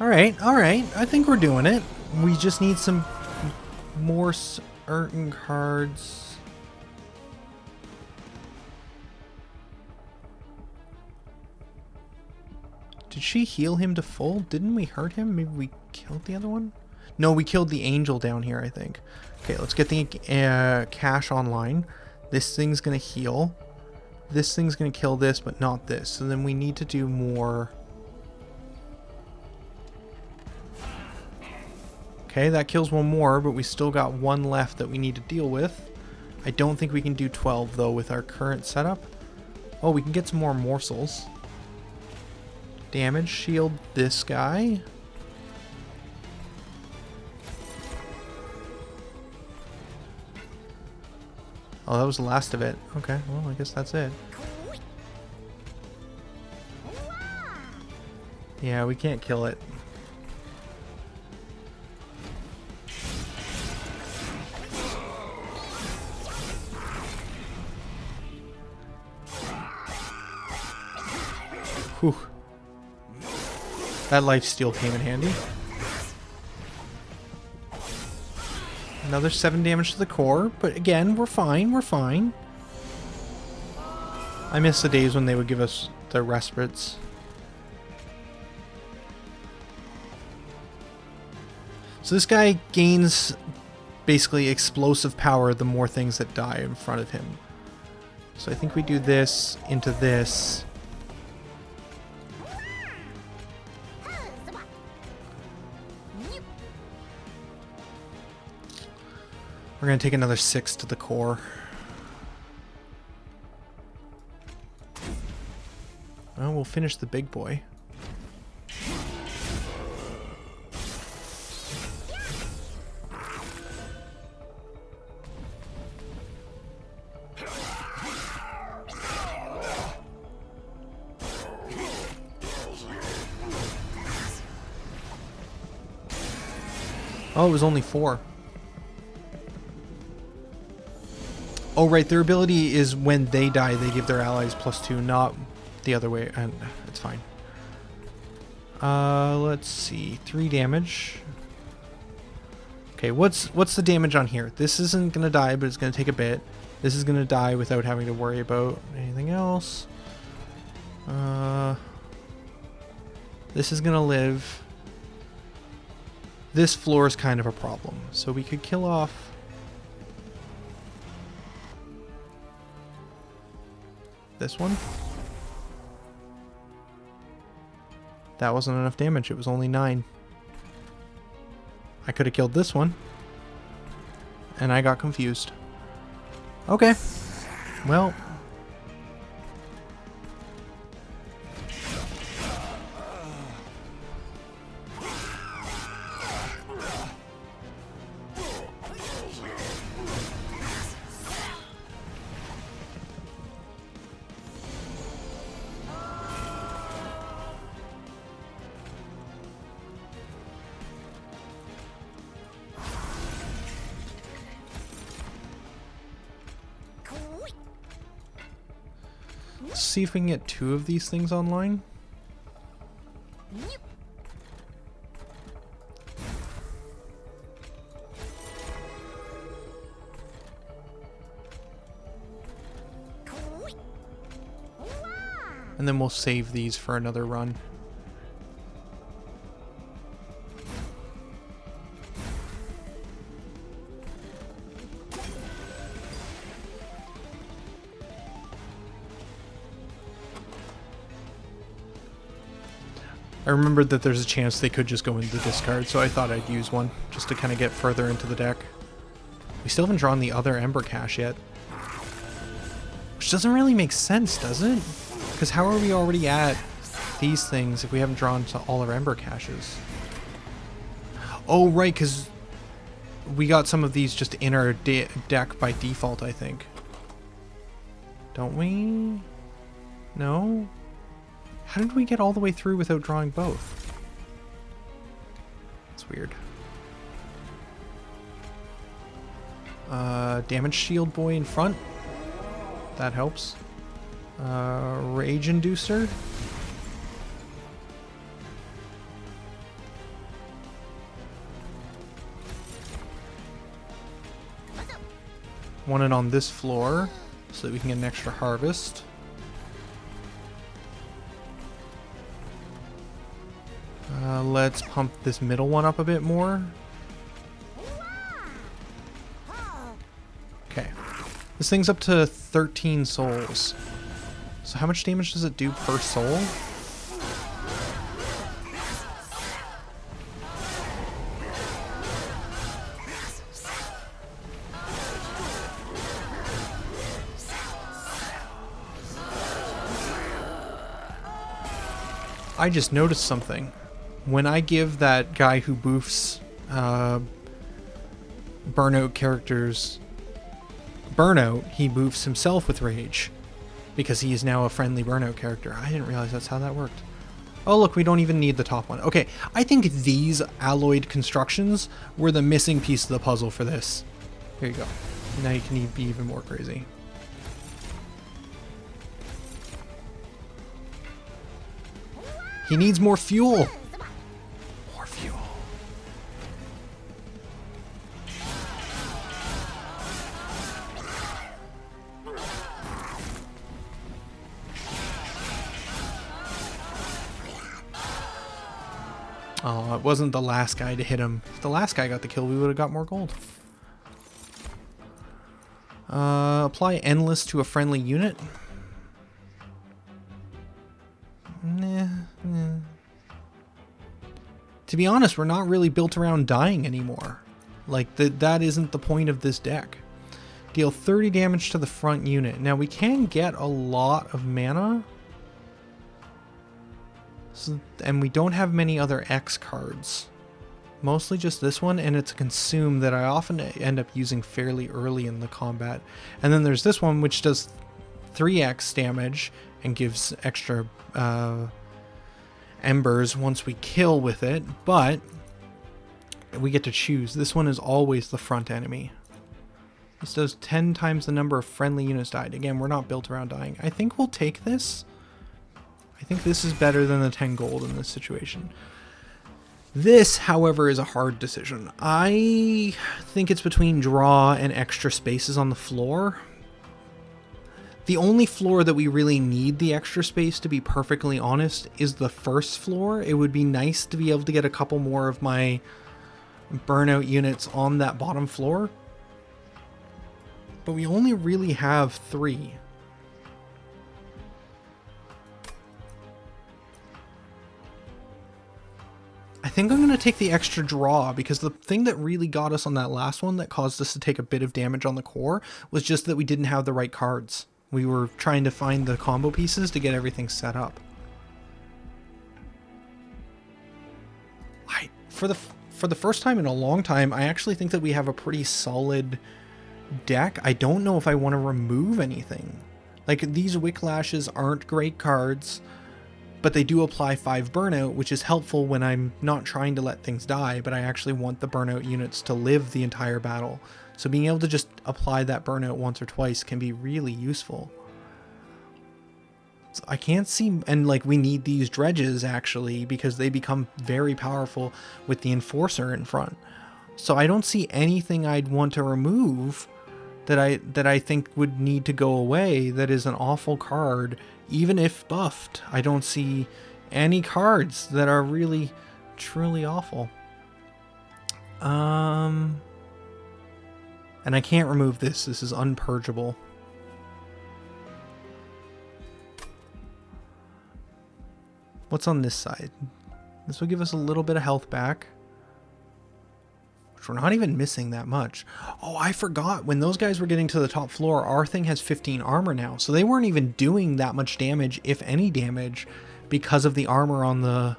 Alright, I think we're doing it. We just need some more certain cards. Did she heal him to full? Didn't we hurt him? Maybe we killed the other one? No, we killed the angel down here, I think. Okay, let's get the cash online. This thing's gonna heal. This thing's gonna kill this, but not this. So then we need to do more. Okay, that kills one more, but we still got one left that we need to deal with. I don't think we can do 12, though, with our current setup. Oh, we can get some more morsels. Damage, shield this guy. Oh, that was the last of it. Okay, well, I guess that's it. Yeah, we can't kill it. Whew. That lifesteal came in handy. Another 7 damage to the core, but again, we're fine, we're fine. I miss the days when they would give us the respites. So this guy gains basically explosive power the more things that die in front of him. So I think we do this into this. We're going to take another 6 to the core. Well, we'll finish the big boy. Oh, it was only 4. Oh, right, their ability is when they die, they give their allies +2, not the other way, and it's fine. Let's see, 3 damage. Okay, what's the damage on here? This isn't gonna die, but it's gonna take a bit. This is gonna die without having to worry about anything else. This is gonna live. This floor is kind of a problem, so we could kill off this one. That wasn't enough damage, it was only 9. I could have killed this one, and I got confused. Okay, well. Let's see if we can get 2 of these things online. And then we'll save these for another run. I remembered that there's a chance they could just go into the discard, so I thought I'd use one just to kind of get further into the deck. We still haven't drawn the other Ember Cache yet. Which doesn't really make sense, does it? Because how are we already at these things if we haven't drawn to all our Ember Caches? Oh, right, because we got some of these just in our deck by default, I think. Don't we? No? How did we get all the way through without drawing both? That's weird. Damage Shield Boy in front. That helps. Rage Inducer. Want it on this floor so that we can get an extra harvest. Let's pump this middle one up a bit more. Okay. This thing's up to 13 souls. So how much damage does it do per soul? I just noticed something. When I give that guy who boofs burnout characters burnout, he boofs himself with rage because he is now a friendly burnout character. I didn't realize that's how that worked. Oh look, we don't even need the top one. Okay, I think these alloyed constructions were the missing piece of the puzzle for this. Here you go. Now you can be even more crazy. He needs more fuel. More fuel. Oh, it wasn't the last guy to hit him. If the last guy got the kill, we would have got more gold. Apply Endless to a friendly unit. Nah. To be honest, we're not really built around dying anymore. Like, that isn't the point of this deck. Deal 30 damage to the front unit. Now, we can get a lot of mana. So, and we don't have many other X cards. Mostly just this one, and it's a consume that I often end up using fairly early in the combat. And then there's this one, which does 3x damage and gives extra embers once we kill with it, but we get to choose. This one is always the front enemy. This does 10 times the number of friendly units died. Again, we're not built around dying. I think we'll take this. I think this is better than the 10 gold in this situation. This, however, is a hard decision. I think it's between draw and extra spaces on the floor. The only floor that we really need the extra space, to be perfectly honest, is the first floor. It would be nice to be able to get a couple more of my burnout units on that bottom floor. But we only really have 3. I think I'm going to take the extra draw, because the thing that really got us on that last one that caused us to take a bit of damage on the core was just that we didn't have the right cards. We were trying to find the combo pieces to get everything set up. For the first time in a long time, I actually think that we have a pretty solid deck. I don't know if I want to remove anything. Like, these Wicklashes aren't great cards, but they do apply 5 burnout, which is helpful when I'm not trying to let things die, but I actually want the burnout units to live the entire battle. So being able to just apply that burnout once or twice can be really useful. I can't see, and like we need these dredges actually because they become very powerful with the enforcer in front. So I don't see anything I'd want to remove that I think would need to go away that is an awful card, even if buffed. I don't see any cards that are really truly awful. And I can't remove this. This is unpurgeable. What's on this side? This will give us a little bit of health back. Which we're not even missing that much. Oh, I forgot. When those guys were getting to the top floor, our thing has 15 armor now. So they weren't even doing that much damage, if any damage, because of the armor on the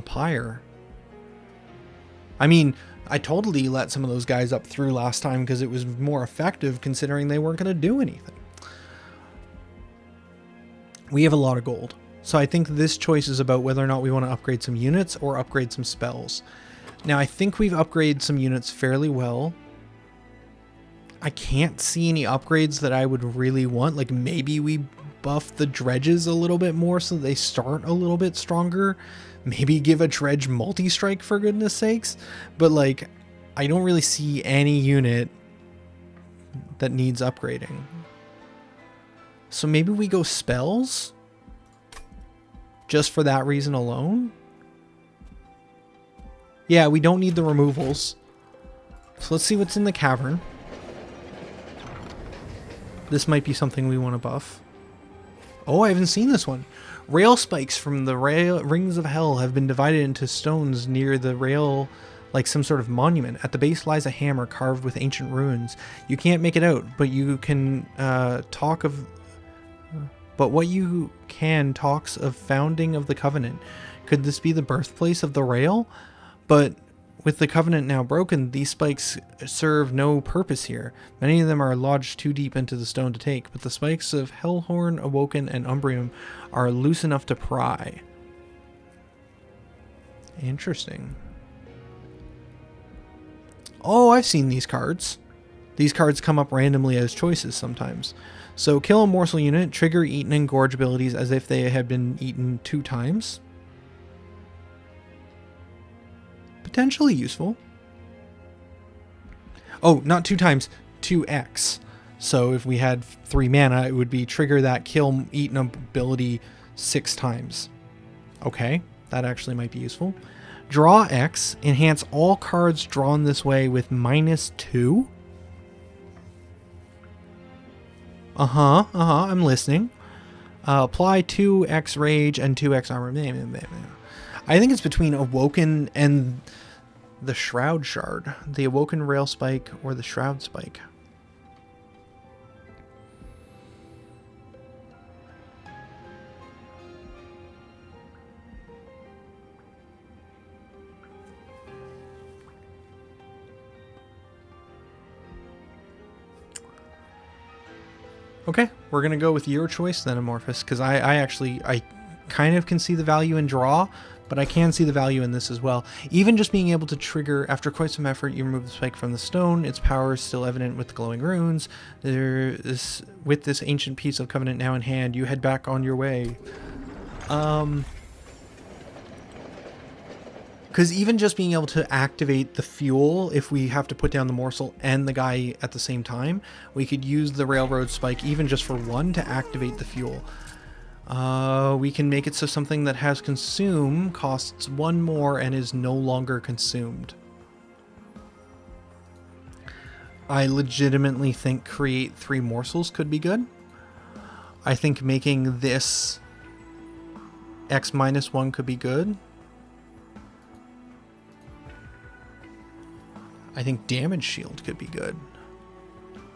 pyre. I mean, I totally let some of those guys up through last time because it was more effective considering they weren't going to do anything. We have a lot of gold. So I think this choice is about whether or not we want to upgrade some units or upgrade some spells. Now, I think we've upgraded some units fairly well. I can't see any upgrades that I would really want. Like maybe we buff the dredges a little bit more so they start a little bit stronger. Maybe give a dredge multi-strike for goodness sakes. But like, I don't really see any unit that needs upgrading. So maybe we go spells? Just for that reason alone? Yeah, we don't need the removals. So let's see what's in the cavern. This might be something we want to buff. Oh, I haven't seen this one. Rail spikes from the rings of hell have been divided into stones near the rail, like some sort of monument. At the base lies a hammer carved with ancient runes. You can't make it out, but you can talk of... But what you can talks of founding of the Covenant. Could this be the birthplace of the rail? But with the Covenant now broken, these spikes serve no purpose here. Many of them are lodged too deep into the stone to take, but the spikes of Hellhorn, Awoken, and Umbrium are loose enough to pry. Interesting. Oh, I've seen these cards. These cards come up randomly as choices sometimes. So kill a morsel unit, trigger eaten and gorge abilities as if they had been eaten 2 times. Potentially useful. Oh, not 2 times, 2x. So if we had 3 mana, it would be trigger that kill eaten ability 6 times. Okay, that actually might be useful. Draw X, enhance all cards drawn this way with -2. I'm listening. Apply 2x rage and 2x armor. I think it's between Awoken and the Shroud Shard. The Awoken Rail Spike or the Shroud Spike. Okay, we're going to go with your choice then, Amorphous, because I kind of can see the value in draw, but I can see the value in this as well. Even just being able to trigger, after quite some effort, you remove the spike from the stone. Its power is still evident with the glowing runes. With this ancient piece of Covenant now in hand, you head back on your way. Because even just being able to activate the fuel, if we have to put down the morsel and the guy at the same time, we could use the railroad spike even just for 1 to activate the fuel. We can make it so something that has consume costs 1 more and is no longer consumed. I legitimately think create 3 morsels could be good. I think making this X -1 could be good. I think damage shield could be good.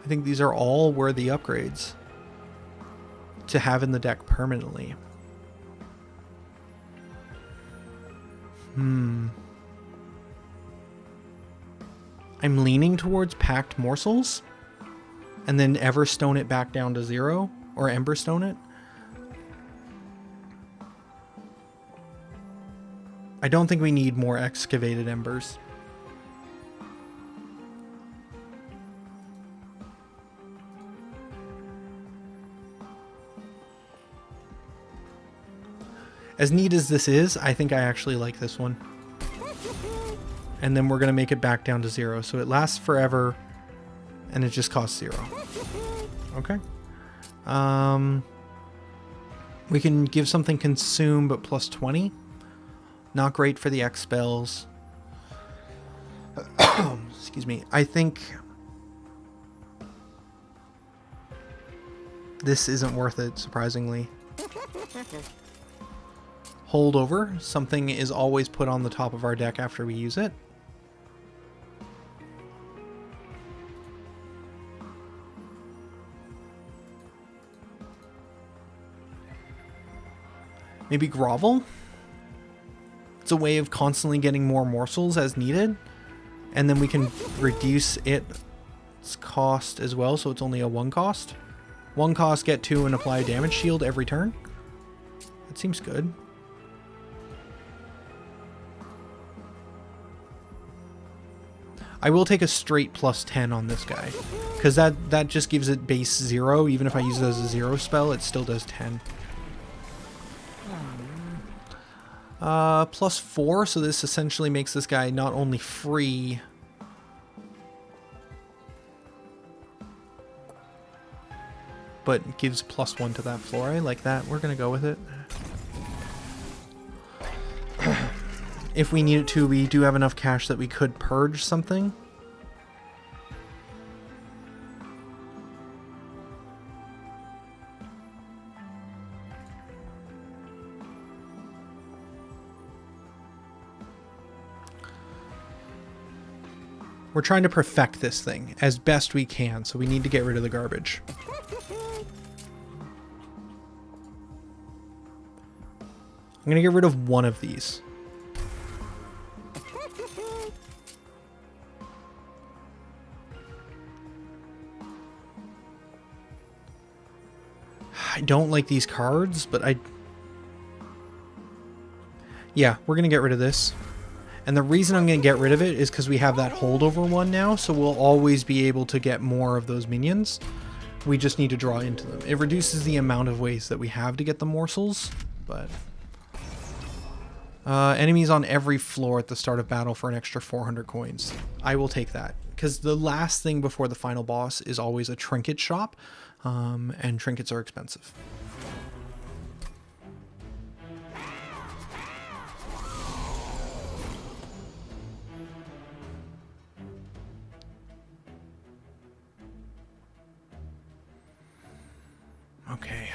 I think these are all worthy upgrades to have in the deck permanently. I'm leaning towards packed morsels and then Everstone it back down to 0 or Emberstone it. I don't think we need more excavated embers. As neat as this is, I think I actually like this one. And then we're going to make it back down to 0. So it lasts forever, and it just costs 0. Okay. We can give something consume, but plus 20. Not great for the X spells. Excuse me. I think this isn't worth it, surprisingly. Holdover. Something is always put on the top of our deck after we use it. Maybe Grovel? It's a way of constantly getting more morsels as needed. And then we can reduce its cost as well, so it's only a 1 cost. 1 cost, get 2, and apply a damage shield every turn. That seems good. I will take a straight plus 10 on this guy, because that just gives it base 0. Even if I use it as a 0 spell, it still does 10. Plus 4, so this essentially makes this guy not only free, but gives plus 1 to that floor. I like that. We're gonna go with it. If we need it to, we do have enough cash that we could purge something. We're trying to perfect this thing as best we can, so we need to get rid of the garbage. I'm going to get rid of one of these. I don't like these cards, but yeah, we're going to get rid of this. And the reason I'm going to get rid of it is because we have that holdover one now, so we'll always be able to get more of those minions. We just need to draw into them. It reduces the amount of ways that we have to get the morsels, but... enemies on every floor at the start of battle for an extra 400 coins. I will take that, because the last thing before the final boss is always a trinket shop, and trinkets are expensive. Okay,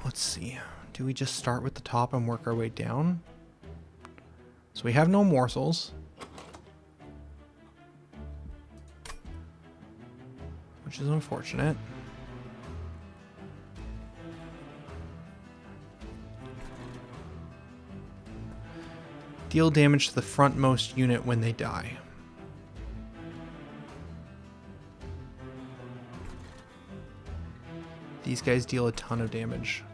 let's see. Do we just start with the top and work our way down? So we have no morsels. Which is unfortunate. Deal damage to the frontmost unit when they die. These guys deal a ton of damage.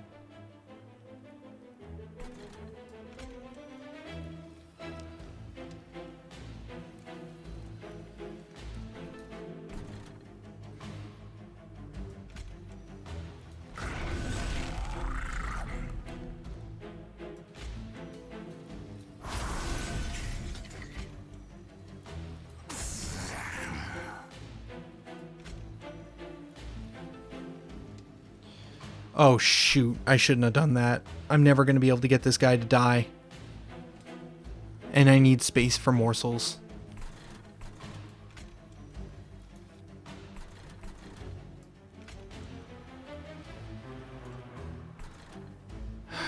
Oh shoot, I shouldn't have done that. I'm never going to be able to get this guy to die. And I need space for morsels.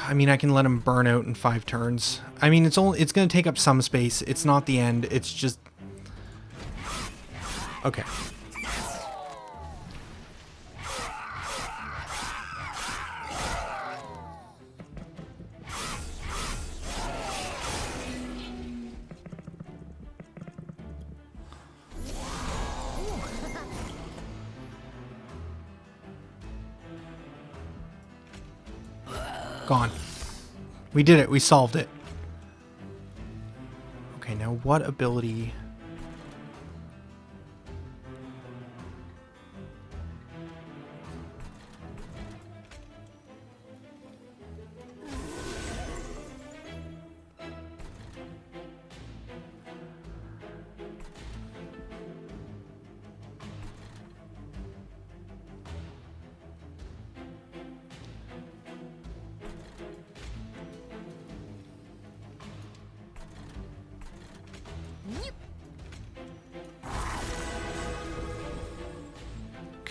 I mean, I can let him burn out in 5 turns. I mean, it's going to take up some space. It's not the end. It's just... Okay. Gone. We did it. We solved it. Okay, now what ability...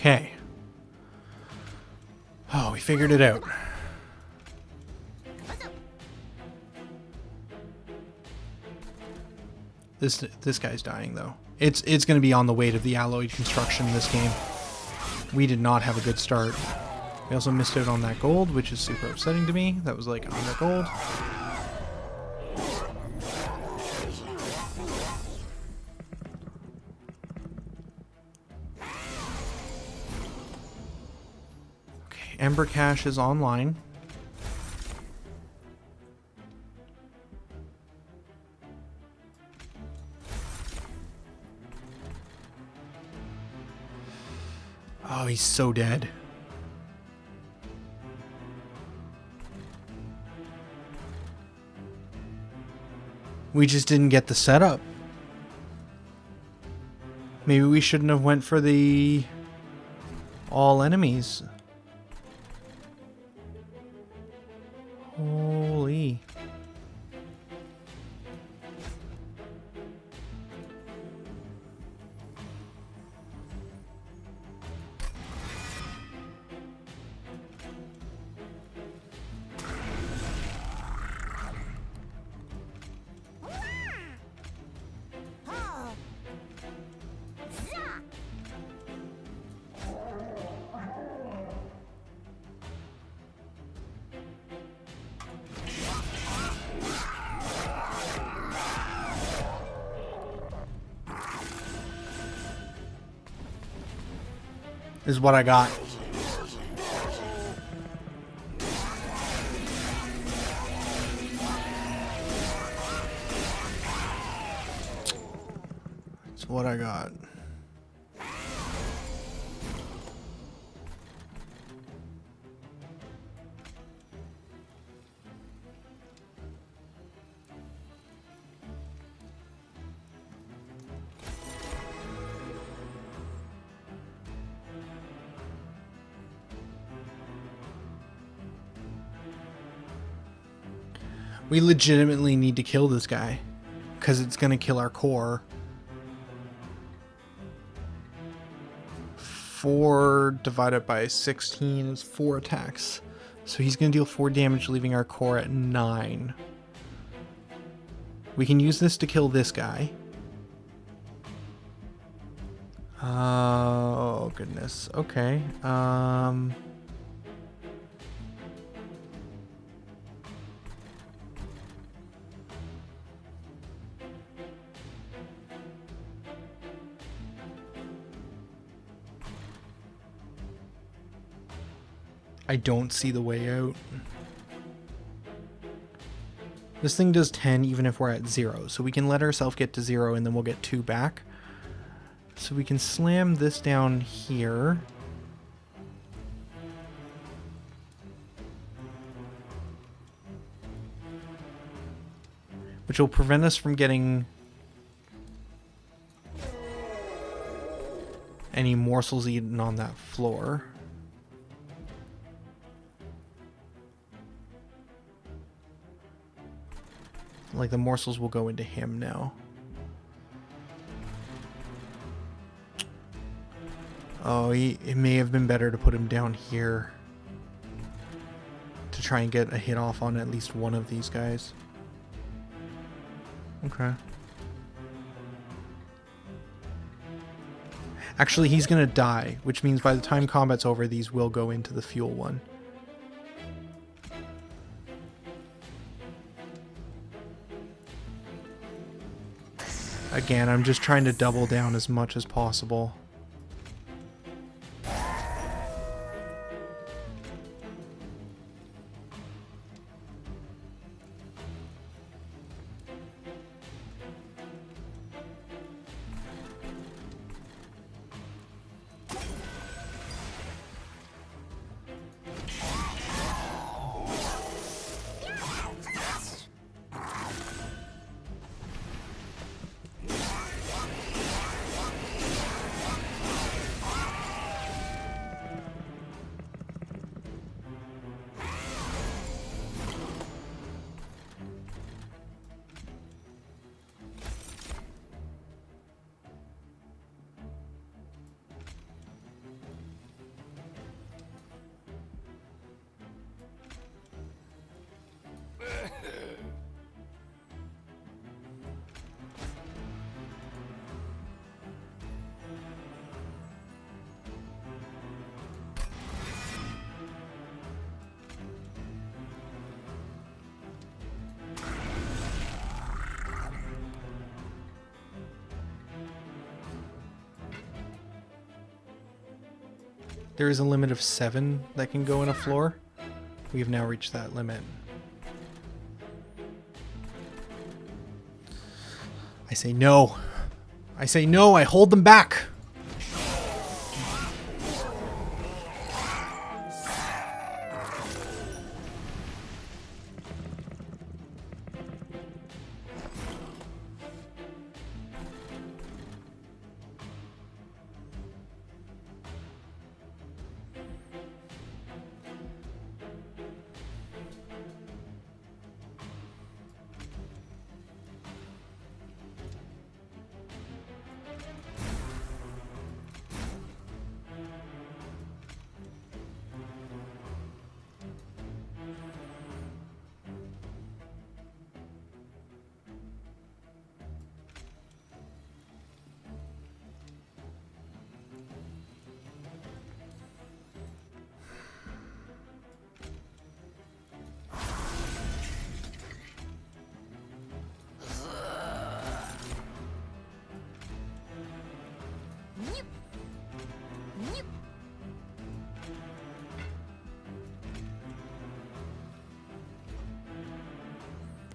Okay. Oh, we figured it out. This guy's dying though. It's going to be on the weight of the alloy construction in this game. We did not have a good start. We also missed out on that gold, which is super upsetting to me. That was like on the gold. Okay, Ember Cache is online. Oh, he's so dead. We just didn't get the setup. Maybe we shouldn't have went for the all enemies. Holy. Is what I got. That's what I got. We legitimately need to kill this guy, because it's going to kill our core. 4 divided by 16 is 4 attacks. So he's going to deal 4 damage, leaving our core at 9. We can use this to kill this guy. Oh, goodness. Okay. I don't see the way out. This thing does 10 even if we're at 0. So we can let ourselves get to 0 and then we'll get 2 back. So we can slam this down here. Which will prevent us from getting any morsels eaten on that floor. Like the morsels will go into him now. Oh, it may have been better to put him down here to try and get a hit off on at least one of these guys. Okay. Actually, he's gonna die, which means by the time combat's over, these will go into the fuel one. Again, I'm just trying to double down as much as possible. There is a limit of 7 that can go in a floor. We have now reached that limit. I say no. I say no, I hold them back.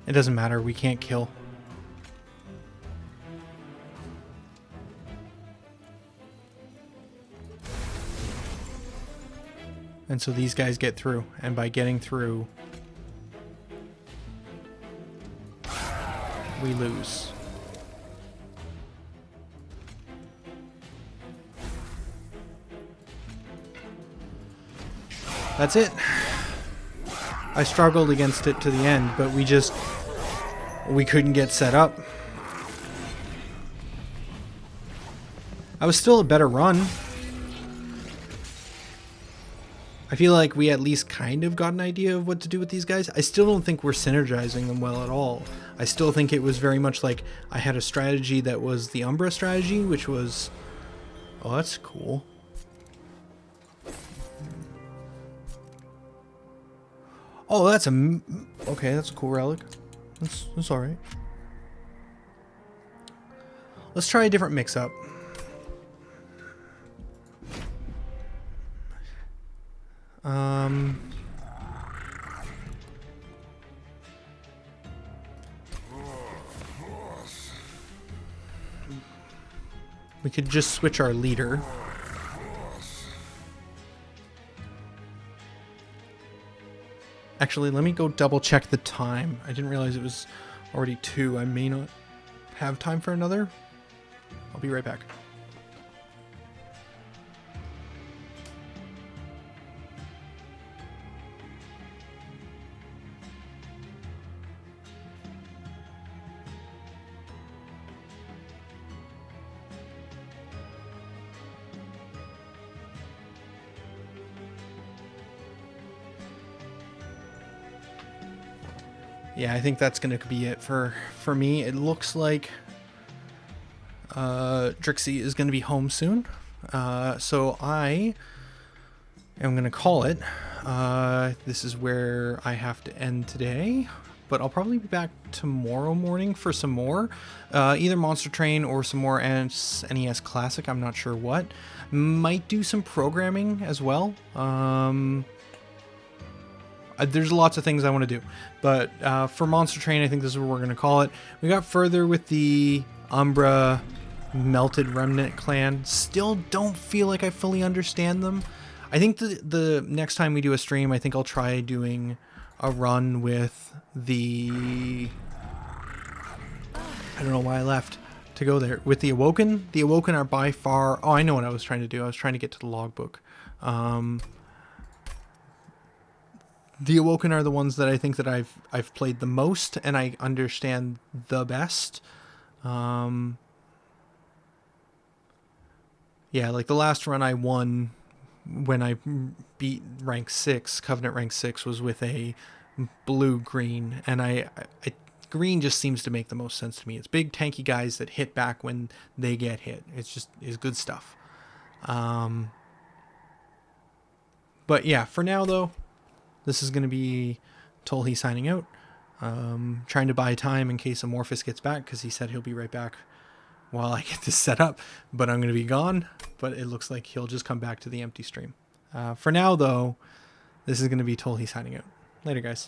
It doesn't matter, we can't kill. And so these guys get through, and by getting through, we lose. That's it. I struggled against it to the end, but we couldn't get set up. I was still a better run. I feel like we at least kind of got an idea of what to do with these guys. I still don't think we're synergizing them well at all. I still think it was very much like I had a strategy that was the Umbra strategy, which was... Oh, that's cool. Oh, that's a... Okay, that's a cool relic. That's alright. Let's try a different mix-up. We could just switch our leader. Actually, let me go double check the time. I didn't realize it was already 2. I may not have time for another. I'll be right back. Yeah, I think that's going to be it for me. It looks like Drixie is going to be home soon. So I am going to call it. This is where I have to end today. But I'll probably be back tomorrow morning for some more. Either Monster Train or some more NES Classic. I'm not sure what. Might do some programming as well. There's lots of things I want to do, but for Monster Train, I think this is what we're going to call it. We got further with the Umbra Melted Remnant clan. Still don't feel like I fully understand them. I think the next time we do a stream, I think I'll try doing a run with the... I don't know why I left to go there. With the Awoken. The Awoken are by far... Oh, I know what I was trying to do. I was trying to get to the logbook. The Awoken are the ones that I think that I've played the most and I understand the best. Yeah, like the last run I won when I beat rank 6, Covenant rank 6, was with a blue-green, and green just seems to make the most sense to me. It's big, tanky guys that hit back when they get hit. It's good stuff. But yeah, for now though, this is going to be Tolhi signing out. Trying to buy time in case Amorphous gets back, because he said he'll be right back while I get this set up. But I'm going to be gone. But it looks like he'll just come back to the empty stream. For now, though, this is going to be Tolhi signing out. Later, guys.